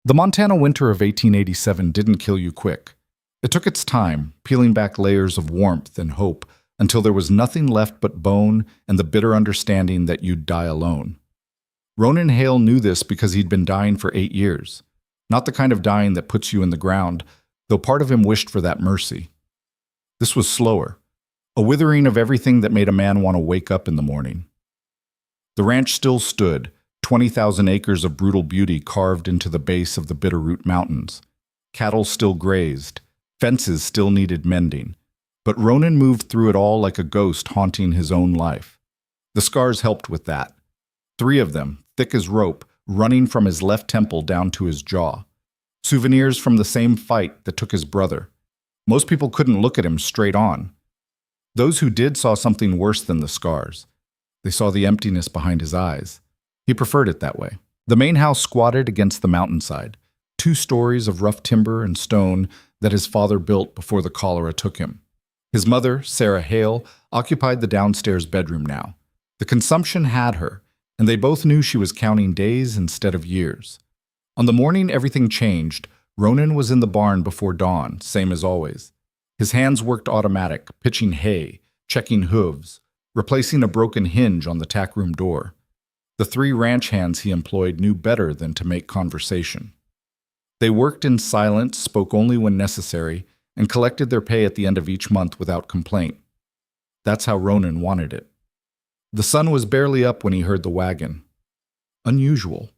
The Montana winter of 1887 didn't kill you quick. It took its time, peeling back layers of warmth and hope until there was nothing left but bone and the bitter understanding that you'd die alone. Ronan Hale knew this because he'd been dying for 8 years. Not the kind of dying that puts you in the ground, though part of him wished for that mercy. This was slower, a withering of everything that made a man want to wake up in the morning. The ranch still stood, 20,000 acres of brutal beauty carved into the base of the Bitterroot Mountains. Cattle still grazed, fences still needed mending, but Ronan moved through it all like a ghost haunting his own life. The scars helped with that. 3 of them, thick as rope, running from his left temple down to his jaw. Souvenirs from the same fight that took his brother. Most people couldn't look at him straight on. Those who did saw something worse than the scars. They saw the emptiness behind his eyes. He preferred it that way. The main house squatted against the mountainside, 2 stories of rough timber and stone that his father built before the cholera took him. His mother, Sarah Hale, occupied the downstairs bedroom now. The consumption had her, and they both knew she was counting days instead of years. On the morning everything changed, Ronan was in the barn before dawn, same as always. His hands worked automatic, pitching hay, checking hooves, replacing a broken hinge on the tackroom door. The 3 ranch hands he employed knew better than to make conversation. They worked in silence, spoke only when necessary, and collected their pay at the end of each month without complaint. That's how Ronan wanted it. The sun was barely up when he heard the wagon. Unusual.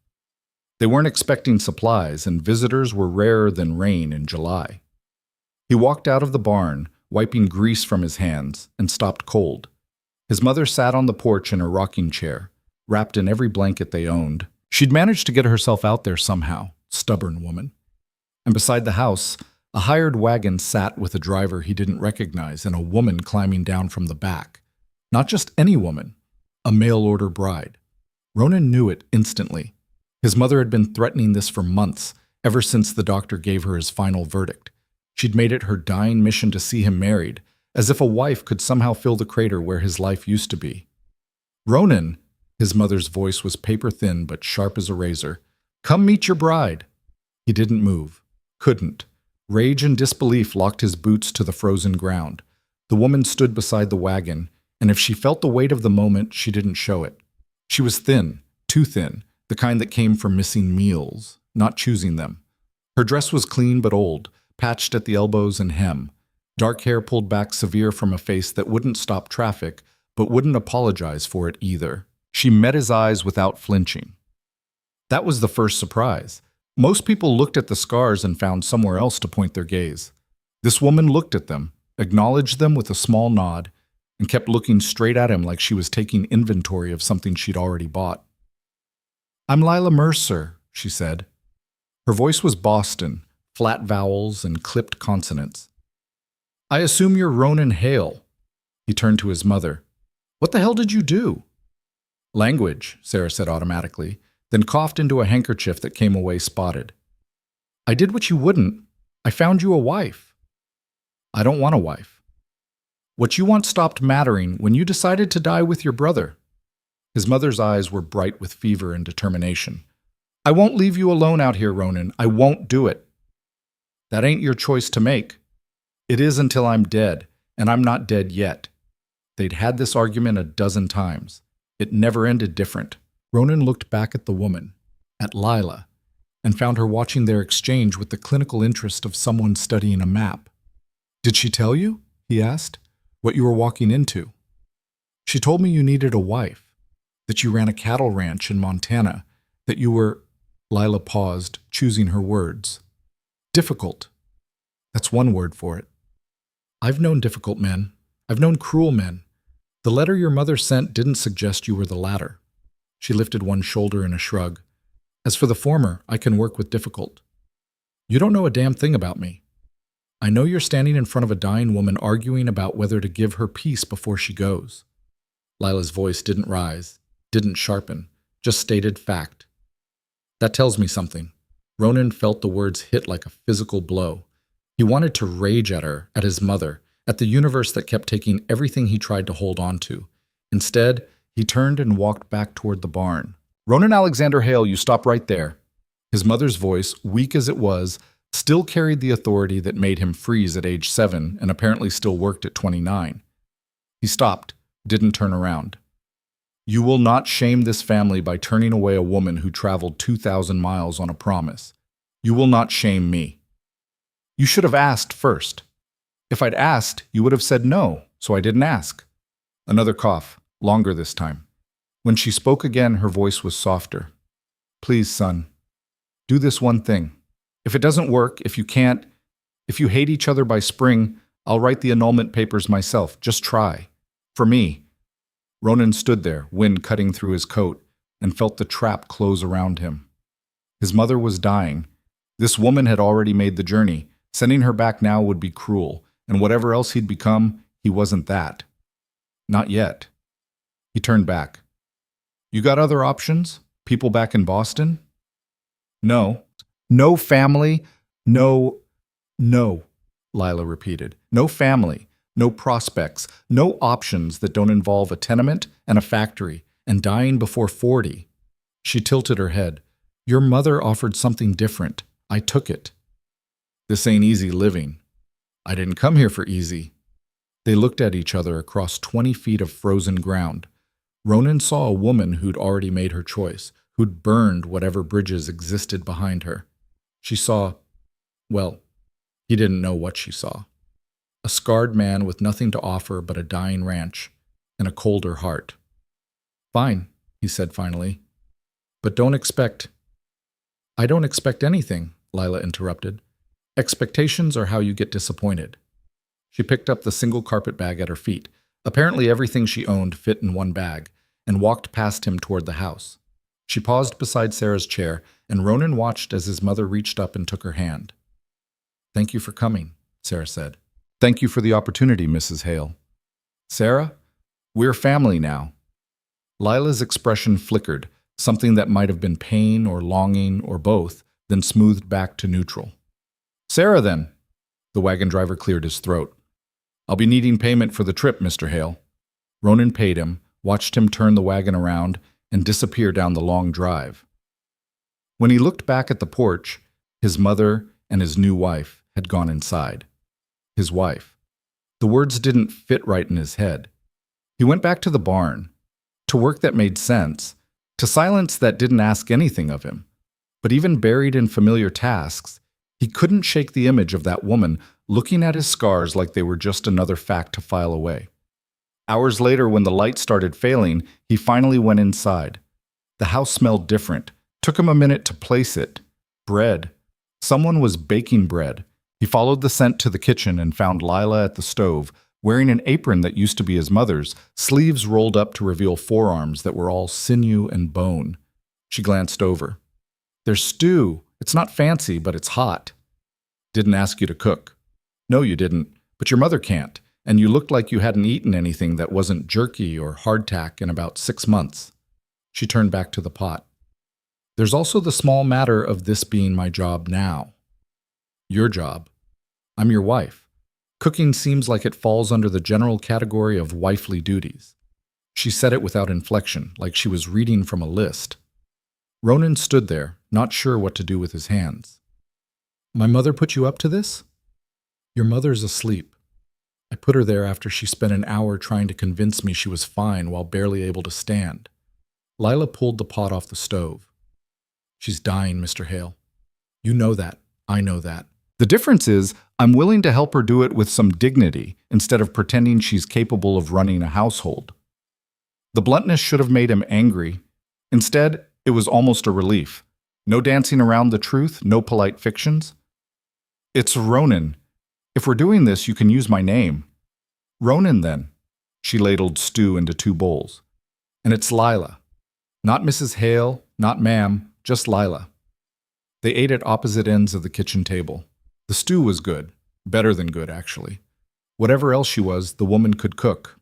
They weren't expecting supplies, and visitors were rarer than rain in July. He walked out of the barn, wiping grease from his hands, and stopped cold. His mother sat on the porch in her rocking chair, wrapped in every blanket they owned. She'd managed to get herself out there somehow, stubborn woman. And beside the house, a hired wagon sat with a driver he didn't recognize and a woman climbing down from the back. Not just any woman, a mail-order bride. Ronan knew it instantly. His mother had been threatening this for months, ever since the doctor gave her his final verdict. She'd made it her dying mission to see him married, as if a wife could somehow fill the crater where his life used to be. Ronan, his mother's voice was paper-thin but sharp as a razor. Come meet your bride. He didn't move. Couldn't. Rage and disbelief locked his boots to the frozen ground. The woman stood beside the wagon, and if she felt the weight of the moment, she didn't show it. She was thin, too thin, the kind that came from missing meals, not choosing them. Her dress was clean but old, patched at the elbows and hem. Dark hair pulled back severe from a face that wouldn't stop traffic, but wouldn't apologize for it either. She met his eyes without flinching. That was the first surprise. Most people looked at the scars and found somewhere else to point their gaze. This woman looked at them, acknowledged them with a small nod, and kept looking straight at him like she was taking inventory of something she'd already bought. I'm Lila Mercer, she said. Her voice was Boston, flat vowels and clipped consonants. I assume you're Ronan Hale. He turned to his mother. What the hell did you do? Language, Sarah said automatically, then coughed into a handkerchief that came away spotted. I did what you wouldn't. I found you a wife. I don't want a wife. What you want stopped mattering when you decided to die with your brother. His mother's eyes were bright with fever and determination. I won't leave you alone out here, Ronan. I won't do it. That ain't your choice to make. It is until I'm dead, and I'm not dead yet. They'd had this argument a dozen times. It never ended different. Ronan looked back at the woman, at Lila, and found her watching their exchange with the clinical interest of someone studying a map. Did she tell you, he asked, what you were walking into? She told me you needed a wife, that you ran a cattle ranch in Montana, that you were, Lila paused, choosing her words. Difficult. That's one word for it. I've known difficult men. I've known cruel men. The letter your mother sent didn't suggest you were the latter. She lifted one shoulder in a shrug. As for the former, I can work with difficult. You don't know a damn thing about me. I know you're standing in front of a dying woman arguing about whether to give her peace before she goes. Lila's voice didn't rise, didn't sharpen, just stated fact. That tells me something. Ronan felt the words hit like a physical blow. He wanted to rage at her, at his mother, at the universe that kept taking everything he tried to hold on to. Instead, he turned and walked back toward the barn. Ronan Alexander Hale, you stop right there. His mother's voice, weak as it was, still carried the authority that made him freeze at age 7 and apparently still worked at 29. He stopped, didn't turn around. You will not shame this family by turning away a woman who traveled 2,000 miles on a promise. You will not shame me. You should have asked first. If I'd asked, you would have said no, so I didn't ask. Another cough, longer this time. When she spoke again, her voice was softer. Please, son, do this one thing. If it doesn't work, if you can't, if you hate each other by spring, I'll write the annulment papers myself. Just try. For me. Ronan stood there, wind cutting through his coat, and felt the trap close around him. His mother was dying. This woman had already made the journey. Sending her back now would be cruel, and whatever else he'd become, he wasn't that. Not yet. He turned back. You got other options? People back in Boston? No. No family? No, Lila repeated. No family. No prospects, no options that don't involve a tenement and a factory, and dying before 40. She tilted her head. Your mother offered something different. I took it. This ain't easy living. I didn't come here for easy. They looked at each other across 20 feet of frozen ground. Ronan saw a woman who'd already made her choice, who'd burned whatever bridges existed behind her. She saw, well, he didn't know what she saw. A scarred man with nothing to offer but a dying ranch and a colder heart. Fine, he said finally. But I don't expect anything, Lila interrupted. Expectations are how you get disappointed. She picked up the single carpet bag at her feet. Apparently everything she owned fit in one bag, and walked past him toward the house. She paused beside Sarah's chair, and Ronan watched as his mother reached up and took her hand. Thank you for coming, Sarah said. Thank you for the opportunity, Mrs. Hale. Sarah, we're family now. Lila's expression flickered, something that might have been pain or longing or both, then smoothed back to neutral. Sarah, then. The wagon driver cleared his throat. I'll be needing payment for the trip, Mr. Hale. Ronan paid him, watched him turn the wagon around, and disappear down the long drive. When he looked back at the porch, his mother and his new wife had gone inside. His wife. The words didn't fit right in his head. He went back to the barn, to work that made sense, to silence that didn't ask anything of him. But even buried in familiar tasks, he couldn't shake the image of that woman looking at his scars like they were just another fact to file away. Hours later, when the light started failing, he finally went inside. The house smelled different. Took him a minute to place it. Bread. Someone was baking bread. He followed the scent to the kitchen and found Lila at the stove, wearing an apron that used to be his mother's, sleeves rolled up to reveal forearms that were all sinew and bone. She glanced over. There's stew. It's not fancy, but it's hot. Didn't ask you to cook. No, you didn't, but your mother can't, and you looked like you hadn't eaten anything that wasn't jerky or hardtack in about 6 months. She turned back to the pot. There's also the small matter of this being my job now. Your job. I'm your wife. Cooking seems like it falls under the general category of wifely duties. She said it without inflection, like she was reading from a list. Ronan stood there, not sure what to do with his hands. My mother put you up to this? Your mother's asleep. I put her there after she spent an hour trying to convince me she was fine while barely able to stand. Lila pulled the pot off the stove. She's dying, Mr. Hale. You know that. I know that. The difference is, I'm willing to help her do it with some dignity instead of pretending she's capable of running a household. The bluntness should have made him angry. Instead, it was almost a relief. No dancing around the truth, no polite fictions. It's Ronan. If we're doing this, you can use my name. Ronan, then. She ladled stew into 2 bowls. And it's Lila. Not Mrs. Hale, not ma'am, just Lila. They ate at opposite ends of the kitchen table. The stew was good. Better than good, actually. Whatever else she was, the woman could cook.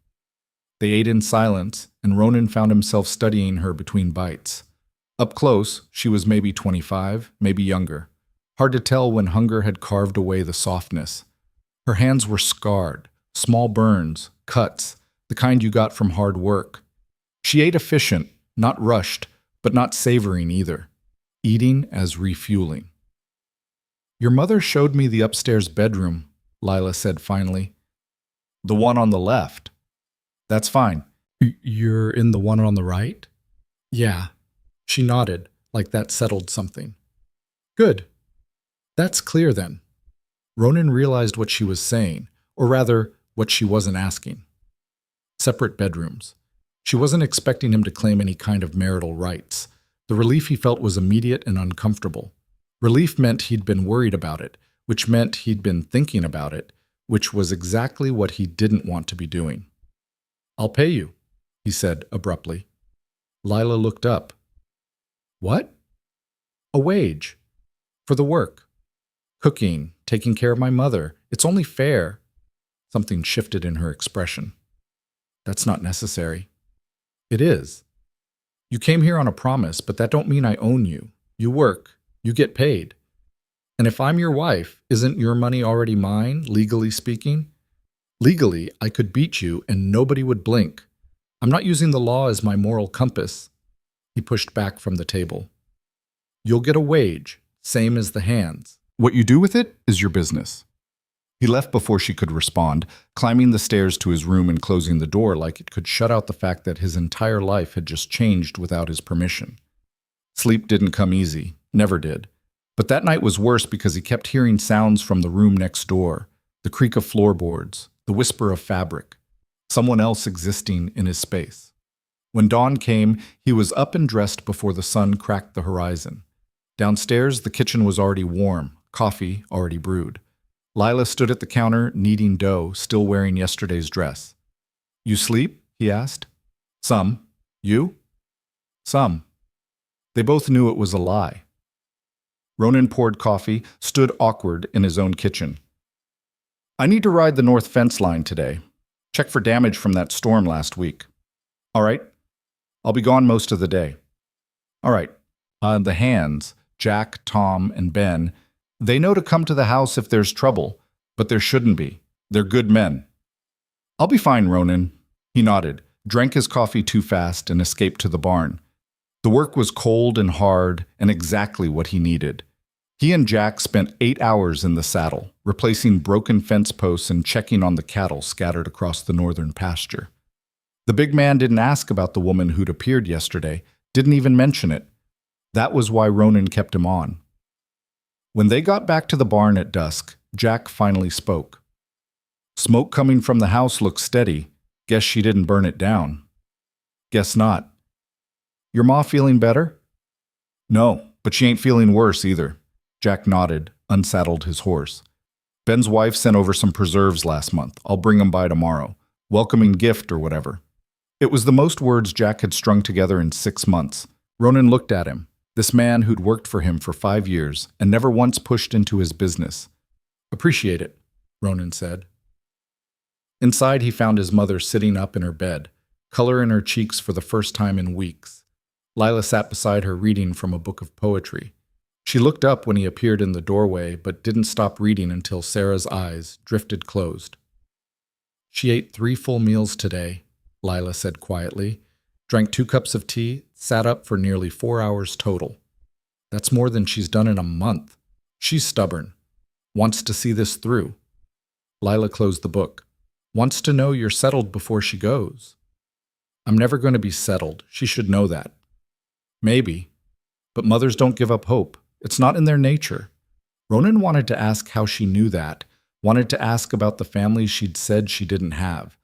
They ate in silence, and Ronan found himself studying her between bites. Up close, she was maybe 25, maybe younger. Hard to tell when hunger had carved away the softness. Her hands were scarred, small burns, cuts, the kind you got from hard work. She ate efficient, not rushed, but not savoring either. eating as refueling. Your mother showed me the upstairs bedroom, Lila said finally. The one on the left. That's fine. You're in the one on the right? Yeah. She nodded, like that settled something. Good. That's clear then. Ronan realized what she was saying, or rather, what she wasn't asking. Separate bedrooms. She wasn't expecting him to claim any kind of marital rights. The relief he felt was immediate and uncomfortable. Relief meant he'd been worried about it, which meant he'd been thinking about it, which was exactly what he didn't want to be doing. I'll pay you, he said abruptly. Lila looked up. What? A wage. For the work. Cooking, taking care of my mother. It's only fair. Something shifted in her expression. That's not necessary. It is. You came here on a promise, but that don't mean I own you. You work. You get paid. And if I'm your wife, isn't your money already mine, legally speaking? Legally, I could beat you and nobody would blink. I'm not using the law as my moral compass. He pushed back from the table. You'll get a wage, same as the hands. What you do with it is your business. He left before she could respond, climbing the stairs to his room and closing the door like it could shut out the fact that his entire life had just changed without his permission. Sleep didn't come easy, never did. But that night was worse because he kept hearing sounds from the room next door, the creak of floorboards, the whisper of fabric, someone else existing in his space. When dawn came, he was up and dressed before the sun cracked the horizon. Downstairs, the kitchen was already warm, coffee already brewed. Lila stood at the counter, kneading dough, still wearing yesterday's dress. You sleep? He asked. Some. You? Some. They both knew it was a lie. Ronan poured coffee, stood awkward in his own kitchen. I need to ride the north fence line today. Check for damage from that storm last week. All right. I'll be gone most of the day. All right. The hands, Jack, Tom, and Ben, they know to come to the house if there's trouble, but there shouldn't be. They're good men. I'll be fine, Ronan. He nodded, drank his coffee too fast, and escaped to the barn. The work was cold and hard and exactly what he needed. He and Jack spent 8 hours in the saddle, replacing broken fence posts and checking on the cattle scattered across the northern pasture. The big man didn't ask about the woman who'd appeared yesterday, didn't even mention it. That was why Ronan kept him on. When they got back to the barn at dusk, Jack finally spoke. Smoke coming from the house looks steady. Guess she didn't burn it down. Guess not. Your ma feeling better? No, but she ain't feeling worse either. Jack nodded, unsaddled his horse. Ben's wife sent over some preserves last month. I'll bring 'em by tomorrow. Welcoming gift or whatever. It was the most words Jack had strung together in 6 months. Ronan looked at him, this man who'd worked for him for 5 years and never once pushed into his business. Appreciate it, Ronan said. Inside, he found his mother sitting up in her bed, color in her cheeks for the first time in weeks. Lila sat beside her reading from a book of poetry. She looked up when he appeared in the doorway, but didn't stop reading until Sarah's eyes drifted closed. She ate 3 full meals today, Lila said quietly, drank 2 cups of tea, sat up for nearly 4 hours total. That's more than she's done in a month. She's stubborn. Wants to see this through. Lila closed the book. Wants to know you're settled before she goes. I'm never going to be settled. She should know that. Maybe. But mothers don't give up hope. It's not in their nature. Ronan wanted to ask how she knew that, wanted to ask about the family she'd said she didn't have.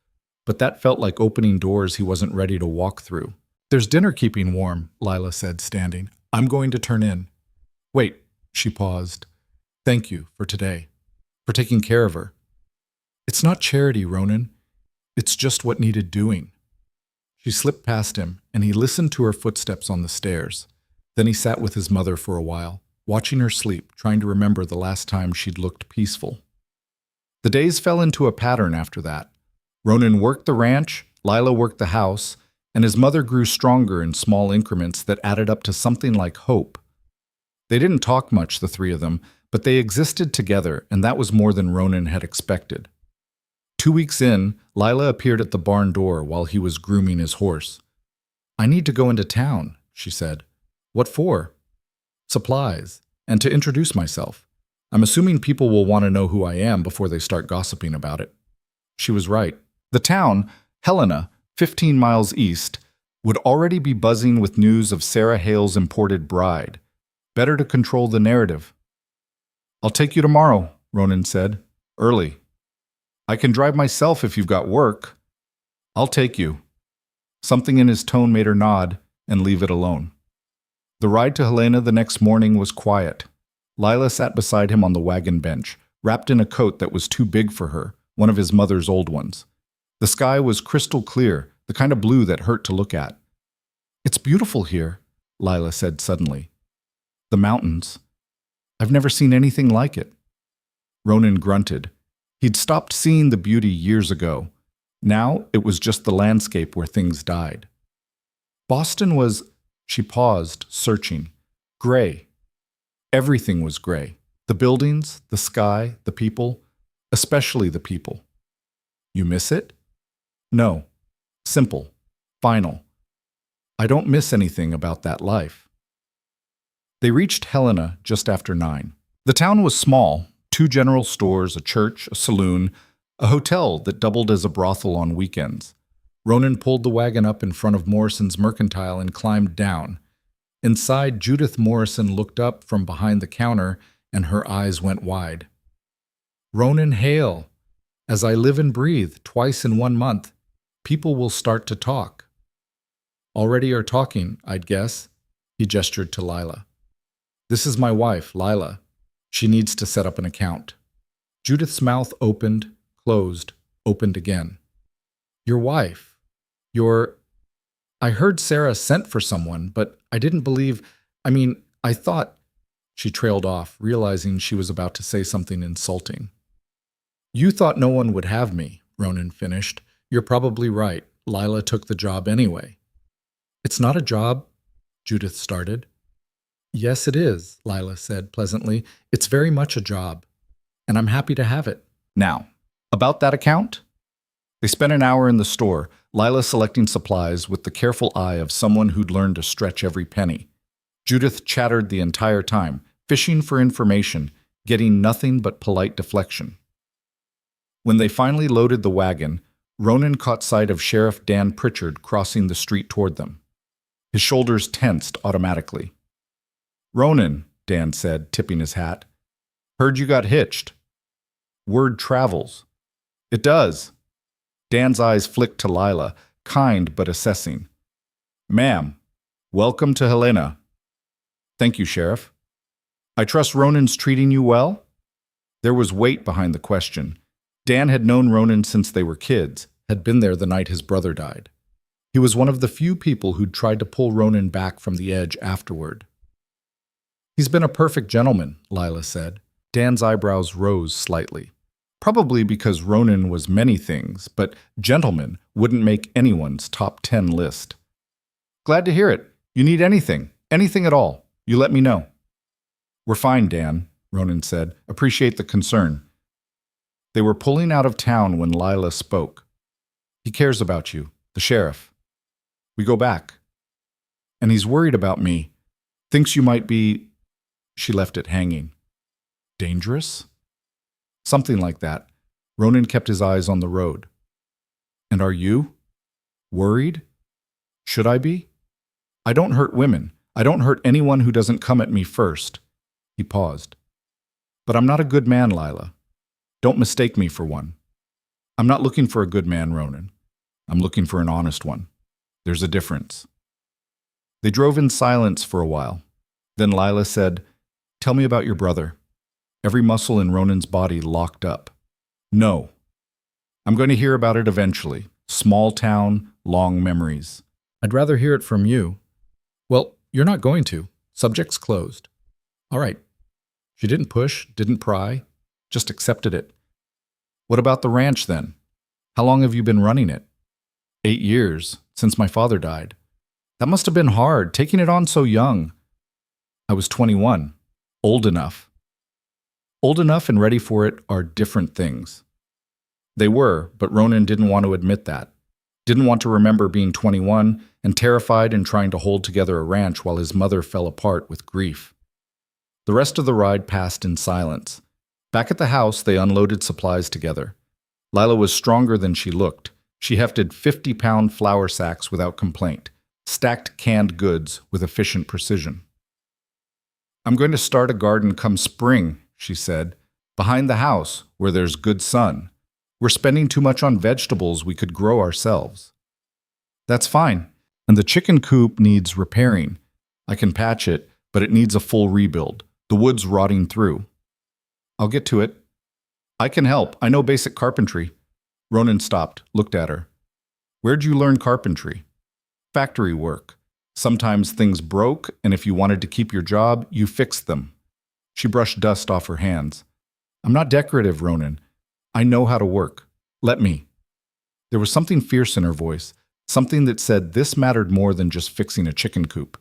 But that felt like opening doors he wasn't ready to walk through. There's dinner keeping warm, Lila said, standing. I'm going to turn in. Wait, she paused. Thank you for today, for taking care of her. It's not charity, Ronan. It's just what needed doing. She slipped past him, and he listened to her footsteps on the stairs. Then he sat with his mother for a while, watching her sleep, trying to remember the last time she'd looked peaceful. The days fell into a pattern after that. Ronan worked the ranch, Lila worked the house, and his mother grew stronger in small increments that added up to something like hope. They didn't talk much, the 3 of them, but they existed together, and that was more than Ronan had expected. 2 weeks in, Lila appeared at the barn door while he was grooming his horse. I need to go into town, she said. What for? supplies, and to introduce myself. I'm assuming people will want to know who I am before they start gossiping about it. She was right. The town, Helena, 15 miles east, would already be buzzing with news of Sarah Hale's imported bride. Better to control the narrative. "I'll take you tomorrow," Ronan said. "Early. I can drive myself if you've got work." "I'll take you." Something in his tone made her nod and leave it alone. The ride to Helena the next morning was quiet. Lila sat beside him on the wagon bench, wrapped in a coat that was too big for her, one of his mother's old ones. The sky was crystal clear, the kind of blue that hurt to look at. "It's beautiful here," Lila said suddenly. "The mountains. I've never seen anything like it." Ronan grunted. He'd stopped seeing the beauty years ago. Now it was just the landscape where things died. Boston was, she paused, searching, gray. Everything was gray. The buildings, the sky, the people, especially the people. "You miss it?" "No. Simple. Final. I don't miss anything about that life." They reached Helena just after 9. The town was small, 2 general stores, a church, a saloon, a hotel that doubled as a brothel on weekends. Ronan pulled the wagon up in front of Morrison's Mercantile and climbed down. Inside, Judith Morrison looked up from behind the counter and her eyes went wide. "Ronan Hale, as I live and breathe, twice in 1 month, people will start to talk." "Already are talking, I'd guess," he gestured to Lila. "This is my wife, Lila. She needs to set up an account." Judith's mouth opened, closed, opened again. "Your wife. I heard Sarah sent for someone, but I didn't believe, I thought—" She trailed off, realizing she was about to say something insulting. "You thought no one would have me," Ronan finished. "You're probably right. Lila took the job anyway." "It's not a job," Judith started. "Yes, it is," Lila said pleasantly. "It's very much a job, and I'm happy to have it." "Now, about that account?" They spent an hour in the store, Lila selecting supplies with the careful eye of someone who'd learned to stretch every penny. Judith chattered the entire time, fishing for information, getting nothing but polite deflection. When they finally loaded the wagon, Ronan caught sight of Sheriff Dan Pritchard crossing the street toward them. His shoulders tensed automatically. "Ronan," Dan said, tipping his hat. "Heard you got hitched." "Word travels." "It does." Dan's eyes flicked to Lila, kind but assessing. "Ma'am, welcome to Helena." "Thank you, Sheriff." "I trust Ronan's treating you well?" There was weight behind the question. Dan had known Ronan since they were kids, had been there the night his brother died. He was one of the few people who'd tried to pull Ronan back from the edge afterward. "He's been a perfect gentleman," Lila said. Dan's eyebrows rose slightly. Probably because Ronan was many things, but gentleman wouldn't make anyone's top 10 list. "Glad to hear it. You need anything at all, you let me know." "We're fine, Dan," Ronan said. "Appreciate the concern." They were pulling out of town when Lila spoke. "He cares about you, the sheriff. We go back. And he's worried about me. Thinks you might be—" She left it hanging. "Dangerous?" "Something like that." Ronan kept his eyes on the road. "And are you? Worried? Should I be? I don't hurt women. I don't hurt anyone who doesn't come at me first." He paused. "But I'm not a good man, Lila. Don't mistake me for one. I'm not looking for a good man, Ronan. I'm looking for an honest one. There's a difference." They drove in silence for a while. Then Lila said, "Tell me about your brother." Every muscle in Ronan's body locked up. "No. I'm going to hear about it eventually. Small town, long memories. I'd rather hear it from you." "Well, you're not going to. Subject's closed." "All right." She didn't push, didn't pry, just accepted it. "What about the ranch then? How long have you been running it?" 8 years, since my father died. That must have been hard, taking it on so young." "I was 21. Old enough." Old enough and ready for it are different things. They were, but Ronan didn't want to admit that. Didn't want to remember being 21 and terrified and trying to hold together a ranch while his mother fell apart with grief. The rest of the ride passed in silence. Back at the house, they unloaded supplies together. Lila was stronger than she looked. She hefted 50-pound flour sacks without complaint, stacked canned goods with efficient precision. "I'm going to start a garden come spring," she said, "behind the house, where there's good sun. We're spending too much on vegetables we could grow ourselves." "That's fine. And the chicken coop needs repairing. I can patch it, but it needs a full rebuild. The wood's rotting through." "I'll get to it." "I can help. I know basic carpentry." Ronan stopped, looked at her. "Where'd you learn carpentry?" "Factory work. Sometimes things broke, and if you wanted to keep your job, you fixed them." She brushed dust off her hands. "I'm not decorative, Ronan. I know how to work. Let me." There was something fierce in her voice, something that said this mattered more than just fixing a chicken coop.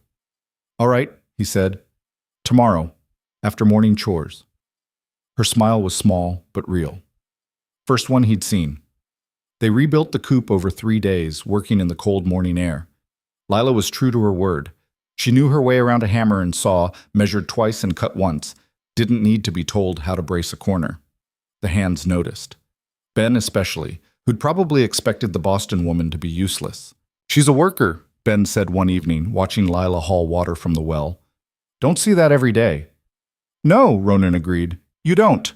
"All right," he said. "Tomorrow, after morning chores." Her smile was small but real. First one he'd seen. They rebuilt the coop over 3 days, working in the cold morning air. Lila was true to her word. She knew her way around a hammer and saw, measured twice and cut once, didn't need to be told how to brace a corner. The hands noticed. Ben especially, who'd probably expected the Boston woman to be useless. "She's a worker," Ben said one evening, watching Lila haul water from the well. "Don't see that every day." "No," Ronan agreed. "You don't."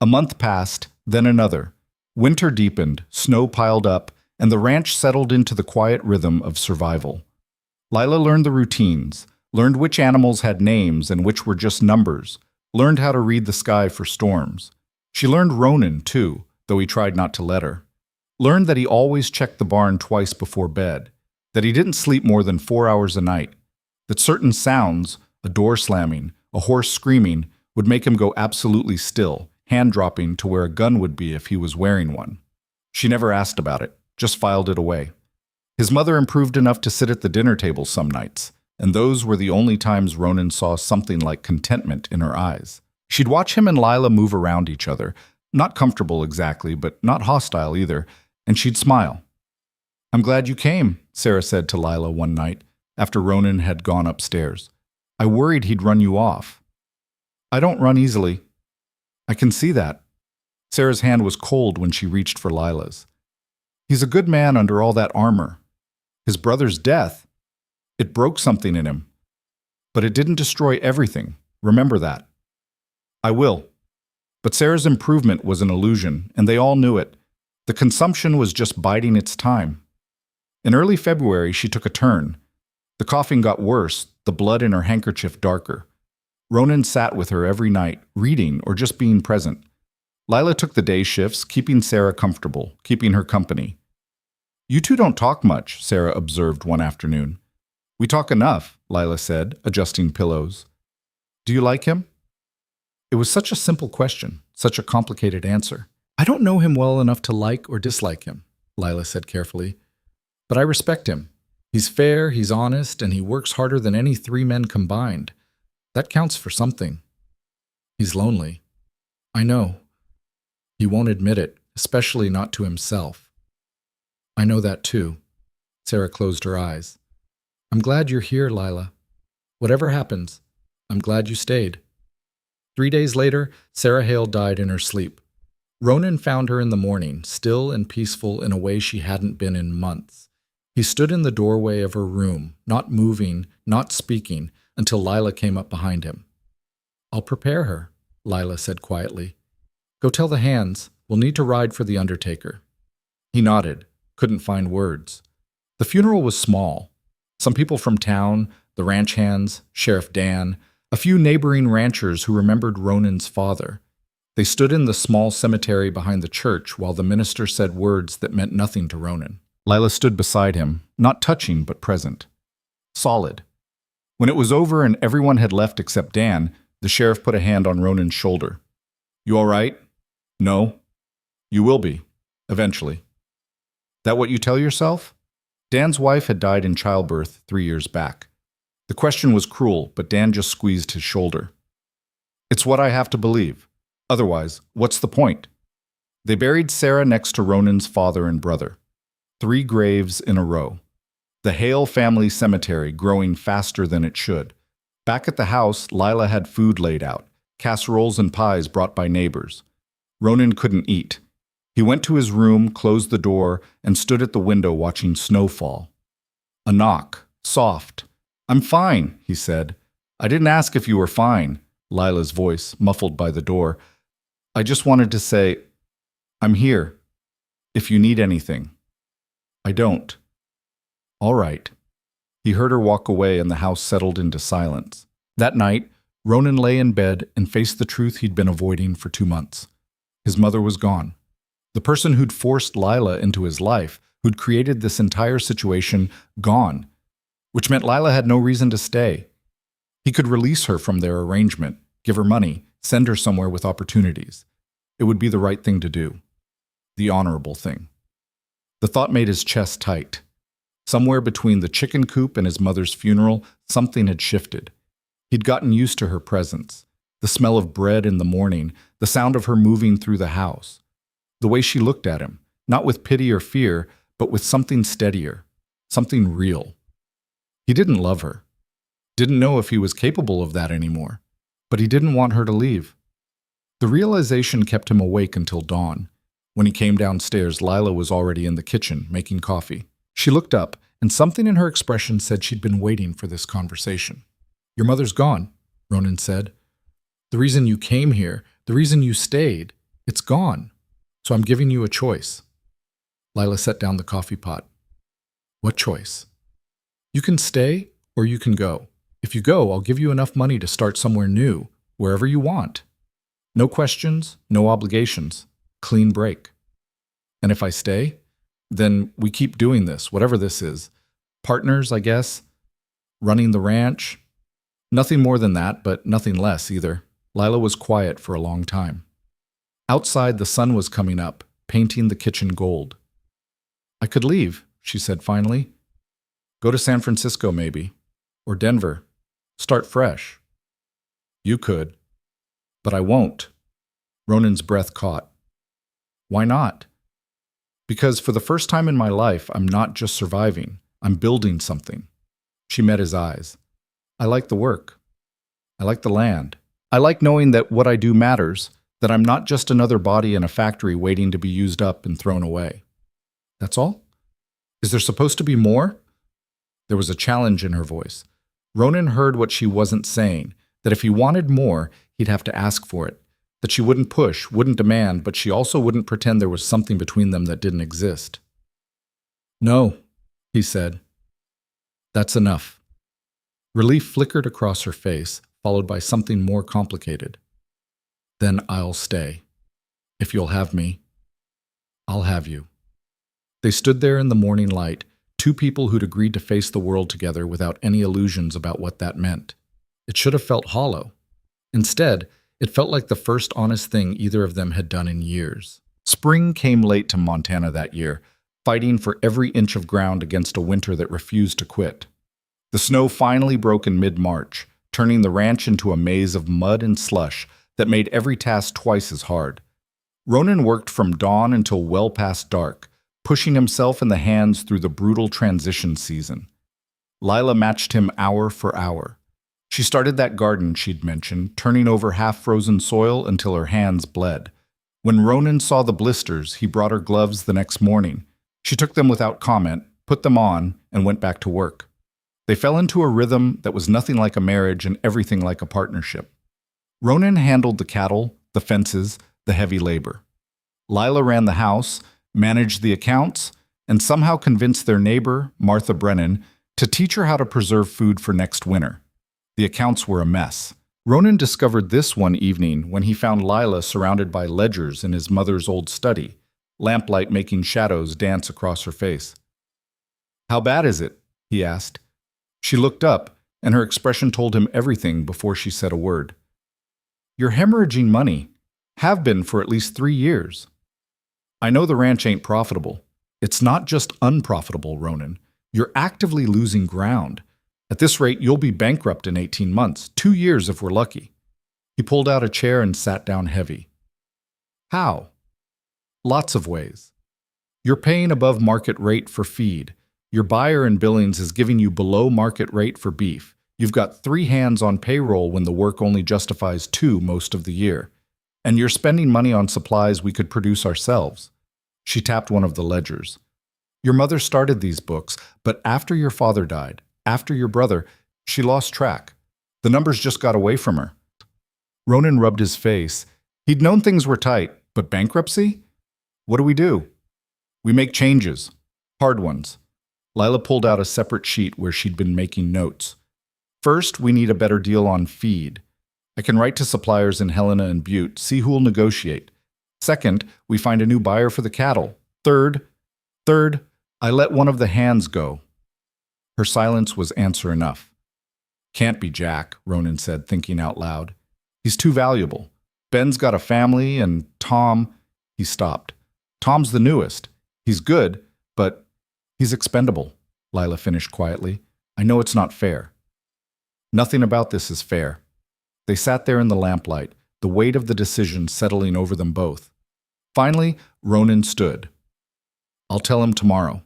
A month passed, then another. Winter deepened, snow piled up, and the ranch settled into the quiet rhythm of survival. Lila learned the routines, learned which animals had names and which were just numbers, learned how to read the sky for storms. She learned Ronan, too, though he tried not to let her. Learned that he always checked the barn twice before bed, that he didn't sleep more than 4 hours a night, that certain sounds, a door slamming, a horse screaming, would make him go absolutely still, hand-dropping to where a gun would be if he was wearing one. She never asked about it, just filed it away. His mother improved enough to sit at the dinner table some nights, and those were the only times Ronan saw something like contentment in her eyes. She'd watch him and Lila move around each other, not comfortable exactly, but not hostile either, and she'd smile. "I'm glad you came," Sarah said to Lila one night, after Ronan had gone upstairs. "I worried he'd run you off." "I don't run easily." "I can see that." Sarah's hand was cold when she reached for Lila's. "He's a good man under all that armor. His brother's death, it broke something in him. But it didn't destroy everything. Remember that." "I will." But Sarah's improvement was an illusion, and they all knew it. The consumption was just biding its time. In early February, she took a turn. The coughing got worse, the blood in her handkerchief darker. Ronan sat with her every night, reading or just being present. Lila took the day shifts, keeping Sarah comfortable, keeping her company. "You two don't talk much," Sarah observed one afternoon. "We talk enough," Lila said, adjusting pillows. "Do you like him?" It was such a simple question, such a complicated answer. "I don't know him well enough to like or dislike him," Lila said carefully. "But I respect him. He's fair, he's honest, and he works harder than any 3 men combined. That counts for something. He's lonely. I know. He won't admit it, especially not to himself." "I know that too." Sarah closed her eyes. "I'm glad you're here, Lila. Whatever happens, I'm glad you stayed." 3 days later, Sarah Hale died in her sleep. Ronan found her in the morning, still and peaceful in a way she hadn't been in months. He stood in the doorway of her room, not moving, not speaking, until Lila came up behind him. "I'll prepare her," Lila said quietly. "Go tell the hands, we'll need to ride for the undertaker." He nodded, couldn't find words. The funeral was small. Some people from town, the ranch hands, Sheriff Dan, a few neighboring ranchers who remembered Ronan's father. They stood in the small cemetery behind the church while the minister said words that meant nothing to Ronan. Lila stood beside him, not touching but present. Solid. When it was over and everyone had left except Dan, the sheriff put a hand on Ronan's shoulder. "You all right?" "No." "You will be. Eventually." "That what you tell yourself?" Dan's wife had died in childbirth 3 years back. The question was cruel, but Dan just squeezed his shoulder. "It's what I have to believe. Otherwise, what's the point?" They buried Sarah next to Ronan's father and brother. 3 graves in a row. The Hale family cemetery growing faster than it should. Back at the house, Lila had food laid out, casseroles and pies brought by neighbors. Ronan couldn't eat. He went to his room, closed the door, and stood at the window watching snow fall. A knock, soft. "I'm fine," he said. "I didn't ask if you were fine," Lila's voice, muffled by the door. "I just wanted to say, I'm here, if you need anything." "I don't." "All right." He heard her walk away and the house settled into silence. That night, Ronan lay in bed and faced the truth he'd been avoiding for 2 months. His mother was gone. The person who'd forced Lila into his life, who'd created this entire situation, gone, which meant Lila had no reason to stay. He could release her from their arrangement, give her money, send her somewhere with opportunities. It would be the right thing to do. The honorable thing. The thought made his chest tight. Somewhere between the chicken coop and his mother's funeral, something had shifted. He'd gotten used to her presence, the smell of bread in the morning, the sound of her moving through the house. The way she looked at him, not with pity or fear, but with something steadier, something real. He didn't love her. Didn't know if he was capable of that anymore, but he didn't want her to leave. The realization kept him awake until dawn. When he came downstairs, Lila was already in the kitchen, making coffee. She looked up, and something in her expression said she'd been waiting for this conversation. "Your mother's gone," Ronan said. "The reason you came here, the reason you stayed, it's gone. So I'm giving you a choice." Lila set down the coffee pot. "What choice?" "You can stay or you can go. If you go, I'll give you enough money to start somewhere new, wherever you want. No questions, no obligations. Clean break. And if I stay, then we keep doing this, whatever this is. Partners, I guess. Running the ranch. Nothing more than that, but nothing less either." Lila was quiet for a long time. Outside, the sun was coming up, painting the kitchen gold. "I could leave," she said finally. "Go to San Francisco, maybe. Or Denver. Start fresh." "You could. But I won't." Ronan's breath caught. "Why not?" "Because for the first time in my life, I'm not just surviving. I'm building something." She met his eyes. "I like the work. I like the land. I like knowing that what I do matters, that I'm not just another body in a factory waiting to be used up and thrown away." "That's all? Is there supposed to be more?" There was a challenge in her voice. Ronan heard what she wasn't saying, that if he wanted more, he'd have to ask for it, that she wouldn't push, wouldn't demand, but she also wouldn't pretend there was something between them that didn't exist. "No," he said. "That's enough." Relief flickered across her face, followed by something more complicated. "Then I'll stay. If you'll have me, I'll have you." They stood there in the morning light, two people who'd agreed to face the world together without any illusions about what that meant. It should have felt hollow. Instead, it felt like the first honest thing either of them had done in years. Spring came late to Montana that year, fighting for every inch of ground against a winter that refused to quit. The snow finally broke in mid-March, turning the ranch into a maze of mud and slush that made every task twice as hard. Ronan worked from dawn until well past dark, pushing himself and the hands through the brutal transition season. Lila matched him hour for hour. She started that garden she'd mentioned, turning over half-frozen soil until her hands bled. When Ronan saw the blisters, he brought her gloves the next morning. She took them without comment, put them on, and went back to work. They fell into a rhythm that was nothing like a marriage and everything like a partnership. Ronan handled the cattle, the fences, the heavy labor. Lila ran the house, managed the accounts, and somehow convinced their neighbor, Martha Brennan, to teach her how to preserve food for next winter. The accounts were a mess. Ronan discovered this one evening when he found Lila surrounded by ledgers in his mother's old study, lamplight making shadows dance across her face. "How bad is it?" he asked. She looked up, and her expression told him everything before she said a word. "You're hemorrhaging money. Have been for at least 3 years. I know the ranch ain't profitable. It's not just unprofitable, Ronan. You're actively losing ground. At this rate, you'll be bankrupt in 18 months, 2 years if we're lucky." He pulled out a chair and sat down heavy. "How?" "Lots of ways. You're paying above market rate for feed. Your buyer in Billings is giving you below market rate for beef. You've got 3 hands on payroll when the work only justifies 2 most of the year. And you're spending money on supplies we could produce ourselves. She tapped one of the ledgers. Your mother started these books, but after your father died, after your brother, she lost track. The numbers just got away from her. Ronan rubbed his face. He'd known things were tight, but bankruptcy? What do? We make changes. Hard ones. Lila pulled out a separate sheet where she'd been making notes. First, we need a better deal on feed. I can write to suppliers in Helena and Butte, see who'll negotiate. Second, we find a new buyer for the cattle. Third, I let one of the hands go. Her silence was answer enough. Can't be Jack, Ronan said, thinking out loud. He's too valuable. Ben's got a family, and Tom... He stopped. Tom's the newest. He's good, but he's expendable, Lila finished quietly. I know it's not fair. Nothing about this is fair. They sat there in the lamplight, the weight of the decision settling over them both. Finally, Ronan stood. I'll tell him tomorrow.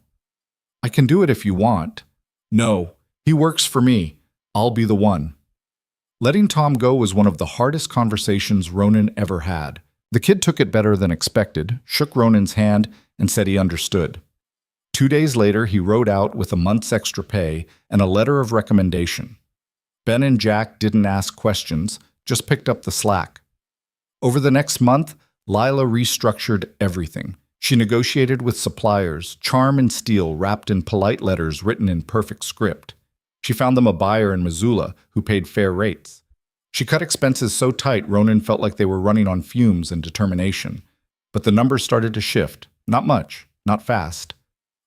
I can do it if you want. No, he works for me. I'll be the one. Letting Tom go was one of the hardest conversations Ronan ever had. The kid took it better than expected, shook Ronan's hand, and said he understood. 2 days later, he rode out with a month's extra pay and a letter of recommendation. Ben and Jack didn't ask questions, just picked up the slack. Over the next month, Lila restructured everything. She negotiated with suppliers, charm and steel wrapped in polite letters written in perfect script. She found them a buyer in Missoula who paid fair rates. She cut expenses so tight Ronan felt like they were running on fumes and determination. But the numbers started to shift. Not much, not fast,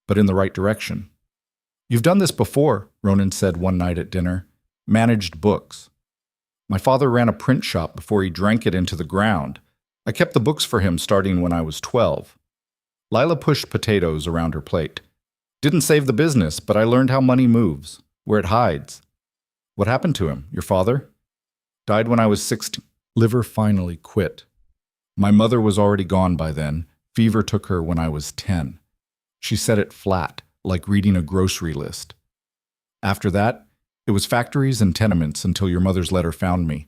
but in the right direction. You've done this before, Ronan said one night at dinner. Managed books. My father ran a print shop before he drank it into the ground. I kept the books for him starting when I was 12. Lila pushed potatoes around her plate. Didn't save the business, but I learned how money moves, where it hides. What happened to him, your father? Died when I was 16. Liver finally quit. My mother was already gone by then. Fever took her when I was 10. She said it flat, like reading a grocery list. After that, it was factories and tenements until your mother's letter found me.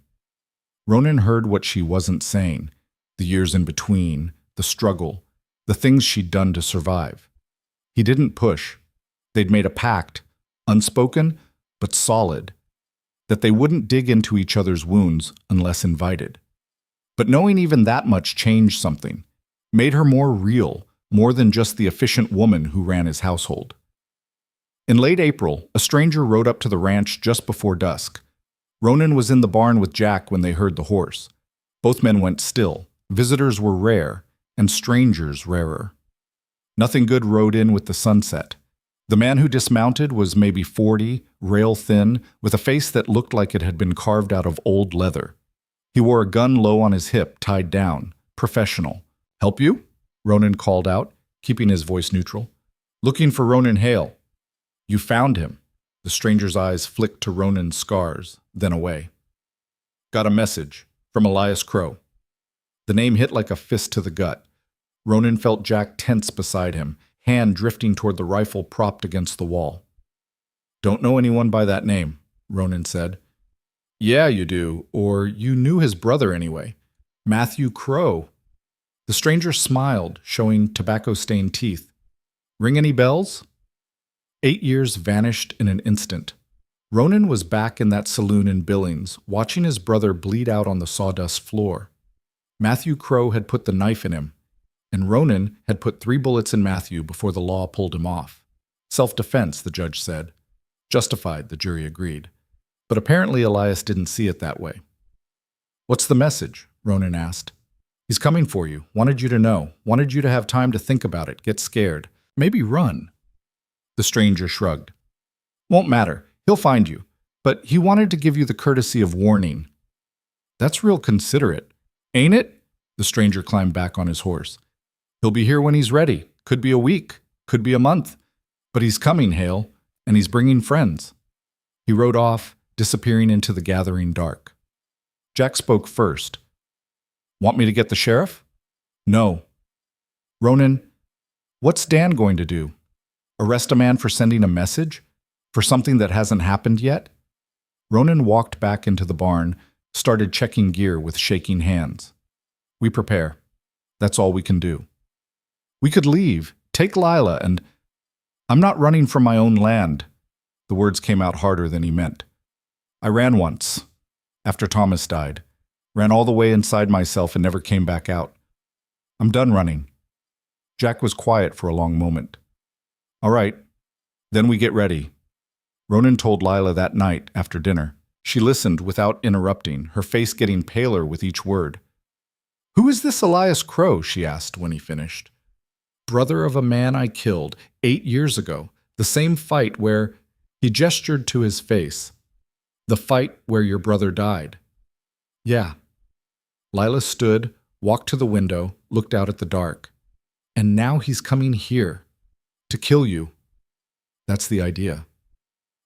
Ronan heard what she wasn't saying, the years in between, the struggle, the things she'd done to survive. He didn't push. They'd made a pact, unspoken but solid, that they wouldn't dig into each other's wounds unless invited. But knowing even that much changed something, made her more real, more than just the efficient woman who ran his household. In late April, a stranger rode up to the ranch just before dusk. Ronan was in the barn with Jack when they heard the horse. Both men went still. Visitors were rare, and strangers rarer. Nothing good rode in with the sunset. The man who dismounted was maybe 40, rail-thin, with a face that looked like it had been carved out of old leather. He wore a gun low on his hip, tied down. Professional. "Help you?" Ronan called out, keeping his voice neutral. "Looking for Ronan Hale." "You found him." The stranger's eyes flicked to Ronan's scars, then away. "Got a message. From Elias Crow." The name hit like a fist to the gut. Ronan felt Jack tense beside him, hand drifting toward the rifle propped against the wall. "Don't know anyone by that name," Ronan said. "Yeah, you do, or you knew his brother anyway. Matthew Crow." The stranger smiled, showing tobacco-stained teeth. "Ring any bells?" 8 years vanished in an instant. Ronan was back in that saloon in Billings, watching his brother bleed out on the sawdust floor. Matthew Crow had put the knife in him, and Ronan had put 3 bullets in Matthew before the law pulled him off. Self-defense, the judge said. Justified, the jury agreed. But apparently Elias didn't see it that way. "What's the message?" Ronan asked. "He's coming for you. Wanted you to know. Wanted you to have time to think about it, get scared. Maybe run." The stranger shrugged. "Won't matter. He'll find you. But he wanted to give you the courtesy of warning." "That's real considerate. Ain't it?" The stranger climbed back on his horse. "He'll be here when he's ready. Could be a week. Could be a month. But he's coming, Hale, and he's bringing friends." He rode off, disappearing into the gathering dark. Jack spoke first. "Want me to get the sheriff?" "No." "Ronan, what's Dan going to do? Arrest a man for sending a message? For something that hasn't happened yet?" Ronan walked back into the barn, started checking gear with shaking hands. We prepare. That's all we can do. We could leave, take Lila, and I'm not running from my own land. The words came out harder than he meant. I ran once, after Thomas died. Ran all the way inside myself and never came back out. I'm done running. Jack was quiet for a long moment. All right, then we get ready. Ronan told Lila that night after dinner. She listened without interrupting, her face getting paler with each word. Who is this Elias Crow? She asked when he finished. Brother of a man I killed 8 years ago. The same fight where he gestured to his face. The fight where your brother died. Yeah. Lila stood, walked to the window, looked out at the dark. And now he's coming here. To kill you. That's the idea.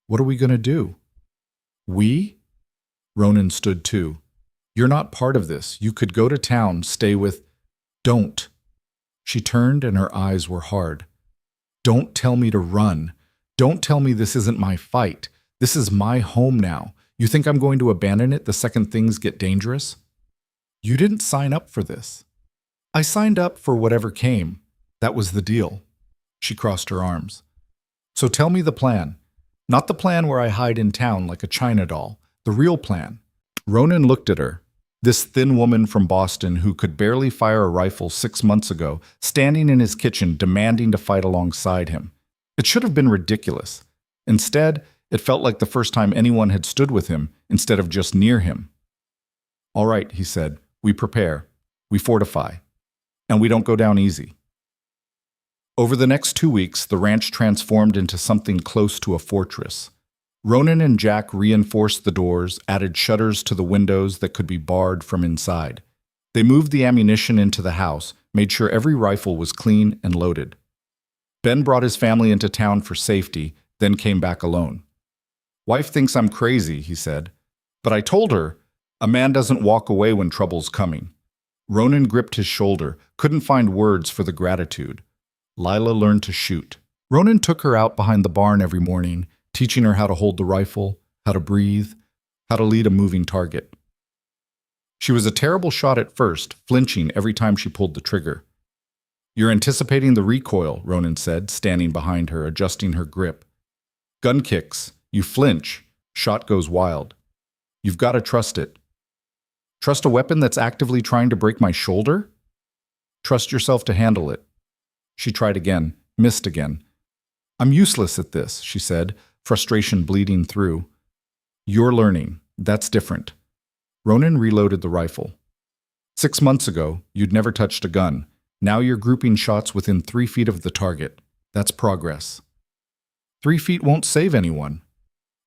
What are we going to do? We? Ronan stood too. You're not part of this. You could go to town, stay with... Don't. She turned and her eyes were hard. Don't tell me to run. Don't tell me this isn't my fight. This is my home now. You think I'm going to abandon it the second things get dangerous? You didn't sign up for this. I signed up for whatever came. That was the deal. She crossed her arms. So tell me the plan. Not the plan where I hide in town like a China doll. The real plan. Ronan looked at her. This thin woman from Boston who could barely fire a rifle 6 months ago, standing in his kitchen demanding to fight alongside him. It should have been ridiculous. Instead, it felt like the first time anyone had stood with him instead of just near him. All right, he said, we prepare, we fortify, and we don't go down easy. Over the next 2 weeks, the ranch transformed into something close to a fortress. Ronan and Jack reinforced the doors, added shutters to the windows that could be barred from inside. They moved the ammunition into the house, made sure every rifle was clean and loaded. Ben brought his family into town for safety, then came back alone. Wife thinks I'm crazy, he said. But I told her, a man doesn't walk away when trouble's coming. Ronan gripped his shoulder, couldn't find words for the gratitude. Lila learned to shoot. Ronan took her out behind the barn every morning, teaching her how to hold the rifle, how to breathe, how to lead a moving target. She was a terrible shot at first, flinching every time she pulled the trigger. You're anticipating the recoil, Ronan said, standing behind her, adjusting her grip. Gun kicks. You flinch. Shot goes wild. You've got to trust it. Trust a weapon that's actively trying to break my shoulder? Trust yourself to handle it. She tried again, missed again. I'm useless at this, she said, frustration bleeding through. You're learning. That's different. Ronan reloaded the rifle. 6 months ago, you'd never touched a gun. Now you're grouping shots within 3 feet of the target. That's progress. 3 feet won't save anyone.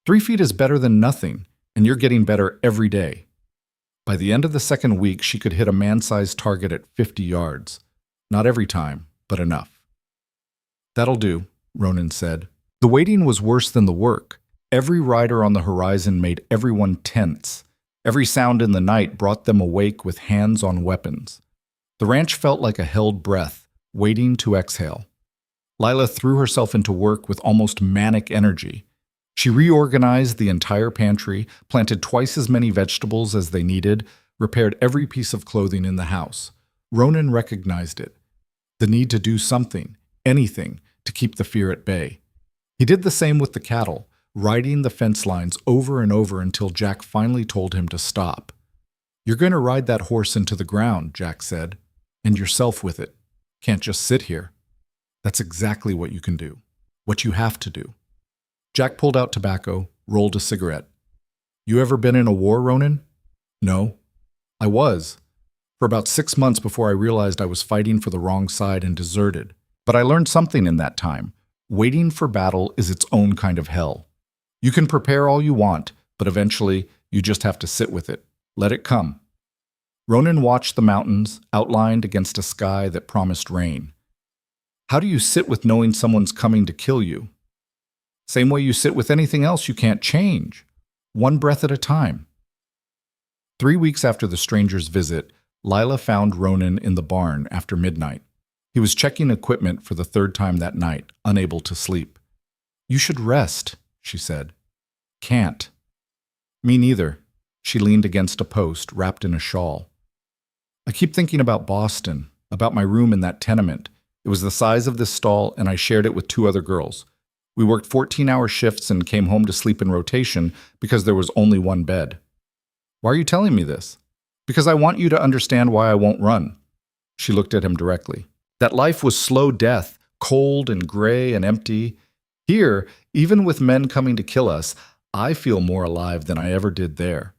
3 feet is better than nothing, and you're getting better every day. By the end of the second week, she could hit a man-sized target at 50 yards. Not every time, but enough. That'll do, Ronan said. The waiting was worse than the work. Every rider on the horizon made everyone tense. Every sound in the night brought them awake with hands on weapons. The ranch felt like a held breath, waiting to exhale. Lila threw herself into work with almost manic energy. She reorganized the entire pantry, planted twice as many vegetables as they needed, repaired every piece of clothing in the house. Ronan recognized it. The need to do something, anything, to keep the fear at bay. He did the same with the cattle, riding the fence lines over and over until Jack finally told him to stop. You're going to ride that horse into the ground, Jack said, and yourself with it. Can't just sit here. That's exactly what you can do, what you have to do. Jack pulled out tobacco, rolled a cigarette. You ever been in a war, Ronan? No. I was. For about 6 months before I realized I was fighting for the wrong side and deserted. But I learned something in that time. Waiting for battle is its own kind of hell. You can prepare all you want, but eventually you just have to sit with it. Let it come. Ronan watched the mountains, outlined against a sky that promised rain. How do you sit with knowing someone's coming to kill you? Same way you sit with anything else you can't change. One breath at a time. 3 weeks after the stranger's visit, Lila found Ronan in the barn after midnight. He was checking equipment for the 3rd time that night, unable to sleep. You should rest, she said. Can't. Me neither. She leaned against a post, wrapped in a shawl. I keep thinking about Boston, about my room in that tenement. It was the size of this stall, and I shared it with two other girls. We worked 14-hour shifts and came home to sleep in rotation because there was only one bed. Why are you telling me this? Because I want you to understand why I won't run. She looked at him directly. That life was slow death, cold and gray and empty. Here, even with men coming to kill us, I feel more alive than I ever did there.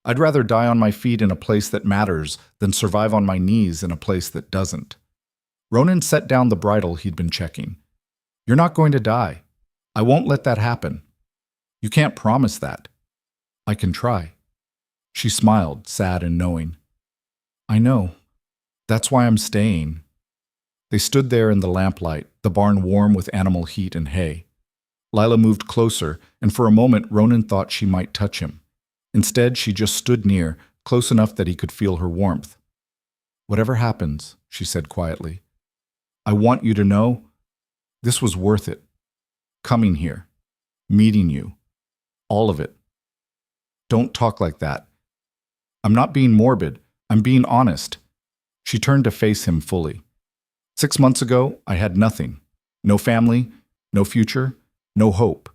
I'd rather die on my feet in a place that matters than survive on my knees in a place that doesn't. Ronan set down the bridle he'd been checking. You're not going to die. I won't let that happen. You can't promise that. I can try. She smiled, sad and knowing. I know. That's why I'm staying. They stood there in the lamplight, the barn warm with animal heat and hay. Lila moved closer, and for a moment Ronan thought she might touch him. Instead, she just stood near, close enough that he could feel her warmth. Whatever happens, she said quietly, I want you to know this was worth it. Coming here, meeting you, all of it. Don't talk like that. I'm not being morbid. I'm being honest. She turned to face him fully. 6 months ago, I had nothing. No family, no future, no hope.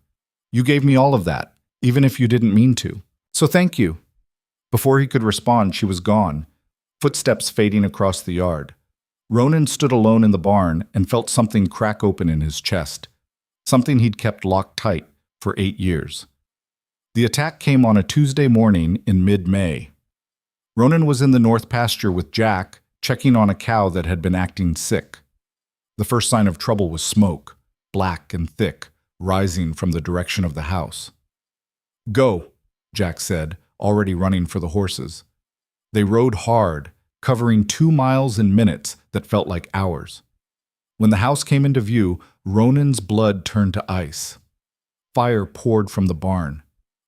You gave me all of that, even if you didn't mean to. So thank you. Before he could respond, she was gone, footsteps fading across the yard. Ronan stood alone in the barn and felt something crack open in his chest, something he'd kept locked tight for 8 years. The attack came on a Tuesday morning in mid-May. Ronan was in the north pasture with Jack, checking on a cow that had been acting sick. The first sign of trouble was smoke, black and thick, rising from the direction of the house. Go, Jack said, already running for the horses. They rode hard, covering 2 miles in minutes that felt like hours. When the house came into view, Ronan's blood turned to ice. Fire poured from the barn.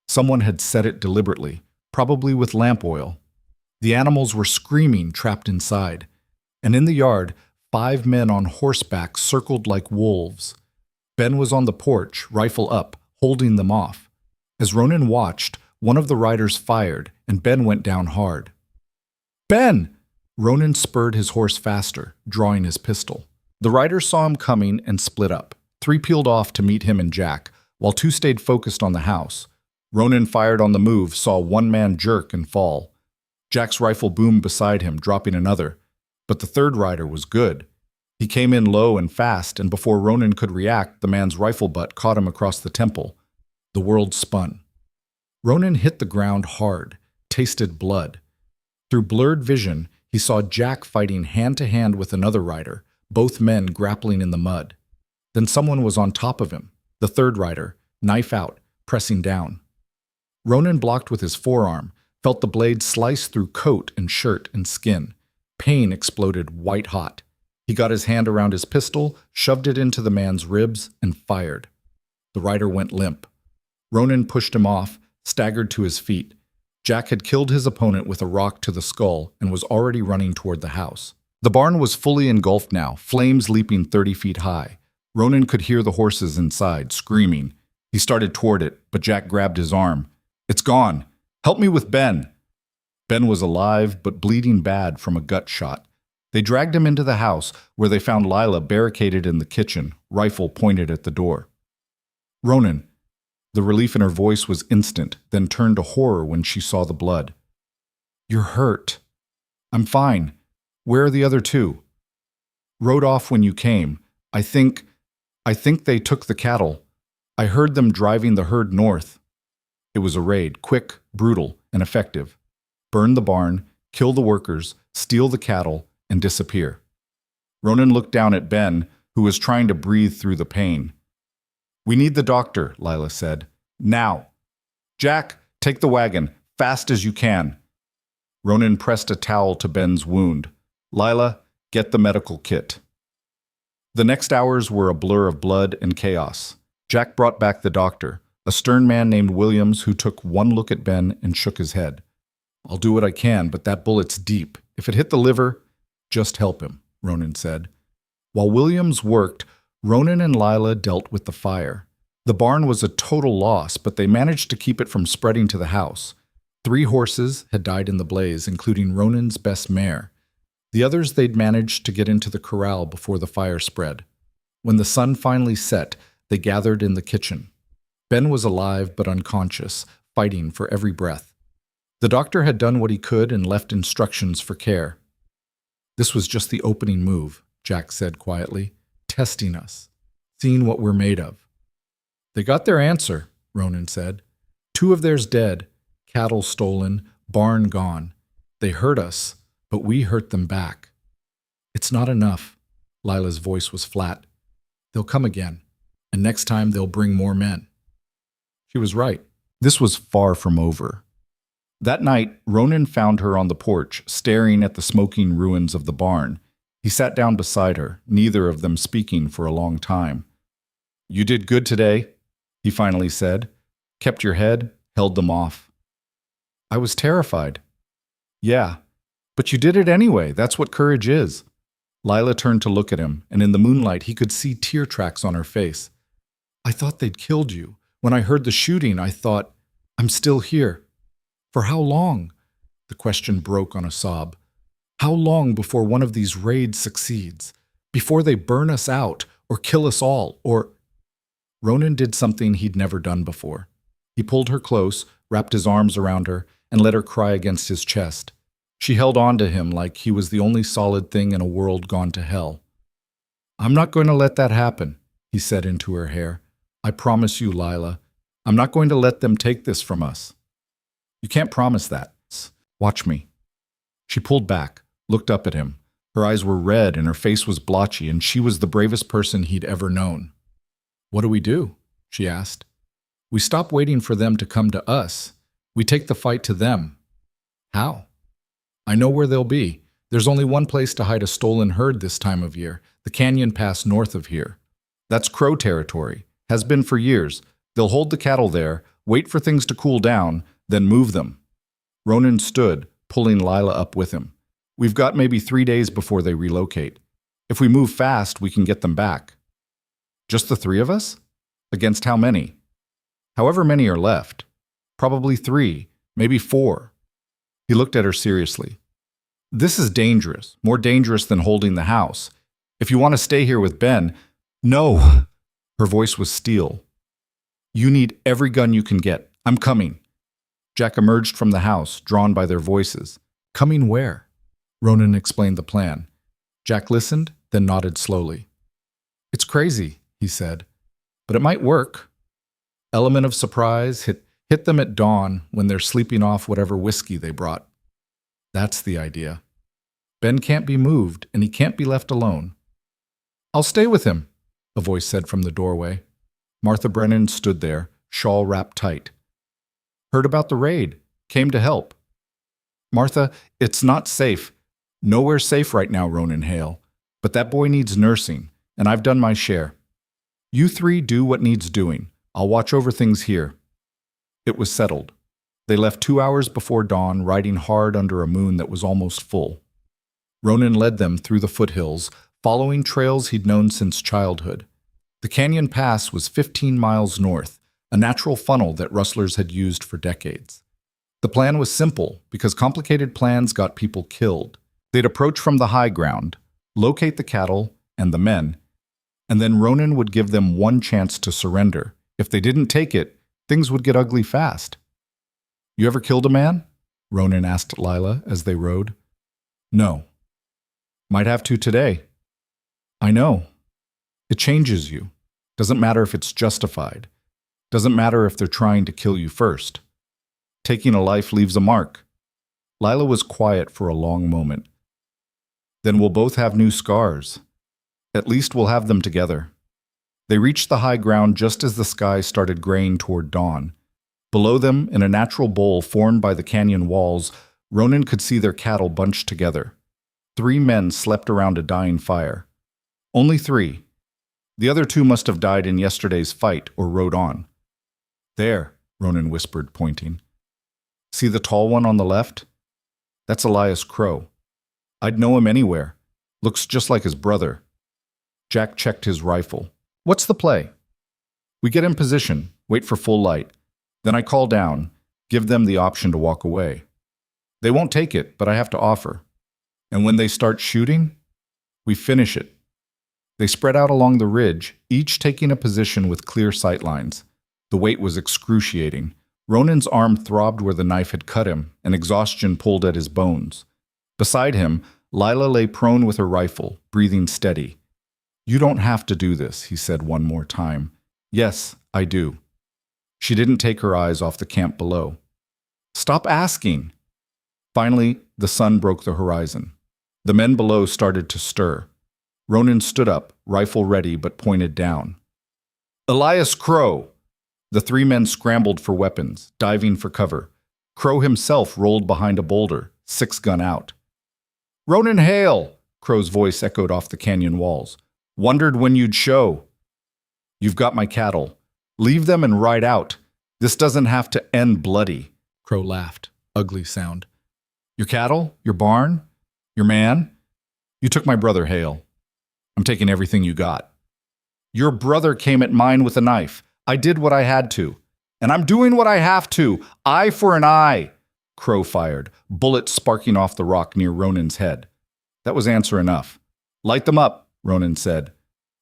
Someone had set it deliberately, probably with lamp oil. The animals were screaming, trapped inside. And in the yard, 5 men on horseback circled like wolves. Ben was on the porch, rifle up, holding them off. As Ronan watched, one of the riders fired, and Ben went down hard. Ben! Ronan spurred his horse faster, drawing his pistol. The riders saw him coming and split up. 3 peeled off to meet him and Jack, while 2 stayed focused on the house. Ronan fired on the move, saw one man jerk and fall. Jack's rifle boomed beside him, dropping another. But the third rider was good. He came in low and fast, and before Ronan could react, the man's rifle butt caught him across the temple. The world spun. Ronan hit the ground hard, tasted blood. Through blurred vision, he saw Jack fighting hand-to-hand with another rider, both men grappling in the mud. Then someone was on top of him, the third rider, knife out, pressing down. Ronan blocked with his forearm, felt the blade slice through coat and shirt and skin. Pain exploded white-hot. He got his hand around his pistol, shoved it into the man's ribs, and fired. The rider went limp. Ronan pushed him off, staggered to his feet. Jack had killed his opponent with a rock to the skull and was already running toward the house. The barn was fully engulfed now, flames leaping 30 feet high. Ronan could hear the horses inside, screaming. He started toward it, but Jack grabbed his arm. It's gone. Help me with Ben. Ben was alive, but bleeding bad from a gut shot. They dragged him into the house, where they found Lila barricaded in the kitchen, rifle pointed at the door. Ronan. The relief in her voice was instant, then turned to horror when she saw the blood. You're hurt. I'm fine. Where are the other 2? Rode off when you came. I think they took the cattle. I heard them driving the herd north. It was a raid, quick, brutal, and effective. Burn the barn, kill the workers, steal the cattle, and disappear. Ronan looked down at Ben, who was trying to breathe through the pain. We need the doctor, Lila said. Now. Jack, take the wagon, fast as you can. Ronan pressed a towel to Ben's wound. Lila, get the medical kit. The next hours were a blur of blood and chaos. Jack brought back the doctor, a stern man named Williams who took one look at Ben and shook his head. I'll do what I can, but that bullet's deep. If it hit the liver, just help him, Ronan said. While Williams worked, Ronan and Lila dealt with the fire. The barn was a total loss, but they managed to keep it from spreading to the house. 3 horses had died in the blaze, including Ronan's best mare. The others they'd managed to get into the corral before the fire spread. When the sun finally set, they gathered in the kitchen. Ben was alive but unconscious, fighting for every breath. The doctor had done what he could and left instructions for care. "This was just the opening move," Jack said quietly, "testing us, seeing what we're made of." "They got their answer," Ronan said. "2 of theirs dead, cattle stolen, barn gone. They hurt us, but we hurt them back." "It's not enough." Lila's voice was flat. "They'll come again, and next time they'll bring more men." She was right. This was far from over. That night, Ronan found her on the porch, staring at the smoking ruins of the barn. He sat down beside her, neither of them speaking for a long time. "You did good today," he finally said. "Kept your head, held them off." "I was terrified." "Yeah, but you did it anyway. That's what courage is." Lila turned to look at him, and in the moonlight he could see tear tracks on her face. "I thought they'd killed you. When I heard the shooting, I thought, I'm still here. For how long?" The question broke on a sob. "How long before one of these raids succeeds? Before they burn us out, or kill us all, or—" Ronan did something he'd never done before. He pulled her close, wrapped his arms around her, and let her cry against his chest. She held on to him like he was the only solid thing in a world gone to hell. "I'm not going to let that happen," he said into her hair. "I promise you, Lila. I'm not going to let them take this from us." "You can't promise that. Watch me." She pulled back, looked up at him. Her eyes were red and her face was blotchy, and she was the bravest person he'd ever known. "What do we do?" she asked. "We stop waiting for them to come to us. We take the fight to them." "How?" "I know where they'll be. There's only one place to hide a stolen herd this time of year, the canyon pass north of here. That's Crow territory. Has been for years. They'll hold the cattle there, wait for things to cool down, then move them." Ronan stood, pulling Lila up with him. "We've got maybe 3 days before they relocate. If we move fast, we can get them back." "Just the 3 of us? Against how many?" "However many are left. Probably 3, maybe 4. He looked at her seriously. "This is dangerous, more dangerous than holding the house. If you want to stay here with Ben—" "No!" Her voice was steel. "You need every gun you can get. I'm coming." Jack emerged from the house, drawn by their voices. "Coming where?" Ronan explained the plan. Jack listened, then nodded slowly. "It's crazy," he said, "but it might work. Element of surprise, hit them at dawn when they're sleeping off whatever whiskey they brought. That's the idea. Ben can't be moved, and he can't be left alone." "I'll stay with him," a voice said from the doorway. Martha Brennan stood there, shawl wrapped tight. "Heard about the raid. Came to help." "Martha, it's not safe. Nowhere safe right now, Ronan Hale. But that boy needs nursing, and I've done my share. You 3 do what needs doing. I'll watch over things here." It was settled. They left 2 hours before dawn, riding hard under a moon that was almost full. Ronan led them through the foothills, following trails he'd known since childhood. The canyon pass was 15 miles north, a natural funnel that rustlers had used for decades. The plan was simple, because complicated plans got people killed. They'd approach from the high ground, locate the cattle and the men, and then Ronan would give them one chance to surrender. If they didn't take it, things would get ugly fast. "You ever killed a man?" Ronan asked Lila as they rode. "No." "Might have to today." "I know. It changes you. Doesn't matter if it's justified. Doesn't matter if they're trying to kill you first. Taking a life leaves a mark." Lila was quiet for a long moment. "Then we'll both have new scars. At least we'll have them together." They reached the high ground just as the sky started graying toward dawn. Below them, in a natural bowl formed by the canyon walls, Ronan could see their cattle bunched together. 3 men slept around a dying fire. Only 3. The other 2 must have died in yesterday's fight or rode on. "There," Ronan whispered, pointing. "See the tall one on the left? That's Elias Crow. I'd know him anywhere. Looks just like his brother." Jack checked his rifle. "What's the play?" We get in position, wait for full light. Then I call down, give them the option to walk away. They won't take it, but I have to offer. And when they start shooting, we finish it. They spread out along the ridge, each taking a position with clear sight lines. The weight was excruciating. Ronan's arm throbbed where the knife had cut him, and exhaustion pulled at his bones. Beside him, Lila lay prone with her rifle, breathing steady. "You don't have to do this," he said one more time. "Yes, I do." She didn't take her eyes off the camp below. "Stop asking." Finally, the sun broke the horizon. The men below started to stir. Ronan stood up, rifle ready but pointed down. "Elias Crow!" The three men scrambled for weapons, diving for cover. Crow himself rolled behind a boulder, six-gun out. "Ronan Hale!" Crow's voice echoed off the canyon walls. "Wondered when you'd show." "You've got my cattle. Leave them and ride out. This doesn't have to end bloody." Crow laughed. Ugly sound. "Your cattle? Your barn? Your man? You took my brother, Hale. I'm taking everything you got." "Your brother came at mine with a knife. I did what I had to. And I'm doing what I have to. Eye for an eye." Crow fired, bullets sparking off the rock near Ronan's head. That was answer enough. "Light them up," Ronan said.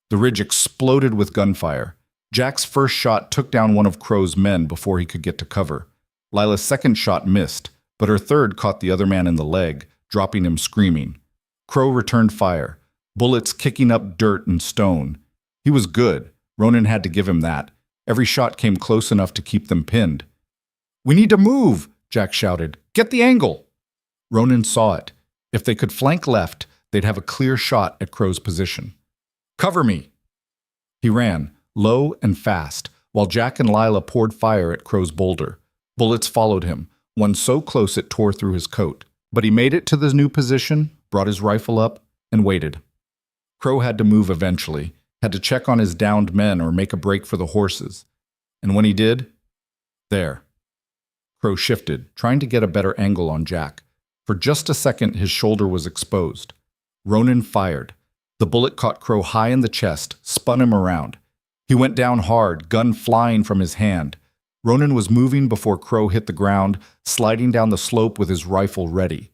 The ridge exploded with gunfire. Jack's first shot took down one of Crow's men before he could get to cover. Lila's second shot missed, but her third caught the other man in the leg, dropping him screaming. Crow returned fire, bullets kicking up dirt and stone. He was good. Ronan had to give him that. Every shot came close enough to keep them pinned. "We need to move," Jack shouted. "Get the angle." Ronan saw it. If they could flank left, they'd have a clear shot at Crow's position. "Cover me." He ran, low and fast, while Jack and Lila poured fire at Crow's boulder. Bullets followed him, one so close it tore through his coat. But he made it to the new position, brought his rifle up, and waited. Crow had to move eventually, had to check on his downed men or make a break for the horses. And when he did, there. Crow shifted, trying to get a better angle on Jack. For just a second, his shoulder was exposed. Ronan fired. The bullet caught Crow high in the chest, spun him around. He went down hard, gun flying from his hand. Ronan was moving before Crow hit the ground, sliding down the slope with his rifle ready.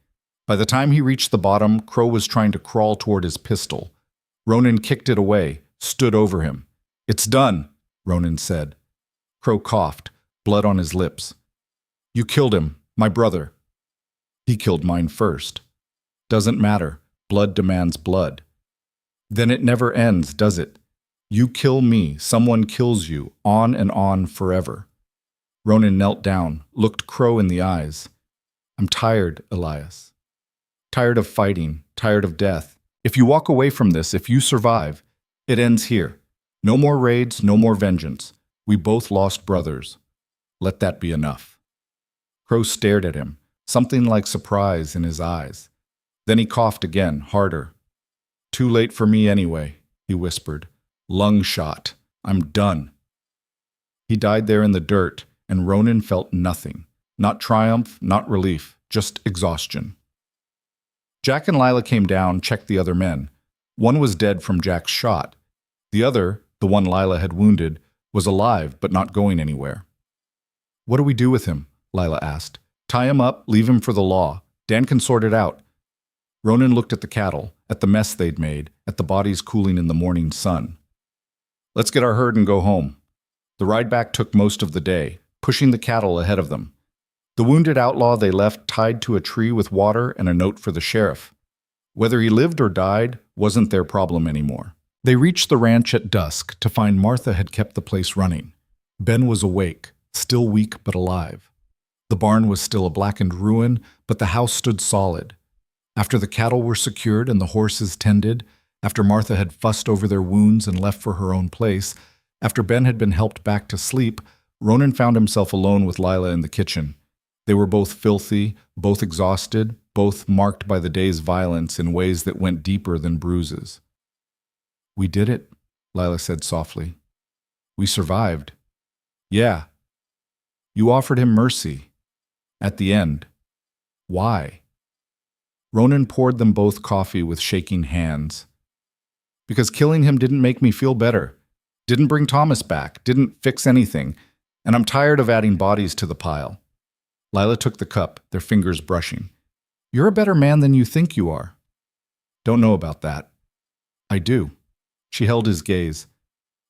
By the time he reached the bottom, Crow was trying to crawl toward his pistol. Ronan kicked it away, stood over him. "It's done," Ronan said. Crow coughed, blood on his lips. "You killed him, my brother." "He killed mine first." "Doesn't matter. Blood demands blood." "Then it never ends, does it? You kill me, someone kills you, on and on forever." Ronan knelt down, looked Crow in the eyes. "I'm tired, Elias. Tired of fighting, tired of death. If you walk away from this, if you survive, it ends here. No more raids, no more vengeance. We both lost brothers. Let that be enough." Crow stared at him, something like surprise in his eyes. Then he coughed again, harder. "Too late for me anyway," he whispered. "Lung shot. I'm done." He died there in the dirt, and Ronan felt nothing. Not triumph, not relief, just exhaustion. Jack and Lila came down, checked the other men. One was dead from Jack's shot. The other, the one Lila had wounded, was alive but not going anywhere. "What do we do with him?" Lila asked. "Tie him up, leave him for the law. Dan can sort it out." Ronan looked at the cattle, at the mess they'd made, at the bodies cooling in the morning sun. "Let's get our herd and go home." The ride back took most of the day, pushing the cattle ahead of them. The wounded outlaw they left tied to a tree with water and a note for the sheriff. Whether he lived or died wasn't their problem anymore. They reached the ranch at dusk to find Martha had kept the place running. Ben was awake, still weak but alive. The barn was still a blackened ruin, but the house stood solid. After the cattle were secured and the horses tended, after Martha had fussed over their wounds and left for her own place, after Ben had been helped back to sleep, Ronan found himself alone with Lila in the kitchen. They were both filthy, both exhausted, both marked by the day's violence in ways that went deeper than bruises. "We did it," Lila said softly. "We survived." "Yeah." "You offered him mercy. At the end. Why?" Ronan poured them both coffee with shaking hands. "Because killing him didn't make me feel better. Didn't bring Thomas back, didn't fix anything, and I'm tired of adding bodies to the pile. Lila took the cup, their fingers brushing. You're a better man than you think you are. Don't know about that. I do. She held his gaze.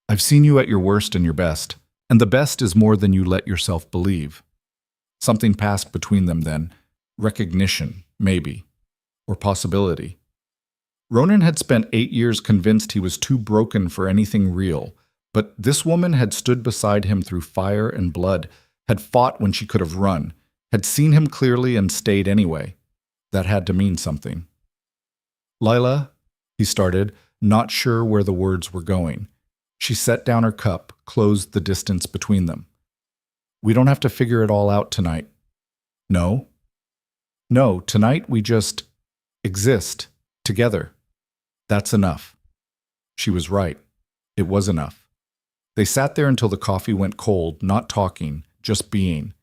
I've seen you at your worst and your best, and the best is more than you let yourself believe. Something passed between them then. Recognition, maybe. Or possibility. Ronan had spent 8 years convinced he was too broken for anything real, but this woman had stood beside him through fire and blood, had fought when she could have run, had seen him clearly and stayed anyway. That had to mean something. Lila, he started, not sure where the words were going. She set down her cup, closed the distance between them. We don't have to figure it all out tonight. No? No, tonight we just exist, together. That's enough. She was right. It was enough. They sat there until the coffee went cold, not talking, just being.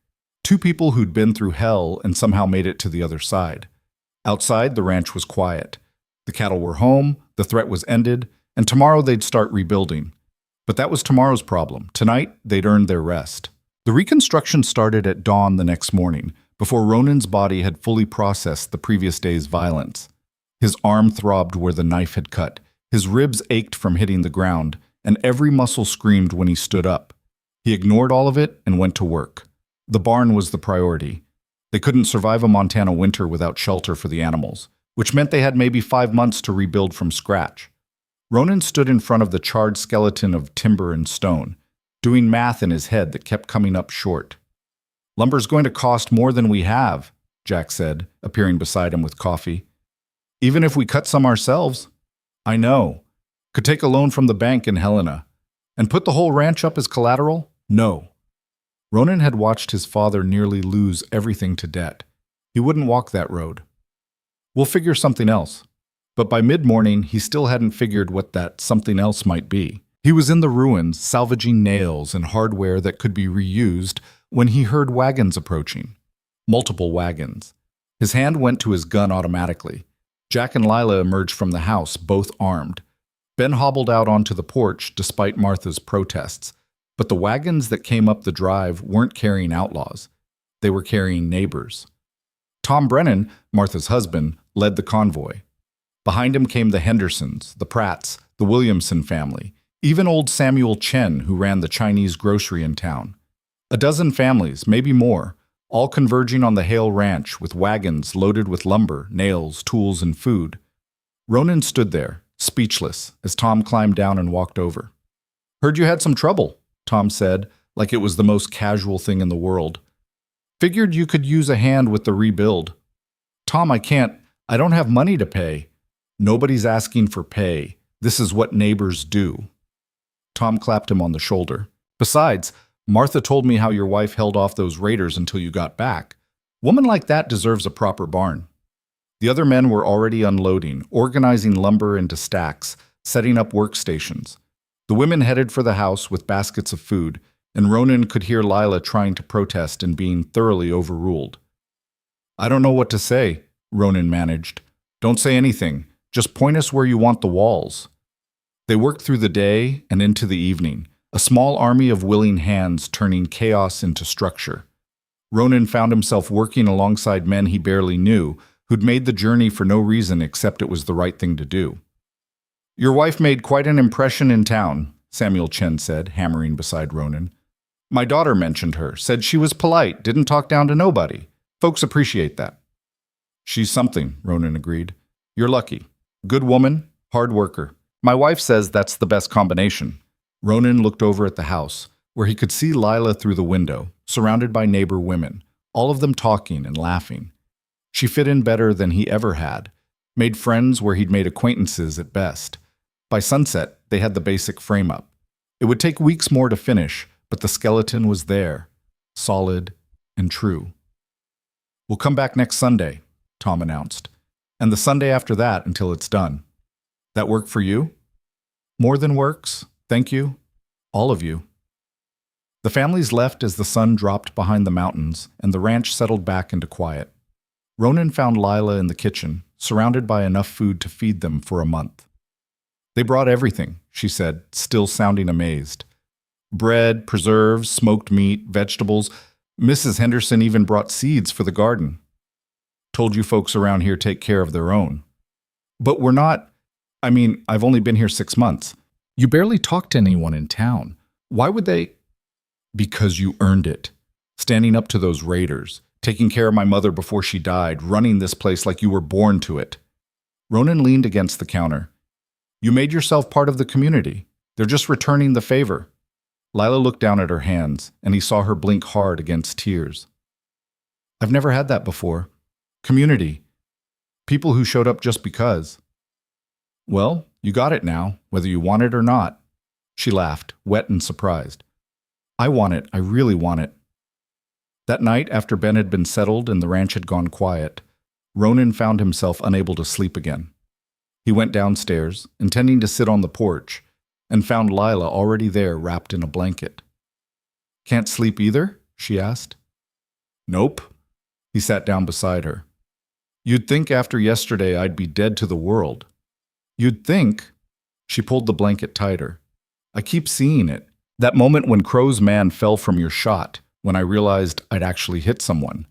Two people who'd been through hell and somehow made it to the other side. Outside, the ranch was quiet. The cattle were home, the threat was ended, and tomorrow they'd start rebuilding. But that was tomorrow's problem. Tonight, they'd earned their rest. The reconstruction started at dawn the next morning, before Ronan's body had fully processed the previous day's violence. His arm throbbed where the knife had cut, his ribs ached from hitting the ground, and every muscle screamed when he stood up. He ignored all of it and went to work. The barn was the priority. They couldn't survive a Montana winter without shelter for the animals, which meant they had maybe 5 months to rebuild from scratch. Ronan stood in front of the charred skeleton of timber and stone, doing math in his head that kept coming up short. Lumber's going to cost more than we have, Jack said, appearing beside him with coffee. Even if we cut some ourselves. I know. Could take a loan from the bank in Helena. And put the whole ranch up as collateral? No. Ronan had watched his father nearly lose everything to debt. He wouldn't walk that road. We'll figure something else. But by mid-morning, he still hadn't figured what that something else might be. He was in the ruins, salvaging nails and hardware that could be reused, when he heard wagons approaching. Multiple wagons. His hand went to his gun automatically. Jack and Lila emerged from the house, both armed. Ben hobbled out onto the porch despite Martha's protests. But the wagons that came up the drive weren't carrying outlaws. They were carrying neighbors. Tom Brennan, Martha's husband, led the convoy. Behind him came the Hendersons, the Pratts, the Williamson family, even old Samuel Chen, who ran the Chinese grocery in town. A dozen families, maybe more, all converging on the Hale Ranch with wagons loaded with lumber, nails, tools, and food. Ronan stood there, speechless, as Tom climbed down and walked over. Heard you had some trouble, Tom said, like it was the most casual thing in the world. Figured you could use a hand with the rebuild. Tom, I don't have money to pay. Nobody's asking for pay. This is what neighbors do. Tom clapped him on the shoulder. Besides, Martha told me how your wife held off those raiders until you got back. Woman like that deserves a proper barn. The other men were already unloading, organizing lumber into stacks, setting up workstations. The women headed for the house with baskets of food, and Ronan could hear Lila trying to protest and being thoroughly overruled. I don't know what to say, Ronan managed. Don't say anything. Just point us where you want the walls. They worked through the day and into the evening, a small army of willing hands turning chaos into structure. Ronan found himself working alongside men he barely knew, who'd made the journey for no reason except it was the right thing to do. Your wife made quite an impression in town, Samuel Chen said, hammering beside Ronan. My daughter mentioned her, said she was polite, didn't talk down to nobody. Folks appreciate that. She's something, Ronan agreed. You're lucky. Good woman, hard worker. My wife says that's the best combination. Ronan looked over at the house, where he could see Lila through the window, surrounded by neighbor women, all of them talking and laughing. She fit in better than he ever had, made friends where he'd made acquaintances at best. By sunset, they had the basic frame-up. It would take weeks more to finish, but the skeleton was there, solid and true. We'll come back next Sunday, Tom announced, and the Sunday after that until it's done. That work for you? More than works, thank you, all of you. The families left as the sun dropped behind the mountains and the ranch settled back into quiet. Ronan found Lila in the kitchen, surrounded by enough food to feed them for a month. They brought everything, she said, still sounding amazed. Bread, preserves, smoked meat, vegetables. Mrs. Henderson even brought seeds for the garden. Told you folks around here take care of their own. But we're not. I've only been here 6 months. You barely talk to anyone in town. Why would they? Because you earned it. Standing up to those raiders, taking care of my mother before she died, running this place like you were born to it. Ronan leaned against the counter. You made yourself part of the community. They're just returning the favor. Lila looked down at her hands, and he saw her blink hard against tears. I've never had that before. Community. People who showed up just because. Well, you got it now, whether you want it or not. She laughed, wet and surprised. I want it. I really want it. That night, after Ben had been settled and the ranch had gone quiet, Ronan found himself unable to sleep again. He went downstairs, intending to sit on the porch, and found Lila already there wrapped in a blanket. Can't sleep either? She asked. Nope. He sat down beside her. You'd think after yesterday I'd be dead to the world. You'd think. She pulled the blanket tighter. I keep seeing it. That moment when Crow's man fell from your shot, when I realized I'd actually hit someone.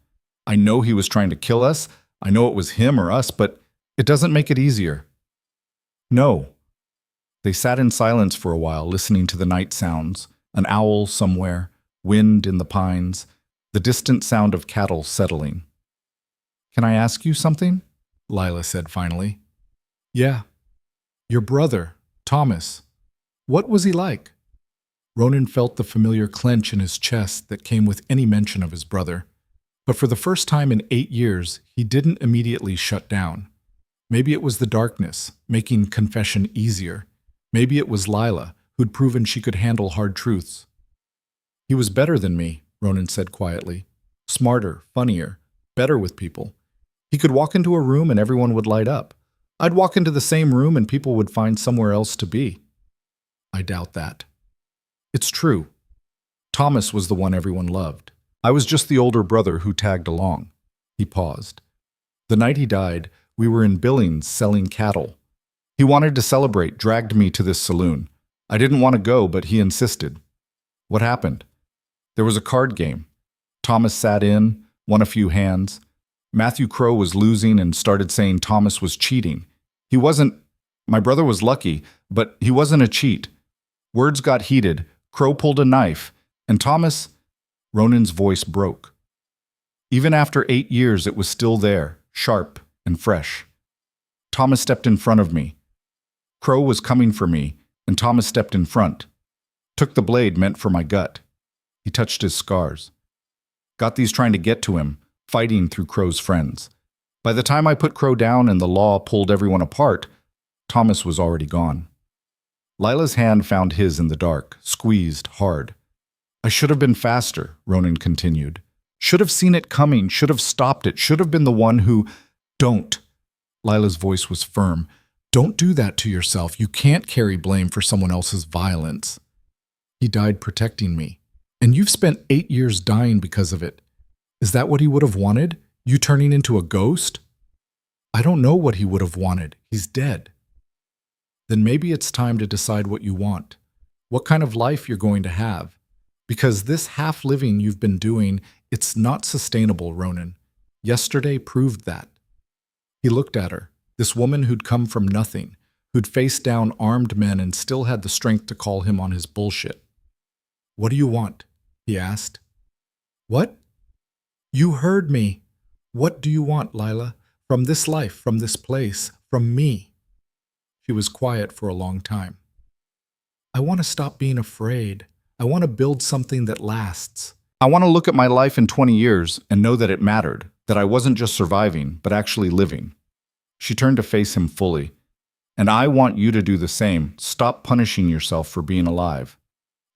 I know he was trying to kill us. I know it was him or us, but it doesn't make it easier. No. They sat in silence for a while, listening to the night sounds, an owl somewhere, wind in the pines, the distant sound of cattle settling. Can I ask you something? Lila said finally. Yeah. Your brother, Thomas. What was he like? Ronan felt the familiar clench in his chest that came with any mention of his brother. But for the first time in 8 years, he didn't immediately shut down. Maybe it was the darkness, making confession easier. Maybe it was Lila, who'd proven she could handle hard truths. He was better than me, Ronan said quietly. Smarter, funnier, better with people. He could walk into a room and everyone would light up. I'd walk into the same room and people would find somewhere else to be. I doubt that. It's true. Thomas was the one everyone loved. I was just the older brother who tagged along. He paused. The night he died, we were in Billings selling cattle. He wanted to celebrate, dragged me to this saloon. I didn't want to go, but he insisted. What happened? There was a card game. Thomas sat in, won a few hands. Matthew Crow was losing and started saying Thomas was cheating. He wasn't. My brother was lucky, but he wasn't a cheat. Words got heated. Crow pulled a knife, and Thomas. Ronan's voice broke. Even after 8 years, it was still there, sharp and fresh. Thomas stepped in front of me. Crow was coming for me, and Thomas stepped in front. Took the blade meant for my gut. He touched his scars. Got these trying to get to him, fighting through Crow's friends. By the time I put Crow down and the law pulled everyone apart, Thomas was already gone. Lila's hand found his in the dark, squeezed hard. I should have been faster, Ronan continued. Should have seen it coming, should have stopped it, should have been the one who... Don't. Lila's voice was firm. Don't do that to yourself. You can't carry blame for someone else's violence. He died protecting me. And you've spent 8 years dying because of it. Is that what he would have wanted? You turning into a ghost? I don't know what he would have wanted. He's dead. Then maybe it's time to decide what you want. What kind of life you're going to have. Because this half-living you've been doing, it's not sustainable, Ronan. Yesterday proved that. He looked at her, this woman who'd come from nothing, who'd faced down armed men and still had the strength to call him on his bullshit. What do you want? He asked. What? You heard me. What do you want, Lila? From this life, from this place, from me? She was quiet for a long time. I want to stop being afraid. I want to build something that lasts. I want to look at my life in 20 years and know that it mattered, that I wasn't just surviving, but actually living. She turned to face him fully. And I want you to do the same. Stop punishing yourself for being alive.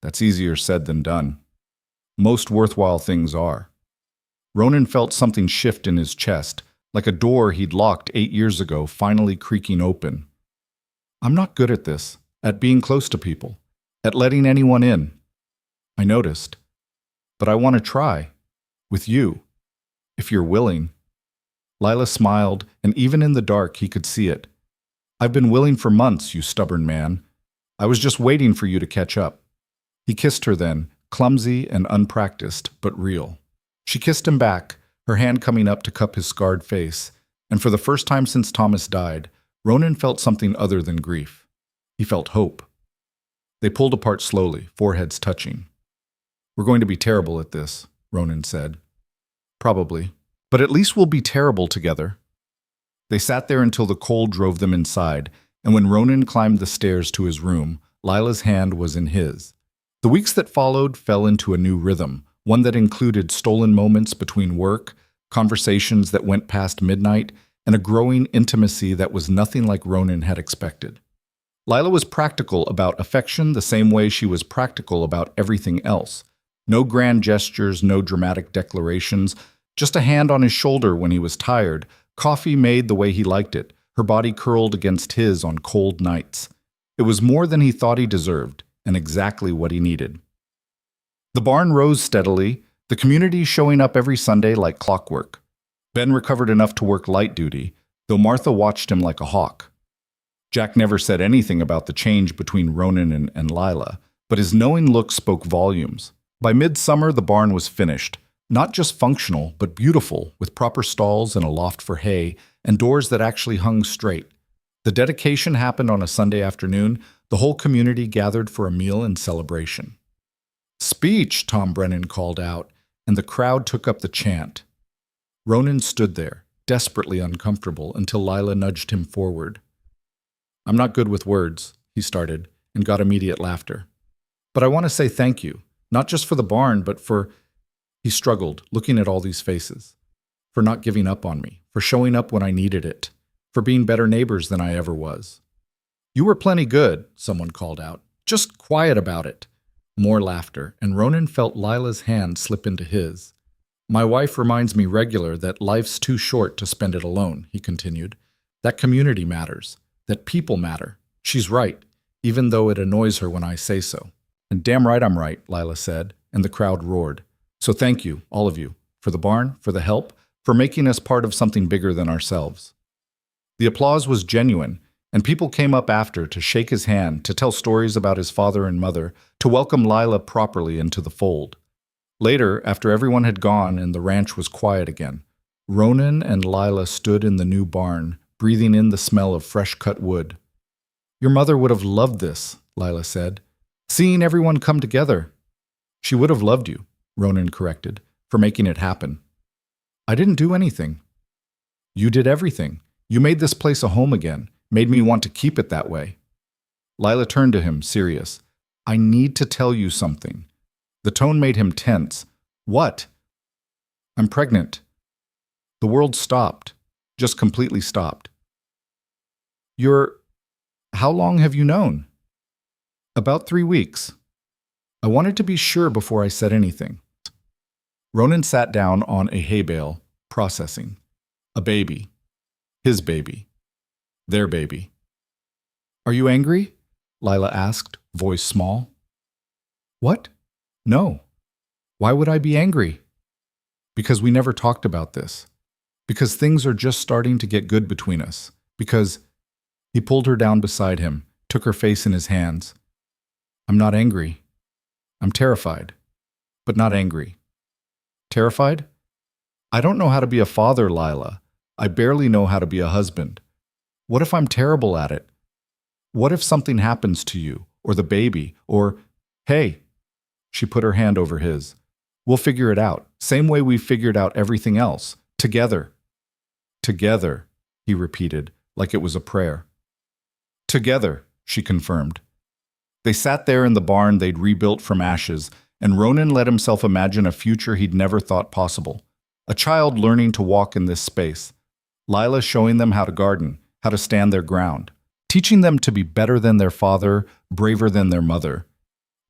That's easier said than done. Most worthwhile things are. Ronan felt something shift in his chest, like a door he'd locked 8 years ago finally creaking open. I'm not good at this, at being close to people, at letting anyone in. I noticed. But I want to try. With you. If you're willing. Lila smiled, and even in the dark he could see it. I've been willing for months, you stubborn man. I was just waiting for you to catch up. He kissed her then, clumsy and unpracticed, but real. She kissed him back, her hand coming up to cup his scarred face, and for the first time since Thomas died, Ronan felt something other than grief. He felt hope. They pulled apart slowly, foreheads touching. We're going to be terrible at this, Ronan said. Probably. But at least we'll be terrible together. They sat there until the cold drove them inside, and when Ronan climbed the stairs to his room, Lila's hand was in his. The weeks that followed fell into a new rhythm, one that included stolen moments between work, conversations that went past midnight, and a growing intimacy that was nothing like Ronan had expected. Lila was practical about affection the same way she was practical about everything else. No grand gestures, no dramatic declarations, just a hand on his shoulder when he was tired, coffee made the way he liked it, her body curled against his on cold nights. It was more than he thought he deserved, and exactly what he needed. The barn rose steadily, the community showing up every Sunday like clockwork. Ben recovered enough to work light duty, though Martha watched him like a hawk. Jack never said anything about the change between Ronan and Lila, but his knowing look spoke volumes. By midsummer, the barn was finished, not just functional, but beautiful, with proper stalls and a loft for hay, and doors that actually hung straight. The dedication happened on a Sunday afternoon. The whole community gathered for a meal and celebration. "Speech," Tom Brennan called out, and the crowd took up the chant. Ronan stood there, desperately uncomfortable, until Lila nudged him forward. "I'm not good with words," he started, and got immediate laughter. "But I want to say thank you, not just for the barn, but for—" He struggled, looking at all these faces. "For not giving up on me, for showing up when I needed it, for being better neighbors than I ever was." "You were plenty good," someone called out. "Just quiet about it." More laughter, and Ronan felt Lila's hand slip into his. "My wife reminds me regular that life's too short to spend it alone," he continued. "That community matters, that people matter. She's right, even though it annoys her when I say so." "And damn right I'm right," Lila said, and the crowd roared. "So thank you, all of you, for the barn, for the help, for making us part of something bigger than ourselves." The applause was genuine, and people came up after to shake his hand, to tell stories about his father and mother, to welcome Lila properly into the fold. Later, after everyone had gone and the ranch was quiet again, Ronan and Lila stood in the new barn, breathing in the smell of fresh-cut wood. "Your mother would have loved this," Lila said. "Seeing everyone come together." "She would have loved you," Ronan corrected, "for making it happen." "I didn't do anything." "You did everything. You made this place a home again, made me want to keep it that way." Lila turned to him, serious. "I need to tell you something." The tone made him tense. "What?" "I'm pregnant." The world stopped, just completely stopped. How long have you known?" "About 3 weeks. I wanted to be sure before I said anything." Ronan sat down on a hay bale, processing. A baby. His baby. Their baby. "Are you angry?" Lila asked, voice small. "What? No. Why would I be angry?" "Because we never talked about this. Because things are just starting to get good between us. Because—" He pulled her down beside him, took her face in his hands. "I'm not angry. I'm terrified, but not angry." "Terrified?" "I don't know how to be a father, Lila. I barely know how to be a husband. What if I'm terrible at it? What if something happens to you, or the baby, or— Hey!" She put her hand over his. "We'll figure it out, same way we figured out everything else. Together." "Together," he repeated, like it was a prayer. "Together," she confirmed. They sat there in the barn they'd rebuilt from ashes, and Ronan let himself imagine a future he'd never thought possible. A child learning to walk in this space. Lila showing them how to garden, how to stand their ground, teaching them to be better than their father, braver than their mother.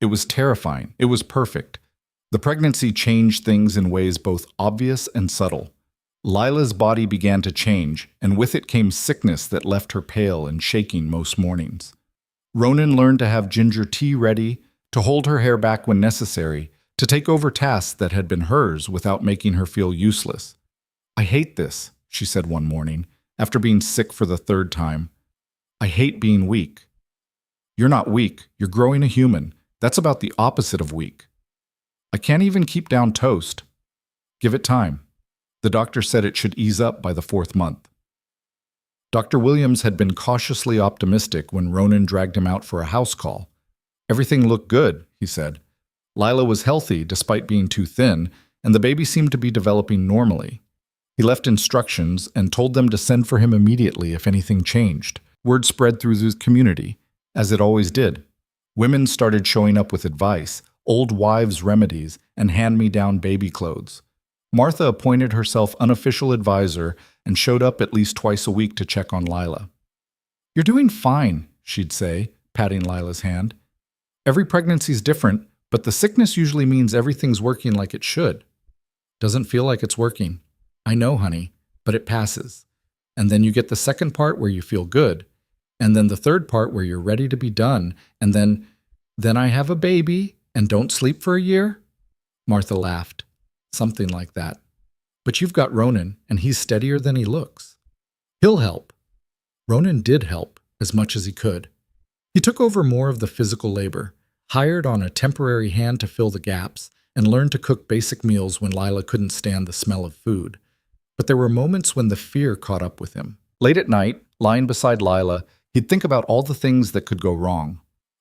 It was terrifying. It was perfect. The pregnancy changed things in ways both obvious and subtle. Lila's body began to change, and with it came sickness that left her pale and shaking most mornings. Ronan learned to have ginger tea ready, to hold her hair back when necessary, to take over tasks that had been hers without making her feel useless. "I hate this," she said one morning, after being sick for the 3rd time. I hate being weak. You're not weak. You're growing a human. That's about the opposite of weak. I can't even keep down toast. Give it time. The doctor said it should ease up by the 4th month. Dr. Williams had been cautiously optimistic when Ronan dragged him out for a house call. Everything looked good, he said. Lila was healthy despite being too thin, and the baby seemed to be developing normally. He left instructions and told them to send for him immediately if anything changed. Word spread through the community, as it always did. Women started showing up with advice, old wives' remedies, and hand-me-down baby clothes. Martha appointed herself unofficial advisor and showed up at least twice a week to check on Lila. "You're doing fine," she'd say, patting Lila's hand. "Every pregnancy's different, but the sickness usually means everything's working like it should." "Doesn't feel like it's working." "I know, honey, but it passes. And then you get the second part where you feel good, and then the third part where you're ready to be done, and then I have a baby and don't sleep for a year?" Martha laughed. "Something like that. But you've got Ronan, and he's steadier than he looks. He'll help." Ronan did help, as much as he could. He took over more of the physical labor, hired on a temporary hand to fill the gaps, and learned to cook basic meals when Lila couldn't stand the smell of food. But there were moments when the fear caught up with him. Late at night, lying beside Lila, he'd think about all the things that could go wrong.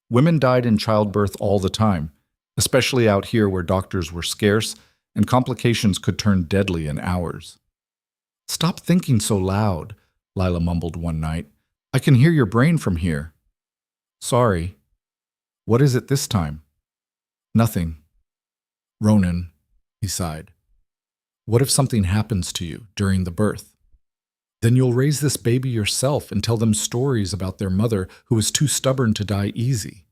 Women died in childbirth all the time, especially out here where doctors were scarce and complications could turn deadly in hours. "Stop thinking so loud," Lila mumbled one night. "I can hear your brain from here." "Sorry." "What is it this time?" "Nothing." "Ronan," he sighed. "What if something happens to you during the birth? Then you'll raise this baby yourself and tell them stories about their mother who was too stubborn to die easy.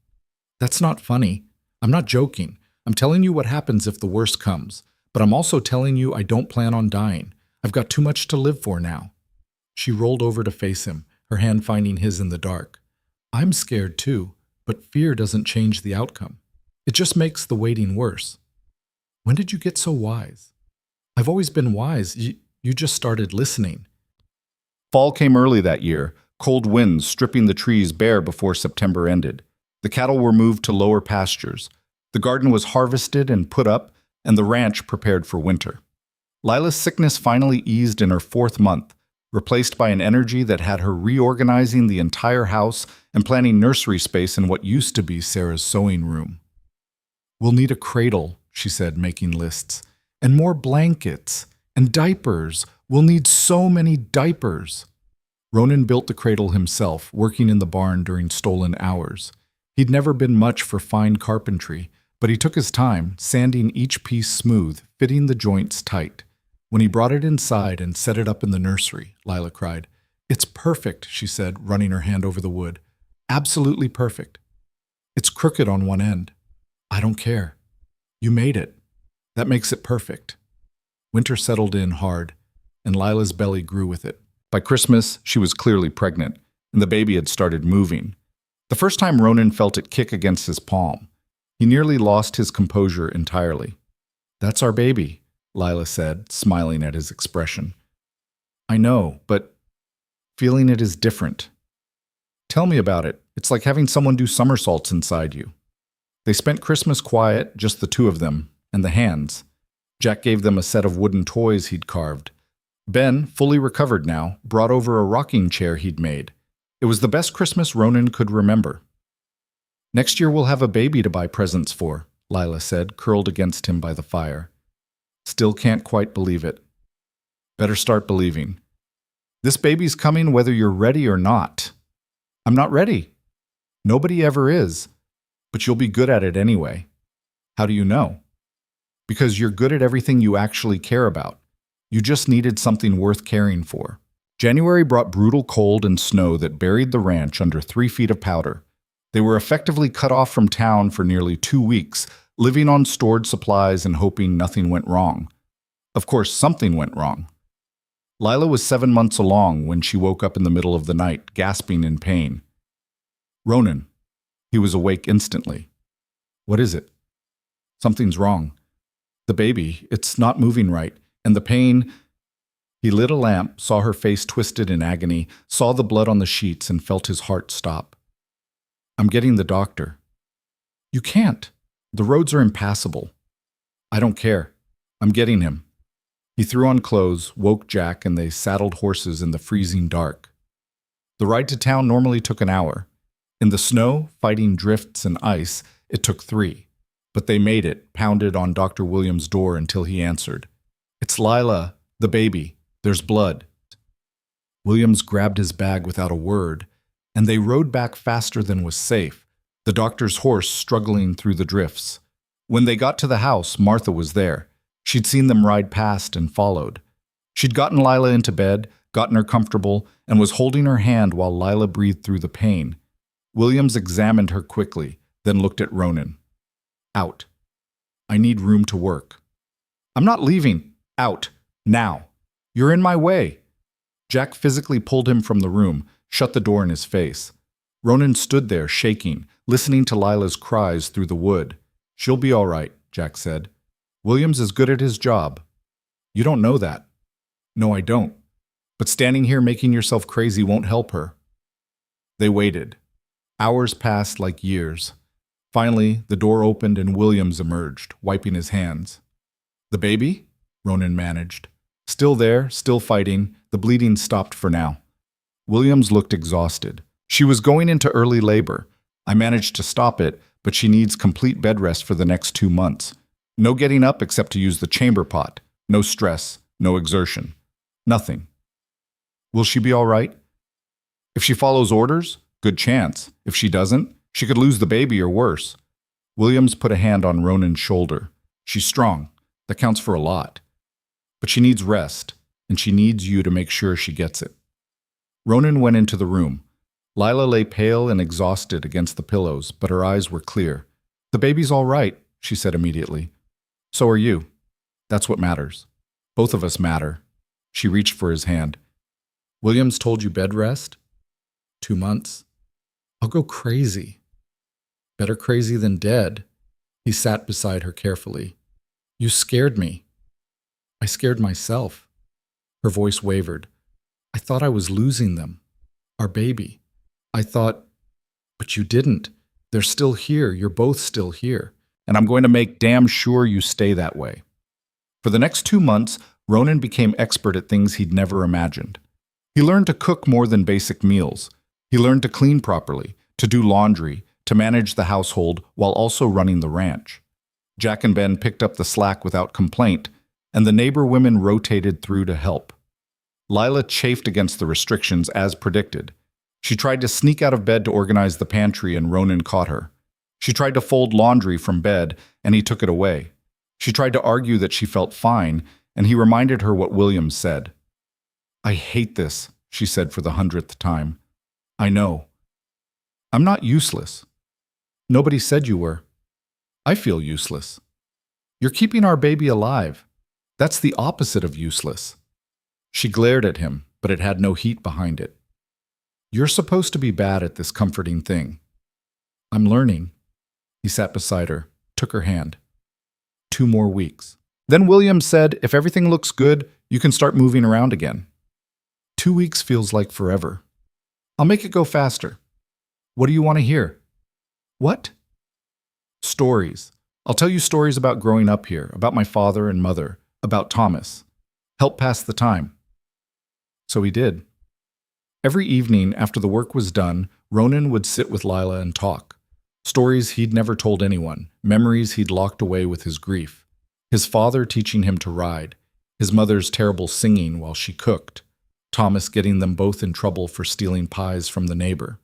That's not funny. I'm not joking. I'm telling you what happens if the worst comes. But I'm also telling you I don't plan on dying. I've got too much to live for now." She rolled over to face him, her hand finding his in the dark. "I'm scared too, but fear doesn't change the outcome. It just makes the waiting worse." "When did you get so wise?" "I've always been wise. You just started listening." Fall came early that year, cold winds stripping the trees bare before September ended. The cattle were moved to lower pastures. The garden was harvested and put up, and the ranch prepared for winter. Lila's sickness finally eased in her 4th month, replaced by an energy that had her reorganizing the entire house and planning nursery space in what used to be Sarah's sewing room. "We'll need a cradle," she said, making lists, "and more blankets, and diapers. We'll need so many diapers." Ronan built the cradle himself, working in the barn during stolen hours. He'd never been much for fine carpentry, but he took his time, sanding each piece smooth, fitting the joints tight. When he brought it inside and set it up in the nursery, Lila cried. "It's perfect," she said, running her hand over the wood. "Absolutely perfect. It's crooked on one end. I don't care. You made it. That makes it perfect." Winter settled in hard, and Lila's belly grew with it. By Christmas, she was clearly pregnant, and the baby had started moving. The first time Ronan felt it kick against his palm, he nearly lost his composure entirely. "That's our baby," Lila said, smiling at his expression. "I know, but feeling it is different. Tell me about it. It's like having someone do somersaults inside you." They spent Christmas quiet, just the two of them, and the hands. Jack gave them a set of wooden toys he'd carved. Ben, fully recovered now, brought over a rocking chair he'd made. It was the best Christmas Ronan could remember. "Next year we'll have a baby to buy presents for," Lila said, curled against him by the fire. "Still can't quite believe it." "Better start believing. This baby's coming whether you're ready or not." "I'm not ready." "Nobody ever is. But you'll be good at it anyway." "How do you know?" "Because you're good at everything you actually care about. You just needed something worth caring for." January brought brutal cold and snow that buried the ranch under 3 feet of powder. They were effectively cut off from town for nearly 2 weeks, living on stored supplies and hoping nothing went wrong. Of course, something went wrong. Lila was 7 months along when she woke up in the middle of the night, gasping in pain. "Ronan." He was awake instantly. "What is it?" "Something's wrong. The baby, it's not moving right, and the pain..." He lit a lamp, saw her face twisted in agony, saw the blood on the sheets, and felt his heart stop. "I'm getting the doctor." "You can't. The roads are impassable." "I don't care. I'm getting him." He threw on clothes, woke Jack, and they saddled horses in the freezing dark. The ride to town normally took an hour. In the snow, fighting drifts and ice, it took 3. But they made it, pounded on Dr. Williams' door until he answered. "It's Lila, the baby. There's blood." Williams grabbed his bag without a word, and they rode back faster than was safe, the doctor's horse struggling through the drifts. When they got to the house, Martha was there. She'd seen them ride past and followed. She'd gotten Lila into bed, gotten her comfortable, and was holding her hand while Lila breathed through the pain. Williams examined her quickly, then looked at Ronan. "Out. I need room to work." "I'm not leaving. Out. Now. You're in my way." Jack physically pulled him from the room, shut the door in his face. Ronan stood there, shaking, listening to Lila's cries through the wood. "She'll be all right," Jack said. "Williams is good at his job." "You don't know that." "No, I don't. But standing here making yourself crazy won't help her." They waited. Hours passed like years. Finally, the door opened and Williams emerged, wiping his hands. "The baby?" Ronan managed. "Still there, still fighting. The bleeding stopped for now." Williams looked exhausted. "She was going into early labor. I managed to stop it, but she needs complete bed rest for the next 2 months. No getting up except to use the chamber pot. No stress, no exertion. Nothing." "Will she be all right?" "If she follows orders, good chance. If she doesn't, she could lose the baby or worse." Williams put a hand on Ronan's shoulder. "She's strong. That counts for a lot. But she needs rest, and she needs you to make sure she gets it." Ronan went into the room. Lila lay pale and exhausted against the pillows, but her eyes were clear. "The baby's all right," she said immediately. "So are you. That's what matters. Both of us matter." She reached for his hand. "Williams told you bed rest? 2 months? I'll go crazy." "Better crazy than dead." He sat beside her carefully. "You scared me." "I scared myself." Her voice wavered. "I thought I was losing them. Our baby. I thought, but you didn't. They're still here. You're both still here. And I'm going to make damn sure you stay that way." For the next 2 months, Ronan became expert at things he'd never imagined. He learned to cook more than basic meals. He learned to clean properly, to do laundry, to manage the household while also running the ranch. Jack and Ben picked up the slack without complaint, and the neighbor women rotated through to help. Lila chafed against the restrictions as predicted. She tried to sneak out of bed to organize the pantry, and Ronan caught her. She tried to fold laundry from bed, and he took it away. She tried to argue that she felt fine, and he reminded her what Williams said. "I hate this," she said for the 100th time. "I know. I'm not useless. Nobody said you were. I feel useless. You're keeping our baby alive. That's the opposite of useless." She glared at him, but it had no heat behind it. "You're supposed to be bad at this comforting thing." "I'm learning." He sat beside her, took her hand. 2 more weeks. Then Williams said, "If everything looks good, you can start moving around again." 2 weeks feels like forever. "I'll make it go faster." "What do you want to hear?" "What?" "Stories. I'll tell you stories about growing up here, about my father and mother, about Thomas. Help pass the time." So he did. Every evening after the work was done, Ronan would sit with Lila and talk. Stories he'd never told anyone, memories he'd locked away with his grief. His father teaching him to ride, his mother's terrible singing while she cooked, Thomas getting them both in trouble for stealing pies from the neighbor.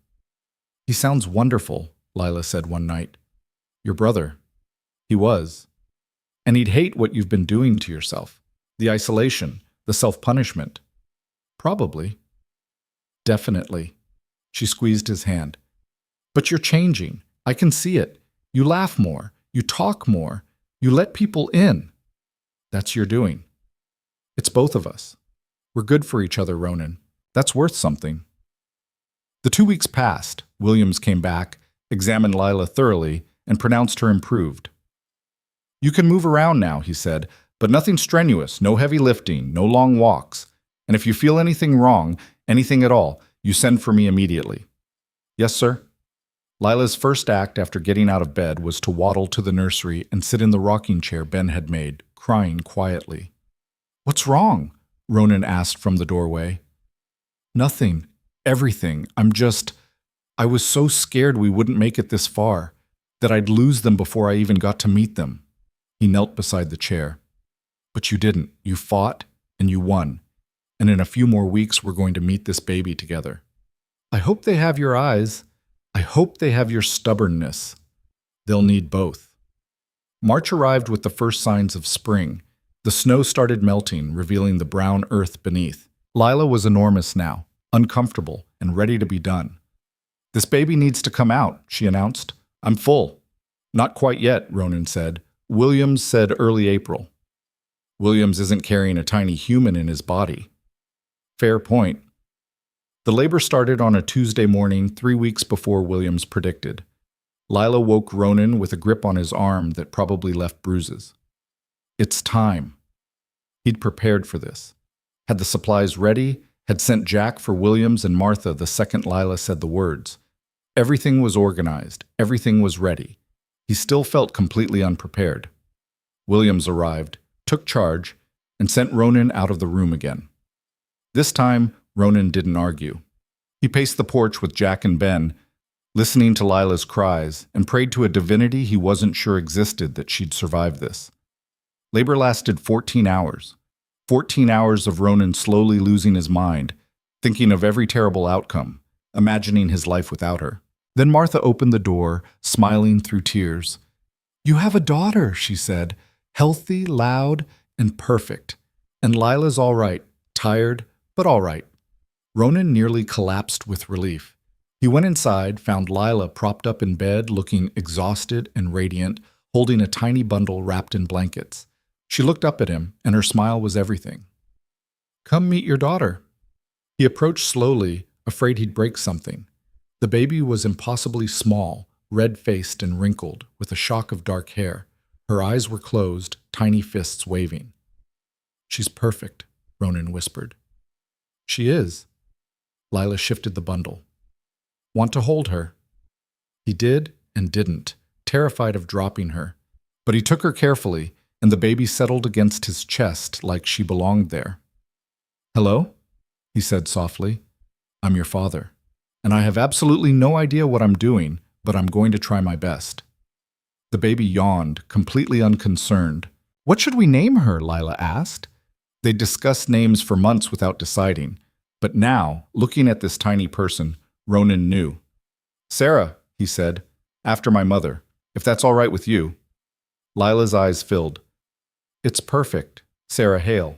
"He sounds wonderful," Lila said one night. "Your brother." "He was. And he'd hate what you've been doing to yourself. The isolation, the self-punishment." "Probably." "Definitely." She squeezed his hand. "But you're changing. I can see it. You laugh more. You talk more. You let people in." "That's your doing." "It's both of us. We're good for each other, Ronan. That's worth something." The 2 weeks passed. Williams came back, examined Lila thoroughly, and pronounced her improved. "You can move around now," he said, "but nothing strenuous, no heavy lifting, no long walks. And if you feel anything wrong, anything at all, you send for me immediately." "Yes, sir." Lila's first act after getting out of bed was to waddle to the nursery and sit in the rocking chair Ben had made, crying quietly. "What's wrong?" Ronan asked from the doorway. "Nothing. Everything. I was so scared we wouldn't make it this far, that I'd lose them before I even got to meet them." He knelt beside the chair. "But you didn't. You fought, and you won. And in a few more weeks we're going to meet this baby together. I hope they have your eyes. I hope they have your stubbornness. They'll need both." March arrived with the first signs of spring. The snow started melting, revealing the brown earth beneath. Lila was enormous now, uncomfortable, and ready to be done. "This baby needs to come out," she announced. "I'm full." "Not quite yet," Ronan said. "Williams said early April." "Williams isn't carrying a tiny human in his body." "Fair point." The labor started on a Tuesday morning 3 weeks before Williams predicted. Lila woke Ronan with a grip on his arm that probably left bruises. It's time. He'd prepared for this. Had the supplies ready, had sent Jack for Williams and Martha the second Lila said the words. Everything was organized. Everything was ready. He still felt completely unprepared. Williams arrived, took charge, and sent Ronan out of the room again. This time, Ronan didn't argue. He paced the porch with Jack and Ben, listening to Lila's cries, and prayed to a divinity he wasn't sure existed that she'd survive this. Labor lasted 14 hours. 14 hours of Ronan slowly losing his mind, thinking of every terrible outcome, imagining his life without her. Then Martha opened the door, smiling through tears. "You have a daughter," she said, "healthy, loud, and perfect. And Lila's all right, tired, but all right." Ronan nearly collapsed with relief. He went inside, found Lila propped up in bed, looking exhausted and radiant, holding a tiny bundle wrapped in blankets. She looked up at him, and her smile was everything. "Come meet your daughter." He approached slowly, afraid he'd break something. The baby was impossibly small, red-faced and wrinkled, with a shock of dark hair. Her eyes were closed, tiny fists waving. "She's perfect," Ronan whispered. "She is." Lila shifted the bundle. "Want to hold her?" He did and didn't, terrified of dropping her. But he took her carefully, and the baby settled against his chest like she belonged there. "Hello?" he said softly. "I'm your father, and I have absolutely no idea what I'm doing, but I'm going to try my best." The baby yawned, completely unconcerned. "What should we name her?" Lila asked. They'd discussed names for months without deciding. But now, looking at this tiny person, Ronan knew. "Sarah," he said, "after my mother, if that's all right with you." Lila's eyes filled. "It's perfect. Sarah Hale."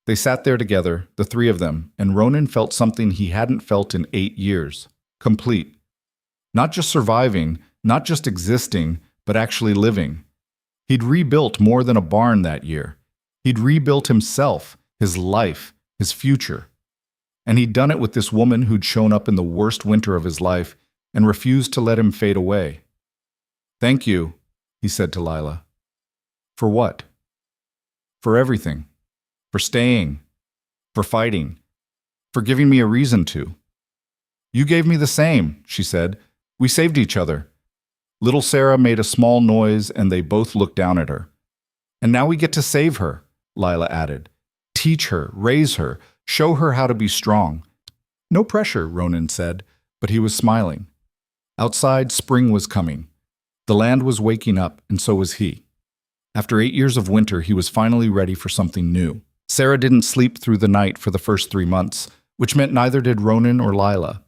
They sat there together, the three of them, and Ronan felt something he hadn't felt in 8 years. Complete. Not just surviving, not just existing, but actually living. He'd rebuilt more than a barn that year. He'd rebuilt himself, his life, his future. And he'd done it with this woman who'd shown up in the worst winter of his life and refused to let him fade away. "Thank you," he said to Lila. "For what?" "For everything. For staying. For fighting. For giving me a reason to." "You gave me the same," she said. "We saved each other." Little Sarah made a small noise and they both looked down at her. "And now we get to save her," Lila added. "Teach her, raise her, show her how to be strong." "No pressure," Ronan said, but he was smiling. Outside, spring was coming. The land was waking up, and so was he. After 8 years of winter, he was finally ready for something new. Sarah didn't sleep through the night for the first 3 months, which meant neither did Ronan or Lila.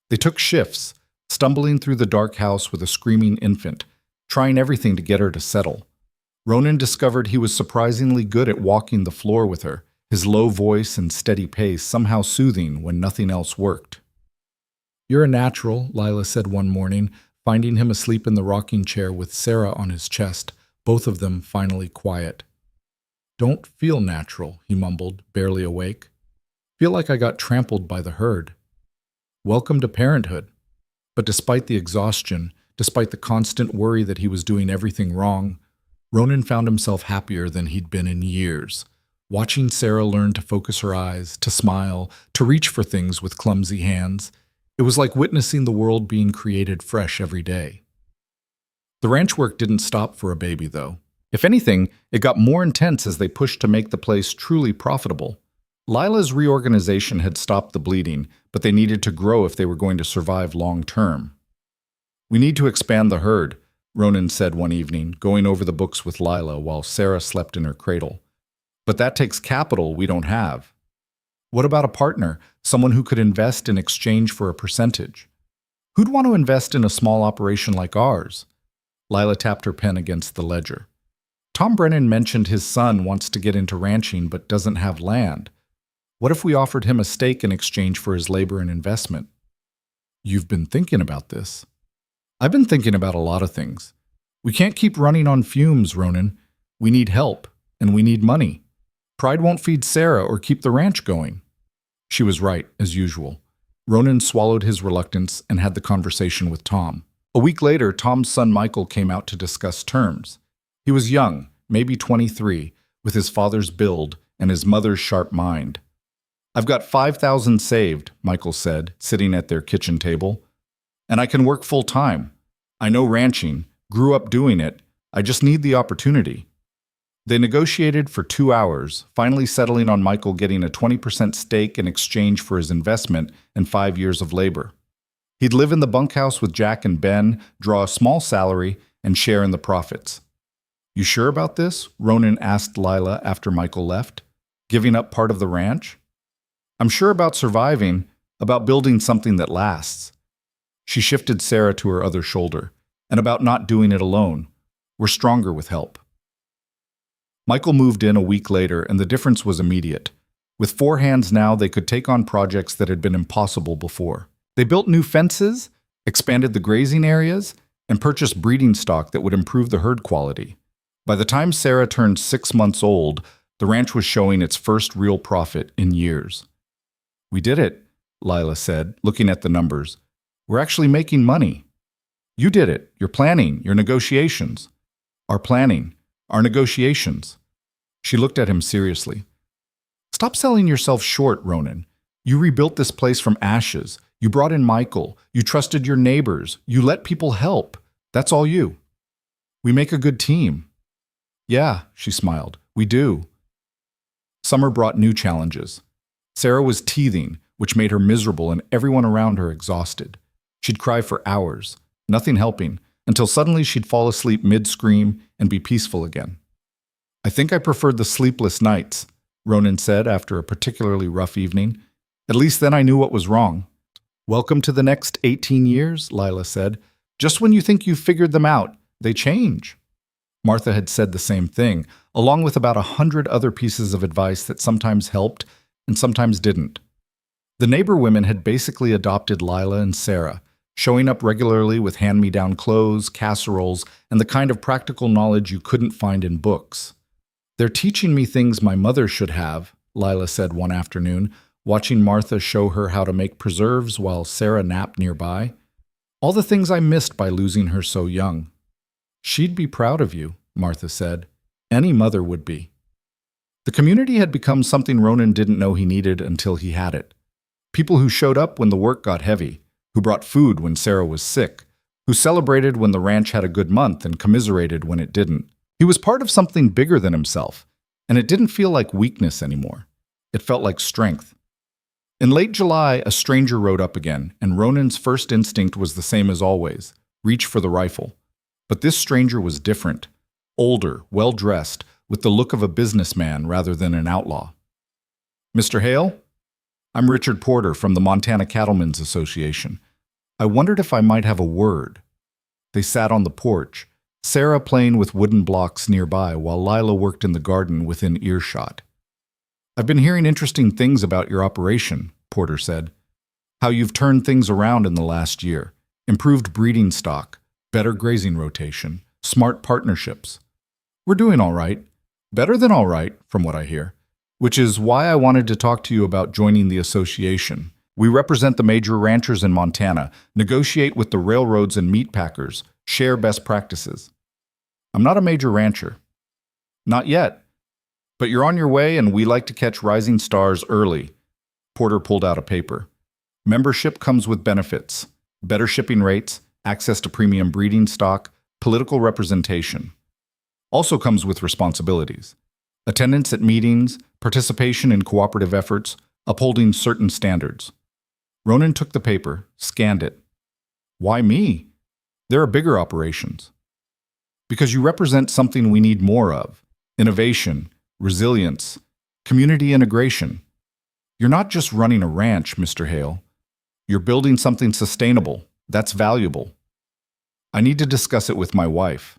They took shifts, stumbling through the dark house with a screaming infant, trying everything to get her to settle. Ronan discovered he was surprisingly good at walking the floor with her, his low voice and steady pace somehow soothing when nothing else worked. "You're a natural," Lila said one morning, finding him asleep in the rocking chair with Sarah on his chest, both of them finally quiet. "Don't feel natural," he mumbled, barely awake. "Feel like I got trampled by the herd." Welcome to parenthood. But despite the exhaustion, despite the constant worry that he was doing everything wrong, Ronan found himself happier than he'd been in years. Watching Sarah learn to focus her eyes, to smile, to reach for things with clumsy hands, it was like witnessing the world being created fresh every day. The ranch work didn't stop for a baby, though. If anything, it got more intense as they pushed to make the place truly profitable. Lila's reorganization had stopped the bleeding, but they needed to grow if they were going to survive long term. "We need to expand the herd," Ronan said one evening, going over the books with Lila while Sarah slept in her cradle. "But that takes capital we don't have." "What about a partner, someone who could invest in exchange for a percentage?" "Who'd want to invest in a small operation like ours?" Lila tapped her pen against the ledger. "Tom Brennan mentioned his son wants to get into ranching but doesn't have land. What if we offered him a stake in exchange for his labor and investment?" "You've been thinking about this." "I've been thinking about a lot of things. We can't keep running on fumes, Ronan. We need help, and we need money. Pride won't feed Sarah or keep the ranch going." She was right, as usual. Ronan swallowed his reluctance and had the conversation with Tom. A week later, Tom's son Michael came out to discuss terms. He was young, maybe 23, with his father's build and his mother's sharp mind. "I've got 5,000 saved," Michael said, sitting at their kitchen table. "And I can work full-time. I know ranching, grew up doing it. I just need the opportunity." They negotiated for 2 hours, finally settling on Michael getting a 20% stake in exchange for his investment and 5 years of labor. He'd live in the bunkhouse with Jack and Ben, draw a small salary, and share in the profits. "You sure about this?" Ronan asked Lila after Michael left. "Giving up part of the ranch?" "I'm sure about surviving, about building something that lasts." She shifted Sarah to her other shoulder, "and about not doing it alone. We're stronger with help." Michael moved in a week later, and the difference was immediate. With 4 hands now, they could take on projects that had been impossible before. They built new fences, expanded the grazing areas, and purchased breeding stock that would improve the herd quality. By the time Sarah turned 6 months old, the ranch was showing its first real profit in years. "We did it," Lila said, looking at the numbers. "We're actually making money." "You did it. Your planning, your negotiations." "Our planning, our negotiations." She looked at him seriously. "Stop selling yourself short, Ronan. You rebuilt this place from ashes. You brought in Michael. You trusted your neighbors. You let people help. That's all you." "We make a good team." "Yeah," she smiled. "We do." Summer brought new challenges. Sarah was teething, which made her miserable and everyone around her exhausted. She'd cry for hours, nothing helping, until suddenly she'd fall asleep mid-scream and be peaceful again. "I think I preferred the sleepless nights," Ronan said after a particularly rough evening. "At least then I knew what was wrong." "Welcome to the next 18 years, Lila said. "Just when you think you've figured them out, they change." Martha had said the same thing, along with about 100 other pieces of advice that sometimes helped and sometimes didn't. The neighbor women had basically adopted Lila and Sarah, showing up regularly with hand-me-down clothes, casseroles, and the kind of practical knowledge you couldn't find in books. "They're teaching me things my mother should have," Lila said one afternoon, watching Martha show her how to make preserves while Sarah napped nearby. "All the things I missed by losing her so young." "She'd be proud of you," Martha said. "Any mother would be." The community had become something Ronan didn't know he needed until he had it. People who showed up when the work got heavy, who brought food when Sarah was sick, who celebrated when the ranch had a good month and commiserated when it didn't. He was part of something bigger than himself, and it didn't feel like weakness anymore. It felt like strength. In late July, a stranger rode up again, and Ronan's first instinct was the same as always: reach for the rifle. But this stranger was different. Older, well-dressed, with the look of a businessman rather than an outlaw. "Mr. Hale? I'm Richard Porter from the Montana Cattlemen's Association. I wondered if I might have a word." They sat on the porch, Sarah playing with wooden blocks nearby while Lila worked in the garden within earshot. "I've been hearing interesting things about your operation," Porter said. "How you've turned things around in the last year, improved breeding stock, better grazing rotation, smart partnerships. We're doing all right. Better than all right, from what I hear. Which is why I wanted to talk to you about joining the association. We represent the major ranchers in Montana, negotiate with the railroads and meat packers, share best practices." "I'm not a major rancher." "Not yet. But you're on your way, and we like to catch rising stars early. Porter pulled out a paper. Membership comes with benefits: better shipping rates, access to premium breeding stock, political representation. Also comes with responsibilities: attendance at meetings, participation in cooperative efforts, upholding certain standards. Ronan took the paper, scanned it. Why me? There are bigger operations. Because you represent something we need more of: innovation, resilience, community integration. You're not just running a ranch, Mr. Hale. You're building something sustainable. That's valuable. I need to discuss it with my wife.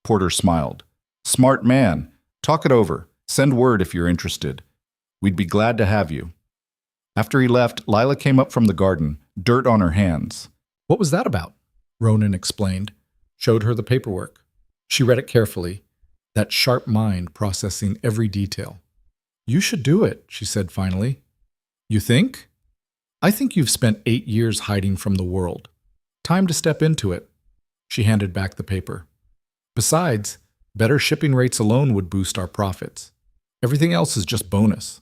Porter smiled. Smart man. Talk it over. Send word if you're interested. We'd be glad to have you. After he left, Lila came up from the garden, dirt on her hands. What was that about? Ronan explained, showed her the paperwork. She read it carefully, that sharp mind processing every detail. You should do it, she said finally. You think? I think you've spent 8 years hiding from the world. Time to step into it. She handed back the paper. Besides, better shipping rates alone would boost our profits. Everything else is just bonus.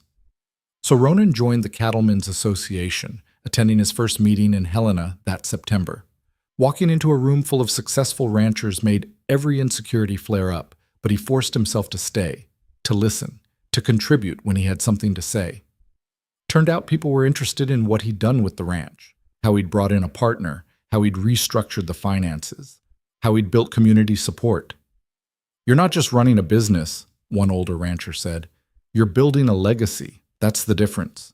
So Ronan joined the Cattlemen's Association, attending his first meeting in Helena that September. Walking into a room full of successful ranchers made every insecurity flare up, but he forced himself to stay, to listen, to contribute when he had something to say. Turned out people were interested in what he'd done with the ranch, how he'd brought in a partner, how he'd restructured the finances, how he'd built community support. You're not just running a business, one older rancher said. You're building a legacy. That's the difference.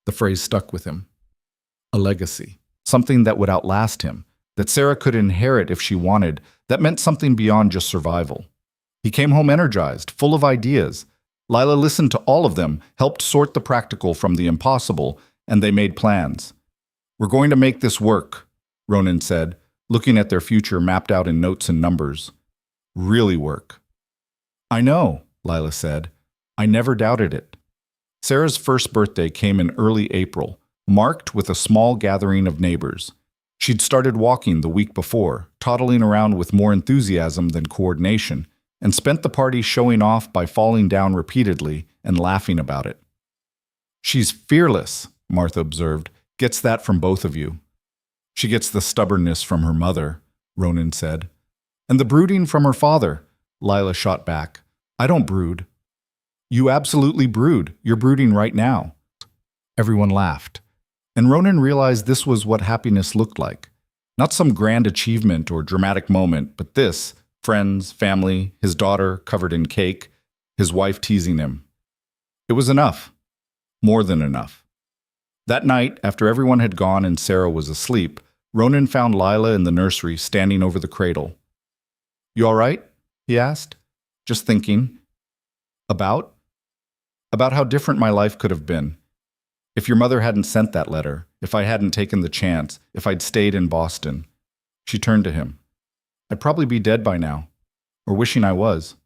The phrase stuck with him. A legacy. Something that would outlast him, that Sarah could inherit if she wanted, that meant something beyond just survival. He came home energized, full of ideas. Lila listened to all of them, helped sort the practical from the impossible, and they made plans. We're going to make this work, Ronan said, looking at their future mapped out in notes and numbers. Really work. I know, Lila said. I never doubted it. Sarah's first birthday came in early April, marked with a small gathering of neighbors. She'd started walking the week before, toddling around with more enthusiasm than coordination, and spent the party showing off by falling down repeatedly and laughing about it. She's fearless, Martha observed. Gets that from both of you. She gets the stubbornness from her mother, Ronan said. And the brooding from her father, Lila shot back. I don't brood. You absolutely brood. You're brooding right now. Everyone laughed. And Ronan realized this was what happiness looked like. Not some grand achievement or dramatic moment, but this: friends, family, his daughter covered in cake, his wife teasing him. It was enough. More than enough. That night, after everyone had gone and Sarah was asleep, Ronan found Lila in the nursery standing over the cradle. You all right? He asked. Just thinking. About? About how different my life could have been. If your mother hadn't sent that letter, if I hadn't taken the chance, if I'd stayed in Boston. She turned to him. I'd probably be dead by now, or wishing I was.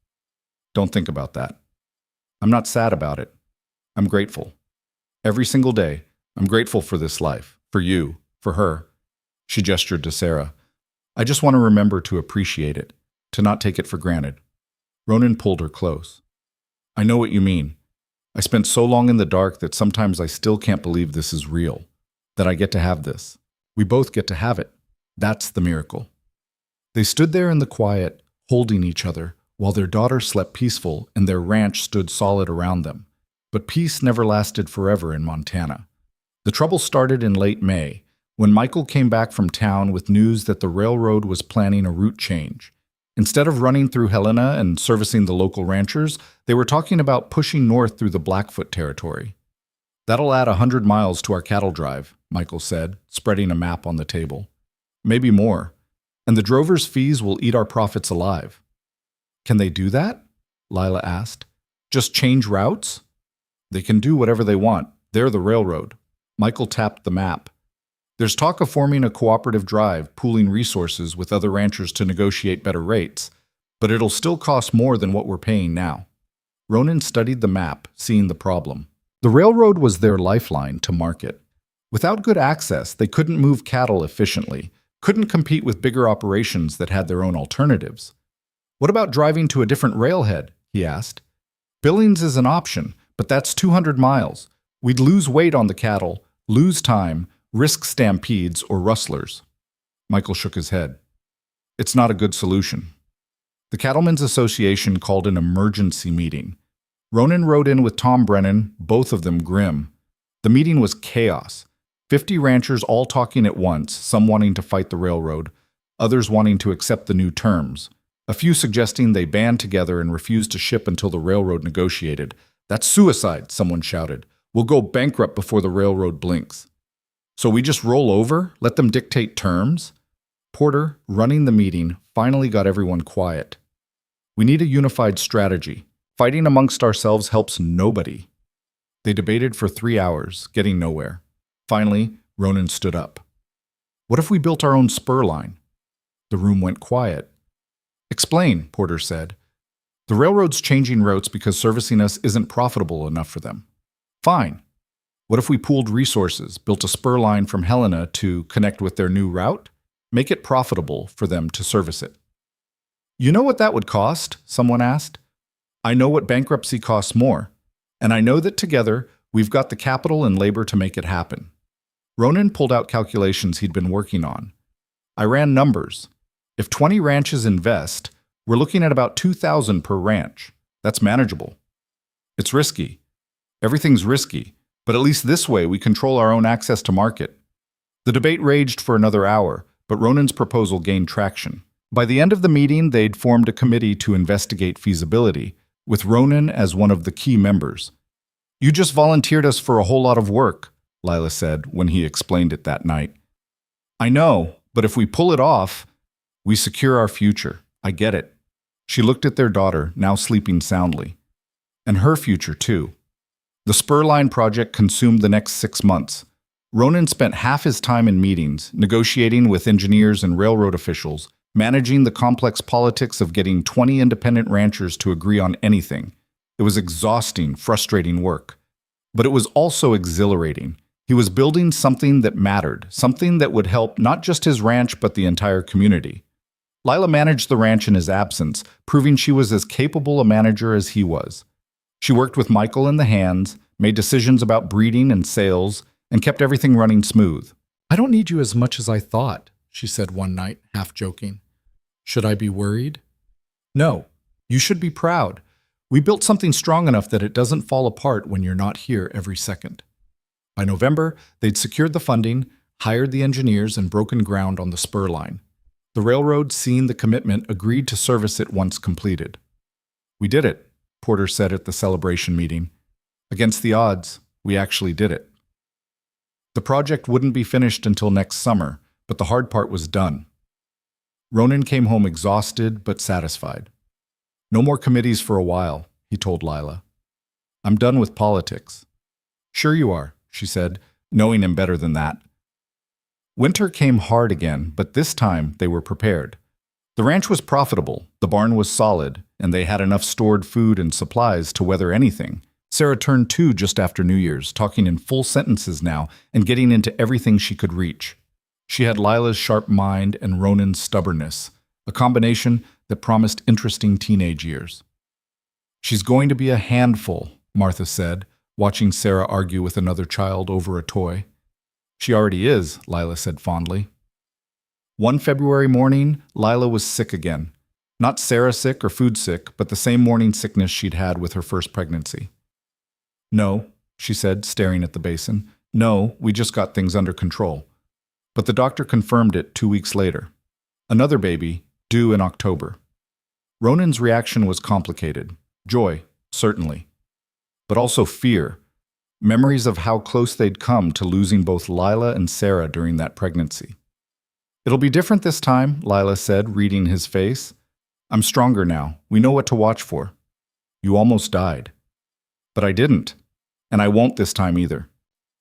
Don't think about that. I'm not sad about it. I'm grateful. Every single day, I'm grateful for this life, for you, for her. She gestured to Sarah. I just want to remember to appreciate it, to not take it for granted. Ronan pulled her close. I know what you mean. I spent so long in the dark that sometimes I still can't believe this is real, that I get to have this. We both get to have it. That's the miracle. They stood there in the quiet, holding each other, while their daughter slept peaceful and their ranch stood solid around them. But peace never lasted forever in Montana. The trouble started in late May, when Michael came back from town with news that the railroad was planning a route change. Instead of running through Helena and servicing the local ranchers, they were talking about pushing north through the Blackfoot territory. That'll add 100 miles to our cattle drive, Michael said, spreading a map on the table. Maybe more. And the drovers' fees will eat our profits alive. Can they do that? Lila asked. Just change routes? They can do whatever they want. They're the railroad. Michael tapped the map. There's talk of forming a cooperative drive, pooling resources with other ranchers to negotiate better rates, but it'll still cost more than what we're paying now. Ronan studied the map, seeing the problem. The railroad was their lifeline to market. Without good access, they couldn't move cattle efficiently, couldn't compete with bigger operations that had their own alternatives. What about driving to a different railhead? He asked. Billings is an option, but that's 200 miles. We'd lose weight on the cattle, lose time, risk stampedes or rustlers. Michael shook his head. It's not a good solution. The Cattlemen's Association called an emergency meeting. Ronan rode in with Tom Brennan, both of them grim. The meeting was chaos. 50 ranchers all talking at once, some wanting to fight the railroad, others wanting to accept the new terms. A few suggesting they band together and refuse to ship until the railroad negotiated. That's suicide, someone shouted. We'll go bankrupt before the railroad blinks. So we just roll over, let them dictate terms? Porter, running the meeting, finally got everyone quiet. We need a unified strategy. Fighting amongst ourselves helps nobody. They debated for 3 hours, getting nowhere. Finally, Ronan stood up. What if we built our own spur line? The room went quiet. Explain, Porter said. The railroad's changing routes because servicing us isn't profitable enough for them. Fine. What if we pooled resources, built a spur line from Helena to connect with their new route? Make it profitable for them to service it. You know what that would cost? Someone asked. I know what bankruptcy costs more, and I know that together we've got the capital and labor to make it happen. Ronan pulled out calculations he'd been working on. I ran numbers. If 20 ranches invest, we're looking at about $2,000 per ranch. That's manageable. It's risky. Everything's risky, but at least this way we control our own access to market. The debate raged for another hour, but Ronan's proposal gained traction. By the end of the meeting, they'd formed a committee to investigate feasibility, with Ronan as one of the key members. You just volunteered us for a whole lot of work, Lila said when he explained it that night. I know, but if we pull it off, we secure our future. I get it. She looked at their daughter, now sleeping soundly. And her future, too. The spur line project consumed the next 6 months. Ronan spent half his time in meetings, negotiating with engineers and railroad officials, managing the complex politics of getting 20 independent ranchers to agree on anything. It was exhausting, frustrating work. But it was also exhilarating. He was building something that mattered, something that would help not just his ranch but the entire community. Lila managed the ranch in his absence, proving she was as capable a manager as he was. She worked with Michael in the hands, made decisions about breeding and sales, and kept everything running smooth. I don't need you as much as I thought, she said one night, half joking. Should I be worried? No, you should be proud. We built something strong enough that it doesn't fall apart when you're not here every second. By November, they'd secured the funding, hired the engineers, and broken ground on the spur line. The railroad, seeing the commitment, agreed to service it once completed. We did it, Porter said at the celebration meeting. Against the odds, we actually did it. The project wouldn't be finished until next summer, but the hard part was done. Ronan came home exhausted but satisfied. No more committees for a while, he told Lila. I'm done with politics. Sure you are, she said, knowing him better than that. Winter came hard again, but this time they were prepared. The ranch was profitable, the barn was solid, and they had enough stored food and supplies to weather anything. Sarah turned 2 just after New Year's, talking in full sentences now and getting into everything she could reach. She had Lila's sharp mind and Ronan's stubbornness, a combination that promised interesting teenage years. She's going to be a handful, Martha said, watching Sarah argue with another child over a toy. She already is, Lila said fondly. One February morning, Lila was sick again. Not Sarah sick or food sick, but the same morning sickness she'd had with her first pregnancy. No, she said, staring at the basin. No, we just got things under control. But the doctor confirmed it 2 weeks later. Another baby, due in October. Ronan's reaction was complicated. Joy, certainly. But also fear. Memories of how close they'd come to losing both Lila and Sarah during that pregnancy. It'll be different this time, Lila said, reading his face. I'm stronger now. We know what to watch for. You almost died. But I didn't. And I won't this time either.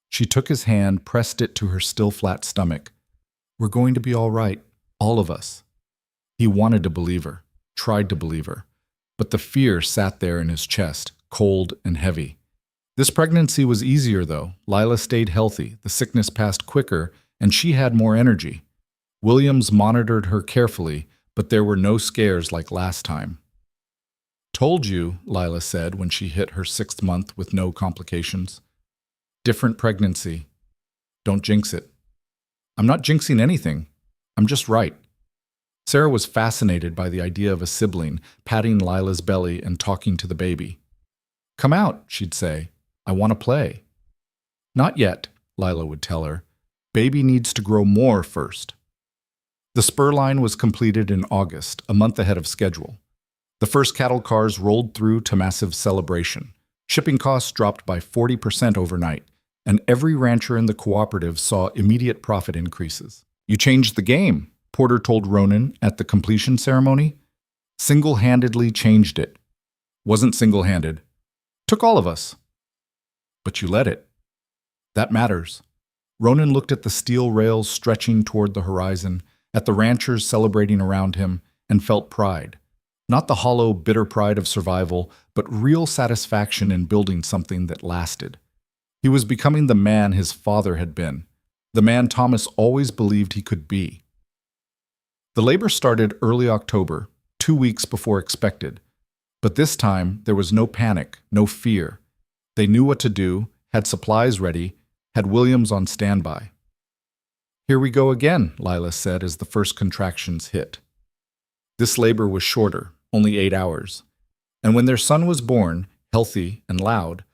She took his hand, pressed it to her still flat stomach. We're going to be all right, all of us. He wanted to believe her, tried to believe her. But the fear sat there in his chest, cold and heavy. This pregnancy was easier, though. Lila stayed healthy, the sickness passed quicker, and she had more energy. Williams monitored her carefully, but there were no scares like last time. Told you, Lila said when she hit her 6th month with no complications. Different pregnancy. Don't jinx it. I'm not jinxing anything. I'm just right. Sarah was fascinated by the idea of a sibling patting Lila's belly and talking to the baby. Come out, she'd say. I want to play. Not yet, Lila would tell her. Baby needs to grow more first. The spur line was completed in August, a month ahead of schedule. The first cattle cars rolled through to massive celebration. Shipping costs dropped by 40% overnight, and every rancher in the cooperative saw immediate profit increases. You changed the game, Porter told Ronan at the completion ceremony. Single-handedly changed it. Wasn't single-handed. Took all of us. But you let it. That matters. Ronan looked at the steel rails stretching toward the horizon, at the ranchers celebrating around him, and felt pride. Not the hollow, bitter pride of survival, but real satisfaction in building something that lasted. He was becoming the man his father had been, the man Thomas always believed he could be. The labor started early October, 2 weeks before expected. But this time, there was no panic, no fear. They knew what to do, had supplies ready, had Williams on standby. Here we go again, Lila said as the first contractions hit. This labor was shorter, only 8 hours. And when their son was born, healthy and loud,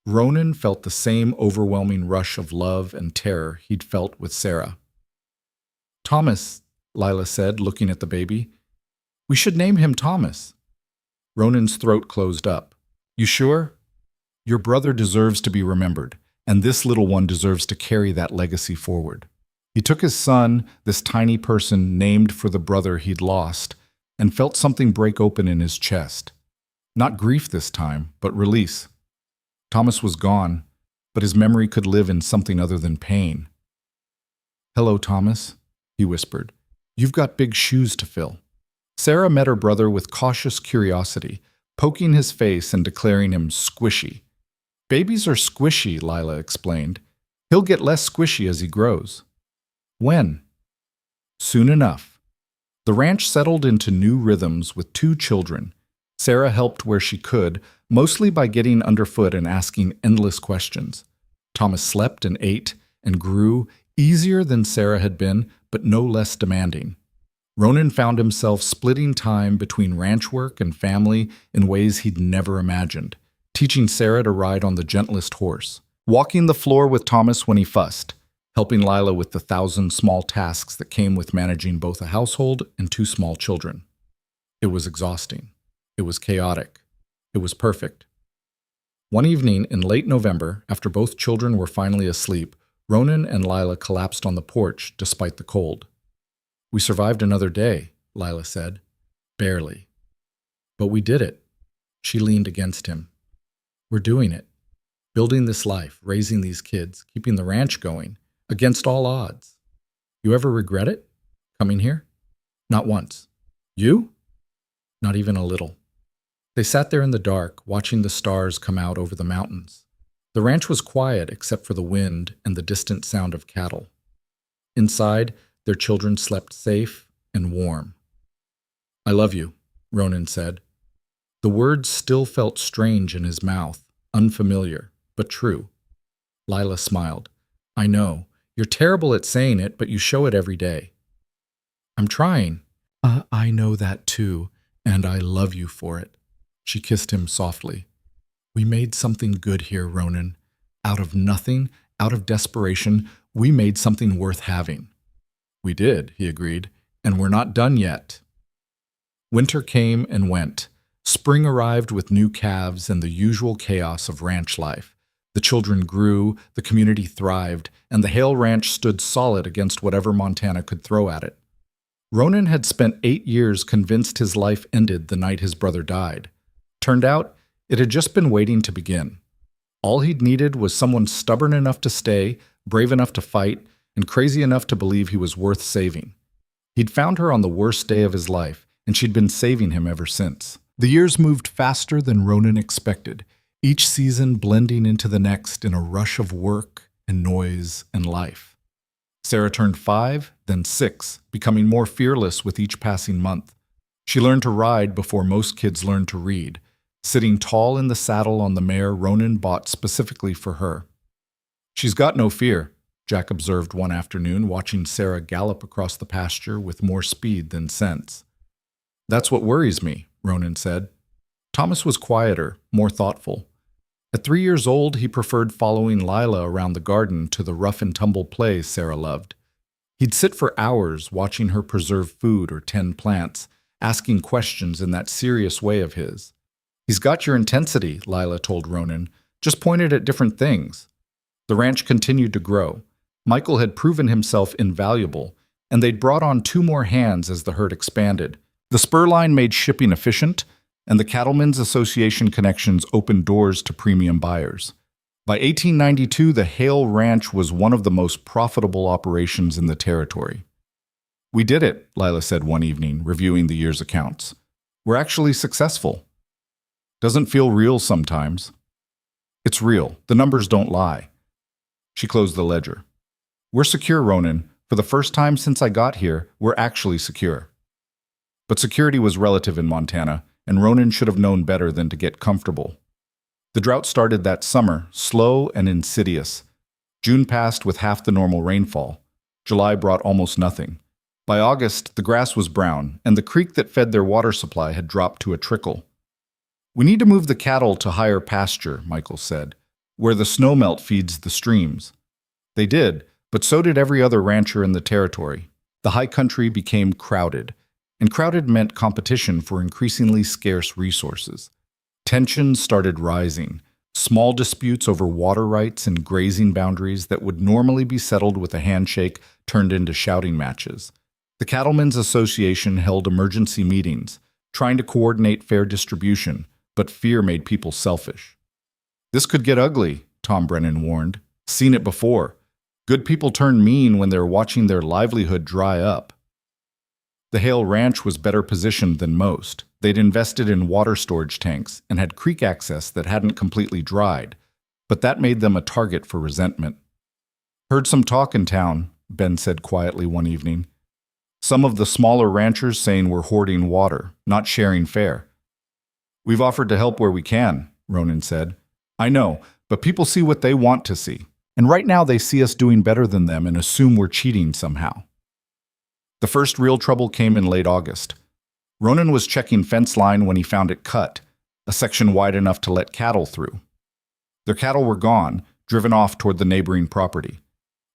Ronan felt the same overwhelming rush of love and terror he'd felt with Sarah. Thomas, Lila said, looking at the baby. We should name him Thomas. Ronan's throat closed up. You sure? Your brother deserves to be remembered, and this little one deserves to carry that legacy forward. He took his son, this tiny person named for the brother he'd lost, and felt something break open in his chest. Not grief this time, but release. Thomas was gone, but his memory could live in something other than pain. Hello, Thomas, he whispered. You've got big shoes to fill. Sarah met her brother with cautious curiosity, poking his face and declaring him squishy. Babies are squishy, Lila explained. He'll get less squishy as he grows. When? Soon enough. The ranch settled into new rhythms with 2 children. Sarah helped where she could, mostly by getting underfoot and asking endless questions. Thomas slept and ate and grew, easier than Sarah had been, but no less demanding. Ronan found himself splitting time between ranch work and family in ways he'd never imagined, teaching Sarah to ride on the gentlest horse, walking the floor with Thomas when he fussed, helping Lila with the 1,000 small tasks that came with managing both a household and 2 small children. It was exhausting. It was chaotic. It was perfect. One evening in late November, after both children were finally asleep, Ronan and Lila collapsed on the porch despite the cold. We survived another day, Lila said. Barely. But we did it. She leaned against him. We're doing it. Building this life, raising these kids, keeping the ranch going, against all odds. You ever regret it? Coming here? Not once. You? Not even a little. They sat there in the dark, watching the stars come out over the mountains. The ranch was quiet except for the wind and the distant sound of cattle. Inside, their children slept safe and warm. I love you, Ronan said. The words still felt strange in his mouth, unfamiliar, but true. Lila smiled. I know. You're terrible at saying it, but you show it every day. I'm trying. I know that too, and I love you for it. She kissed him softly. We made something good here, Ronan. Out of nothing, out of desperation, we made something worth having. We did, he agreed, and we're not done yet. Winter came and went. Spring arrived with new calves and the usual chaos of ranch life. The children grew, the community thrived, and the Hale Ranch stood solid against whatever Montana could throw at it. Ronan had spent 8 years convinced his life ended the night his brother died. Turned out, it had just been waiting to begin. All he'd needed was someone stubborn enough to stay, brave enough to fight, and crazy enough to believe he was worth saving. He'd found her on the worst day of his life, and she'd been saving him ever since. The years moved faster than Ronan expected, each season blending into the next in a rush of work and noise and life. Sarah turned 5, then 6, becoming more fearless with each passing month. She learned to ride before most kids learned to read, sitting tall in the saddle on the mare Ronan bought specifically for her. "She's got no fear," Jack observed one afternoon, watching Sarah gallop across the pasture with more speed than sense. "That's what worries me," Ronan said. Thomas was quieter, more thoughtful. At 3 years old, he preferred following Lila around the garden to the rough-and-tumble play Sarah loved. He'd sit for hours watching her preserve food or tend plants, asking questions in that serious way of his. "He's got your intensity," Lila told Ronan, "just pointed at different things." The ranch continued to grow. Michael had proven himself invaluable, and they'd brought on 2 more hands as the herd expanded. The spur line made shipping efficient, and the Cattlemen's Association connections opened doors to premium buyers. By 1892, the Hale Ranch was one of the most profitable operations in the territory. "We did it," Lila said one evening, reviewing the year's accounts. "We're actually successful." "Doesn't feel real sometimes." "It's real. The numbers don't lie." She closed the ledger. "We're secure, Ronan. For the first time since I got here, we're actually secure." But security was relative in Montana, and Ronan should have known better than to get comfortable. The drought started that summer, slow and insidious. June passed with half the normal rainfall. July brought almost nothing. By August, the grass was brown, and the creek that fed their water supply had dropped to a trickle. "We need to move the cattle to higher pasture," Michael said, "where the snowmelt feeds the streams." They did, but so did every other rancher in the territory. The high country became crowded, and crowded meant competition for increasingly scarce resources. Tensions started rising. Small disputes over water rights and grazing boundaries that would normally be settled with a handshake turned into shouting matches. The Cattlemen's Association held emergency meetings, trying to coordinate fair distribution, but fear made people selfish. "This could get ugly," Tom Brennan warned. "Seen it before. Good people turn mean when they're watching their livelihood dry up." The Hale Ranch was better positioned than most. They'd invested in water storage tanks and had creek access that hadn't completely dried, but that made them a target for resentment. "Heard some talk in town," Ben said quietly one evening. "Some of the smaller ranchers saying we're hoarding water, not sharing fair." "We've offered to help where we can," Ronan said. "I know, but people see what they want to see. And right now they see us doing better than them and assume we're cheating somehow." The first real trouble came in late August. Ronan was checking fence line when he found it cut, a section wide enough to let cattle through. Their cattle were gone, driven off toward the neighboring property.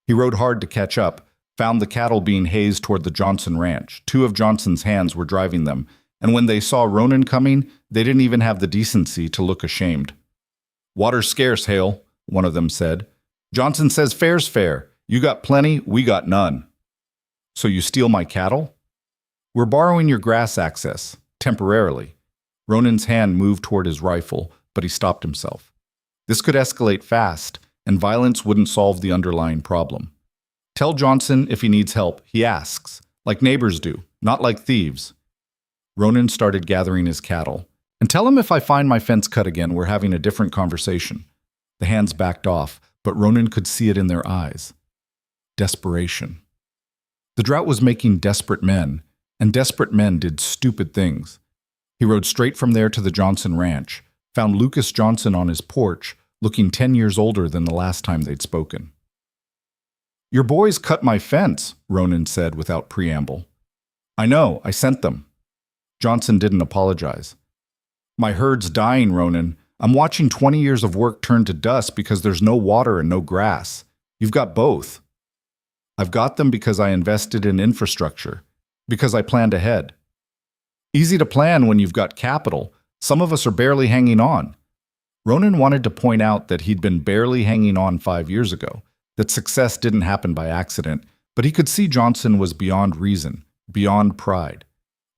He rode hard to catch up, found the cattle being hazed toward the Johnson Ranch. 2 of Johnson's hands were driving them, and when they saw Ronan coming, they didn't even have the decency to look ashamed. "Water's scarce, Hale," one of them said. "Johnson says fair's fair. You got plenty, we got none." "So you steal my cattle?" "We're borrowing your grass access, temporarily." Ronan's hand moved toward his rifle, but he stopped himself. This could escalate fast, and violence wouldn't solve the underlying problem. "Tell Johnson if he needs help, he asks, like neighbors do, not like thieves." Ronan started gathering his cattle. "And tell him if I find my fence cut again, we're having a different conversation." The hands backed off, but Ronan could see it in their eyes. Desperation. The drought was making desperate men, and desperate men did stupid things. He rode straight from there to the Johnson Ranch, found Lucas Johnson on his porch, looking 10 years older than the last time they'd spoken. "Your boys cut my fence," Ronan said without preamble. "I know, I sent them." Johnson didn't apologize. "My herd's dying, Ronan. I'm watching 20 years of work turn to dust because there's no water and no grass. You've got both." "I've got them because I invested in infrastructure, because I planned ahead." "Easy to plan when you've got capital. Some of us are barely hanging on." Ronan wanted to point out that he'd been barely hanging on 5 years ago, that success didn't happen by accident, but he could see Johnson was beyond reason, beyond pride.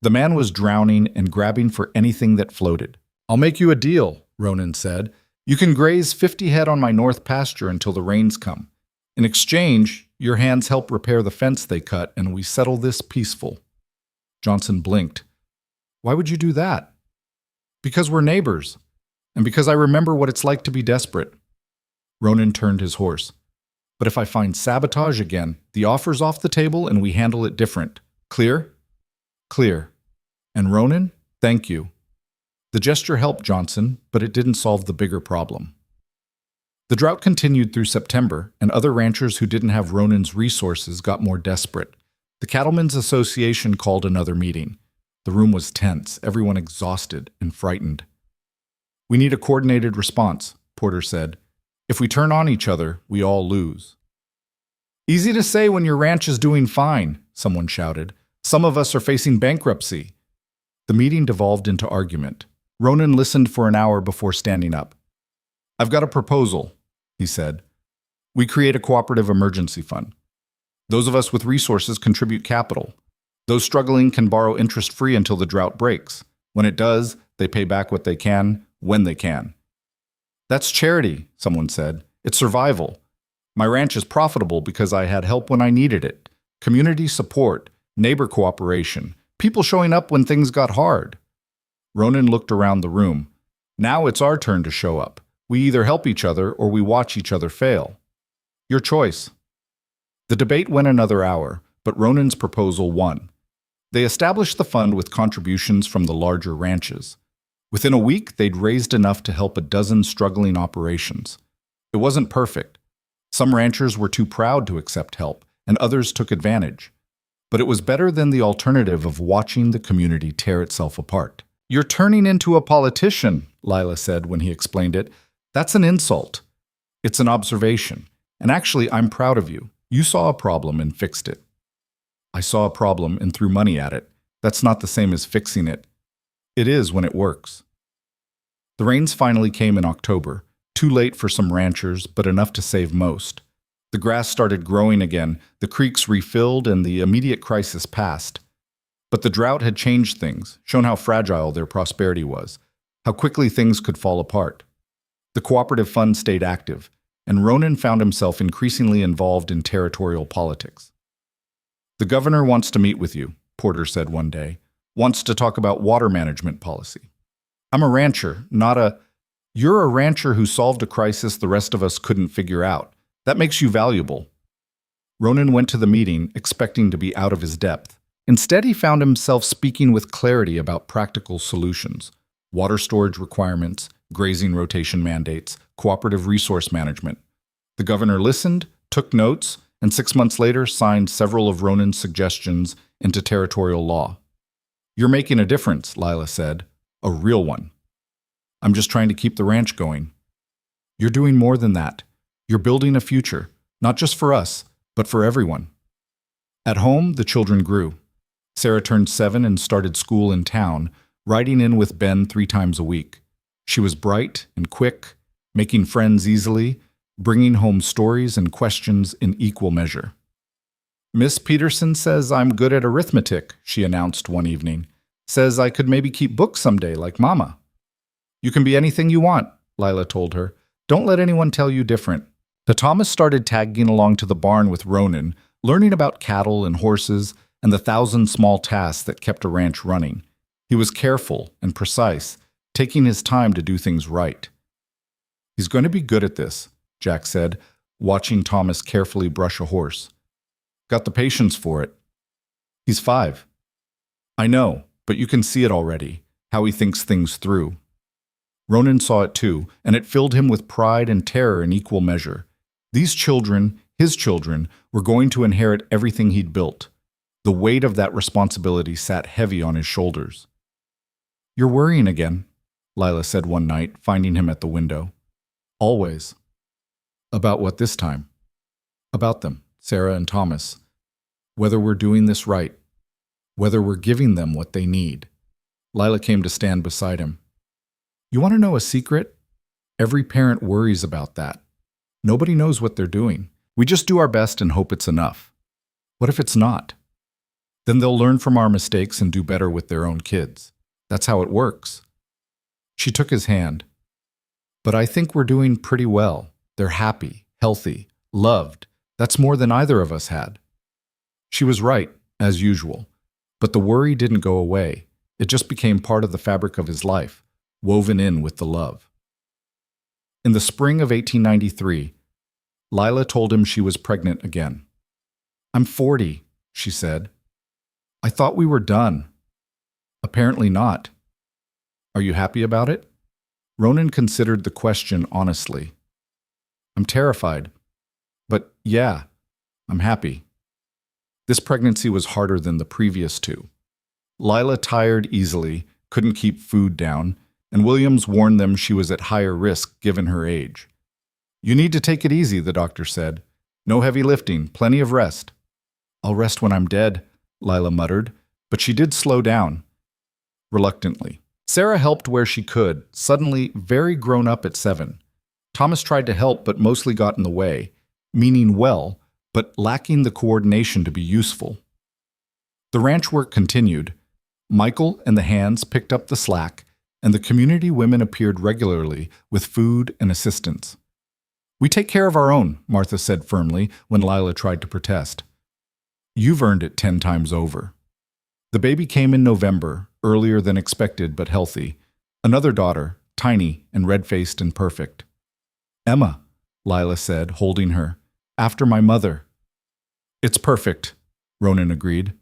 The man was drowning and grabbing for anything that floated. "I'll make you a deal," Ronan said. "You can graze 50 head on my north pasture until the rains come. In exchange, your hands help repair the fence they cut, and we settle this peaceful." Johnson blinked. "Why would you do that?" "Because we're neighbors, and because I remember what it's like to be desperate." Ronan turned his horse. "But if I find sabotage again, the offer's off the table and we handle it different. Clear?" "Clear." And Ronan, thank you. The gesture helped Johnson, but it didn't solve the bigger problem. The drought continued through September, and other ranchers who didn't have Ronan's resources got more desperate. The Cattlemen's Association called another meeting. The room was tense, everyone exhausted and frightened. We need a coordinated response, Porter said. If we turn on each other, we all lose. Easy to say when your ranch is doing fine, someone shouted. Some of us are facing bankruptcy. The meeting devolved into argument. Ronan listened for an hour before standing up. I've got a proposal, he said. We create a cooperative emergency fund. Those of us with resources contribute capital. Those struggling can borrow interest-free until the drought breaks. When it does, they pay back what they can, when they can. That's charity, someone said. It's survival. My ranch is profitable because I had help when I needed it. Community support, neighbor cooperation, people showing up when things got hard. Ronan looked around the room. Now it's our turn to show up. We either help each other or we watch each other fail. Your choice. The debate went another hour, but Ronan's proposal won. They established the fund with contributions from the larger ranches. Within a week, they'd raised enough to help a dozen struggling operations. It wasn't perfect. Some ranchers were too proud to accept help, and others took advantage. But it was better than the alternative of watching the community tear itself apart. You're turning into a politician, Lila said when he explained it. That's an insult. It's an observation. And actually, I'm proud of you. You saw a problem and fixed it. I saw a problem and threw money at it. That's not the same as fixing it. It is when it works. The rains finally came in October, too late for some ranchers, but enough to save most. The grass started growing again, the creeks refilled, and the immediate crisis passed. But the drought had changed things, shown how fragile their prosperity was, how quickly things could fall apart. The cooperative fund stayed active, and Ronan found himself increasingly involved in territorial politics. The governor wants to meet with you, Porter said one day, wants to talk about water management policy. I'm a rancher, not a... You're a rancher who solved a crisis the rest of us couldn't figure out. That makes you valuable. Ronan went to the meeting expecting to be out of his depth. Instead, he found himself speaking with clarity about practical solutions, water storage requirements, grazing rotation mandates, cooperative resource management. The governor listened, took notes, and 6 months later signed several of Ronan's suggestions into territorial law. You're making a difference, Lila said, a real one. I'm just trying to keep the ranch going. You're doing more than that. You're building a future, not just for us, but for everyone. At home, the children grew. Sarah turned 7 and started school in town, riding in with Ben 3 times a week. She was bright and quick, making friends easily, bringing home stories and questions in equal measure. Miss Peterson says I'm good at arithmetic, she announced one evening. Says I could maybe keep books someday like Mama. You can be anything you want, Lila told her. Don't let anyone tell you different. The Thomas started tagging along to the barn with Ronan, learning about cattle and horses and the 1,000 small tasks that kept a ranch running. He was careful and precise, taking his time to do things right. He's going to be good at this, Jack said, watching Thomas carefully brush a horse. Got the patience for it. He's 5. I know, but you can see it already, how he thinks things through. Ronan saw it too, and it filled him with pride and terror in equal measure. These children, his children, were going to inherit everything he'd built. The weight of that responsibility sat heavy on his shoulders. You're worrying again, Lila said one night, finding him at the window. Always. About what this time? About them, Sarah and Thomas. Whether we're doing this right. Whether we're giving them what they need. Lila came to stand beside him. You want to know a secret? Every parent worries about that. Nobody knows what they're doing. We just do our best and hope it's enough. What if it's not? Then they'll learn from our mistakes and do better with their own kids. That's how it works. She took his hand. But I think we're doing pretty well. They're happy, healthy, loved. That's more than either of us had. She was right, as usual. But the worry didn't go away. It just became part of the fabric of his life, woven in with the love. In the spring of 1893, Lila told him she was pregnant again. I'm 40, she said. I thought we were done. A Apparently not. Are you happy about it? Ronan considered the question honestly. I'm terrified. But yeah, I'm happy. This pregnancy was harder than the previous two. Lila tired easily, couldn't keep food down, and Williams warned them she was at higher risk given her age. You need to take it easy, the doctor said. No heavy lifting, plenty of rest. I'll rest when I'm dead, Lila muttered, but she did slow down. Reluctantly. Sarah helped where she could, suddenly very grown up at 7. Thomas tried to help but mostly got in the way, meaning well, but lacking the coordination to be useful. The ranch work continued. Michael and the hands picked up the slack, and the community women appeared regularly with food and assistance. We take care of our own, Martha said firmly when Lila tried to protest. You've earned it 10 times over. The baby came in November, earlier than expected but healthy. Another daughter, tiny and red-faced and perfect. Emma, Lila said, holding her, after my mother. It's perfect, Ronan agreed.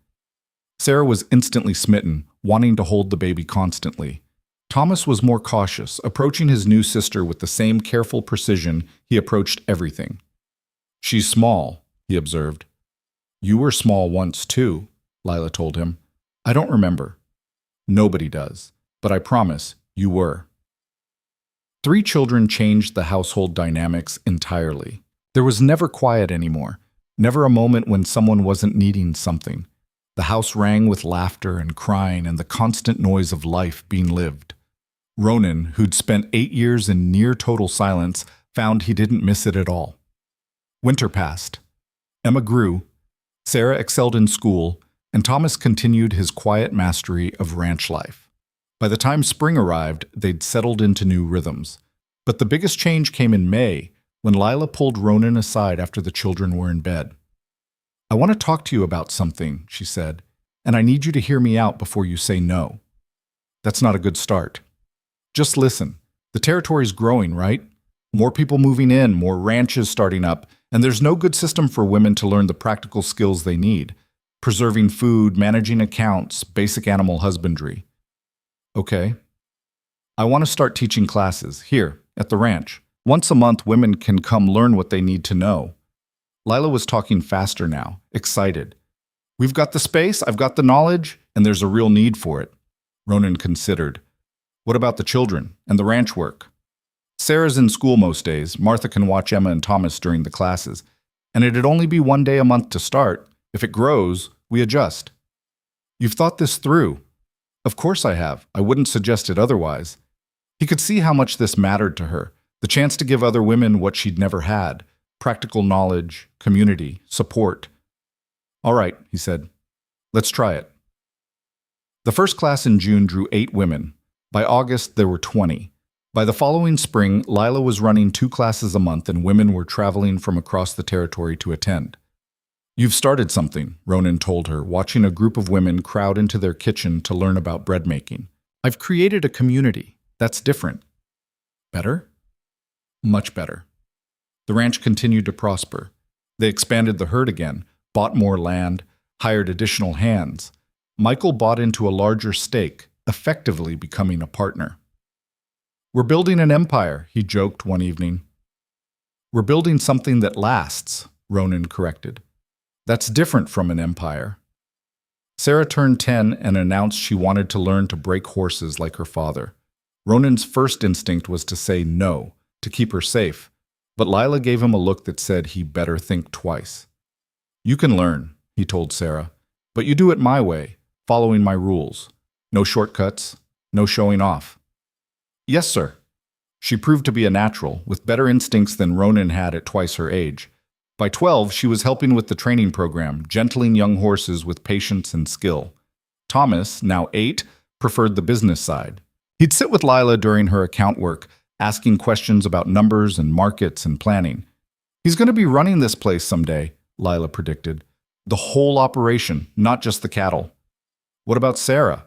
Sarah was instantly smitten, wanting to hold the baby constantly. Thomas was more cautious, approaching his new sister with the same careful precision he approached everything. She's small, he observed. You were small once too, Lila told him. I don't remember. Nobody does, but I promise you were. 3 children changed the household dynamics entirely. There was never quiet anymore, never a moment when someone wasn't needing something. The house rang with laughter and crying and the constant noise of life being lived. Ronan, who'd spent 8 years in near total silence, found he didn't miss it at all. Winter passed. Emma grew. Sarah excelled in school, and Thomas continued his quiet mastery of ranch life. By the time spring arrived, they'd settled into new rhythms. But the biggest change came in May, when Lila pulled Ronan aside after the children were in bed. I want to talk to you about something, she said, and I need you to hear me out before you say no. That's not a good start. Just listen. The territory's growing, right? More people moving in, more ranches starting up, and there's no good system for women to learn the practical skills they need. Preserving food, managing accounts, basic animal husbandry. Okay. I want to start teaching classes, here, at the ranch. Once a month, women can come learn what they need to know. Lila was talking faster now, excited. We've got the space, I've got the knowledge, and there's a real need for it. Ronan considered. What about the children and the ranch work? Sarah's in school most days. Martha can watch Emma and Thomas during the classes. And it'd only be 1 day a month to start. If it grows, we adjust. You've thought this through. Of course I have. I wouldn't suggest it otherwise. He could see how much this mattered to her. The chance to give other women what she'd never had. Practical knowledge, community, support. All right, he said. Let's try it. The first class in June drew 8 women. By August, there were 20. By the following spring, Lila was running 2 classes a month and women were traveling from across the territory to attend. You've started something, Ronan told her, watching a group of women crowd into their kitchen to learn about bread making. I've created a community. That's different. Better? Much better. The ranch continued to prosper. They expanded the herd again, bought more land, hired additional hands. Michael bought into a larger stake, effectively becoming a partner. We're building an empire, he joked one evening. We're building something that lasts, Ronan corrected. That's different from an empire. Sarah turned 10 and announced she wanted to learn to break horses like her father. Ronan's first instinct was to say no, to keep her safe, but Lila gave him a look that said he better think twice. You can learn, he told Sarah, but you do it my way, following my rules. No shortcuts, no showing off. Yes, sir. She proved to be a natural, with better instincts than Ronan had at twice her age. By 12, she was helping with the training program, gentling young horses with patience and skill. Thomas, now 8, preferred the business side. He'd sit with Lila during her account work, asking questions about numbers and markets and planning. He's going to be running this place someday, Lila predicted. The whole operation, not just the cattle. What about Sarah?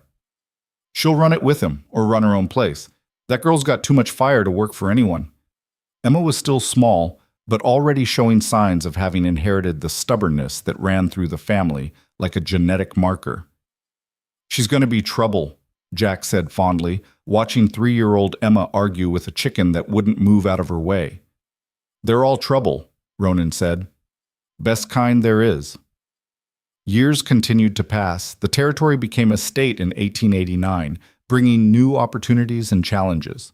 She'll run it with him, or run her own place. That girl's got too much fire to work for anyone. Emma was still small, but already showing signs of having inherited the stubbornness that ran through the family like a genetic marker. She's going to be trouble, Jack said fondly, watching 3-year-old Emma argue with a chicken that wouldn't move out of her way. They're all trouble, Ronan said. Best kind there is. Years continued to pass. The territory became a state in 1889, bringing new opportunities and challenges.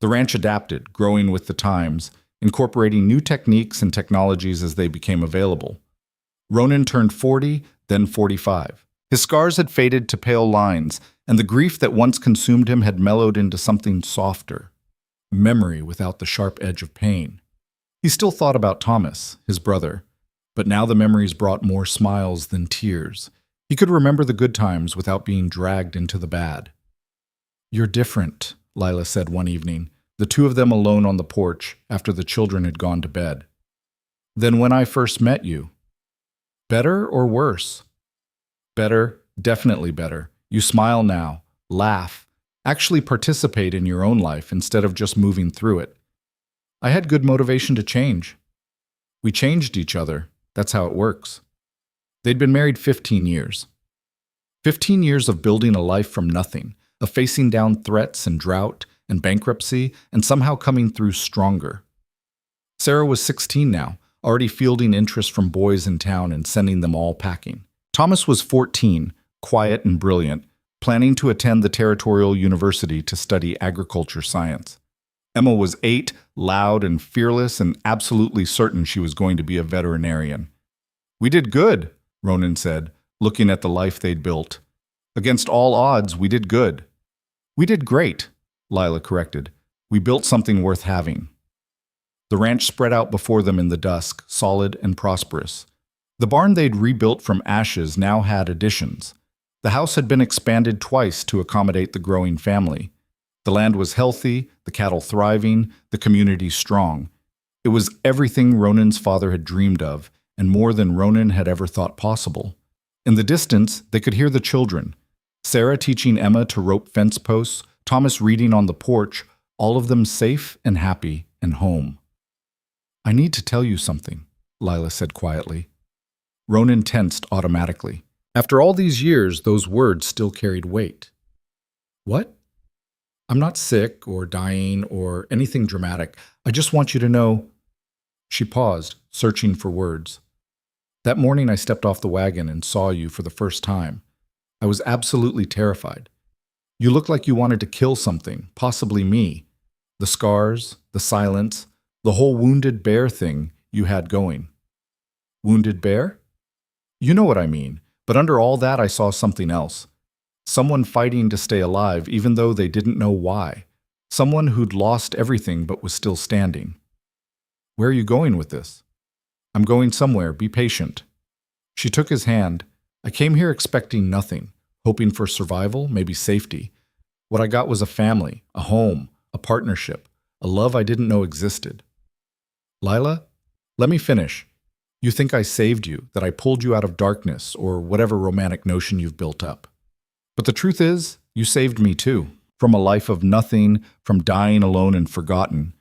The ranch adapted, growing with the times, incorporating new techniques and technologies as they became available. Ronan turned 40, then 45. His scars had faded to pale lines, and the grief that once consumed him had mellowed into something softer. Memory without the sharp edge of pain. He still thought about Thomas, his brother, but now the memories brought more smiles than tears. He could remember the good times without being dragged into the bad. "You're different," Lila said one evening, the two of them alone on the porch after the children had gone to bed. "Than when I first met you." "Better or worse?" "Better, definitely better. You smile now, laugh, actually participate in your own life instead of just moving through it. I had good motivation to change. We changed each other. That's how it works." They'd been married 15 years. 15 years of building a life from nothing, of facing down threats and drought and bankruptcy, and somehow coming through stronger. Sarah was 16 now, already fielding interest from boys in town and sending them all packing. Thomas was 14, quiet and brilliant, planning to attend the Territorial University to study agriculture science. Emma was 8, loud and fearless, and absolutely certain she was going to be a veterinarian. "We did good," Ronan said, looking at the life they'd built. "Against all odds, we did good." "We did great," Lila corrected. "We built something worth having." The ranch spread out before them in the dusk, solid and prosperous. The barn they'd rebuilt from ashes now had additions. The house had been expanded twice to accommodate the growing family. The land was healthy, the cattle thriving, the community strong. It was everything Ronan's father had dreamed of, and more than Ronan had ever thought possible. In the distance, they could hear the children. Sarah teaching Emma to rope fence posts, Thomas reading on the porch, all of them safe and happy and home. "I need to tell you something," Lila said quietly. Ronan tensed automatically. After all these years, those words still carried weight. "What?" "I'm not sick or dying or anything dramatic. I just want you to know—" She paused, searching for words. "That morning I stepped off the wagon and saw you for the first time. I was absolutely terrified. You looked like you wanted to kill something, possibly me. The scars, the silence, the whole wounded bear thing you had going." "Wounded bear?" "You know what I mean, but under all that I saw something else. Someone fighting to stay alive even though they didn't know why. Someone who'd lost everything but was still standing." "Where are you going with this?" "I'm going somewhere. Be patient." She took his hand. "I came here expecting nothing, hoping for survival, maybe safety. What I got was a family, a home, a partnership, a love I didn't know existed." "Lila, let me finish. You think I saved you, that I pulled you out of darkness, or whatever romantic notion you've built up. But the truth is, you saved me too, from a life of nothing, from dying alone and forgotten.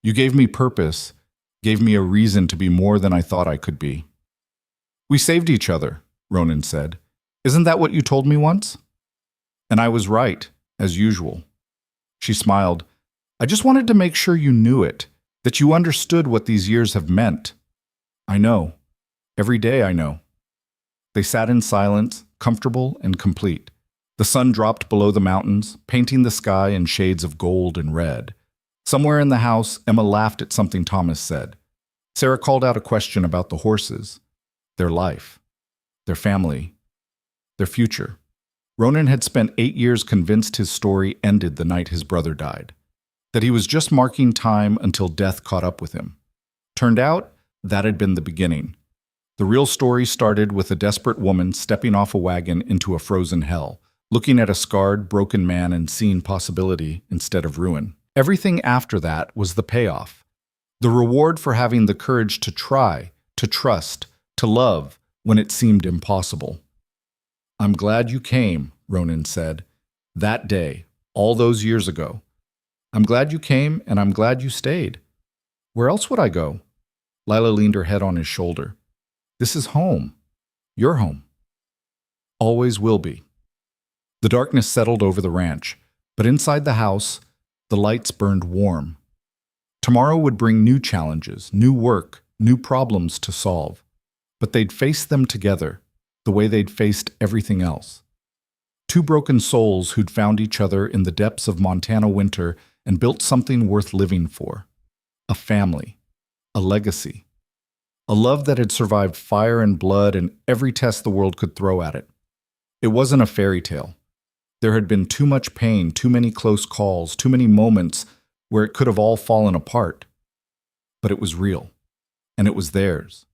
You gave me purpose, gave me a reason to be more than I thought I could be." "We saved each other," Ronan said. "Isn't that what you told me once?" "And I was right, as usual." She smiled. "I just wanted to make sure you knew it, that you understood what these years have meant." "I know. Every day I know." They sat in silence, comfortable and complete. The sun dropped below the mountains, painting the sky in shades of gold and red. Somewhere in the house, Emma laughed at something Thomas said. Sarah called out a question about the horses, their life, their family, their future. Ronan had spent 8 years convinced his story ended the night his brother died, that he was just marking time until death caught up with him. Turned out, that had been the beginning. The real story started with a desperate woman stepping off a wagon into a frozen hell, looking at a scarred, broken man and seeing possibility instead of ruin. Everything after that was the payoff. The reward for having the courage to try, to trust, to love when it seemed impossible. "I'm glad you came," Ronan said. "That day, all those years ago. I'm glad you came and I'm glad you stayed. Where else would I go?" Lila leaned her head on his shoulder. "This is home. Your home. Always will be." The darkness settled over the ranch, but inside the house, the lights burned warm. Tomorrow would bring new challenges, new work, new problems to solve. But they'd face them together, the way they'd faced everything else. Two broken souls who'd found each other in the depths of Montana winter and built something worth living for. A family, a legacy, a love that had survived fire and blood and every test the world could throw at it. It wasn't a fairy tale. There had been too much pain, too many close calls, too many moments where it could have all fallen apart. But it was real, and it was theirs.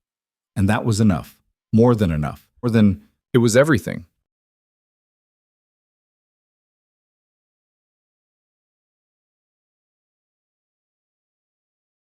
And that was enough, more than enough, more than it was everything.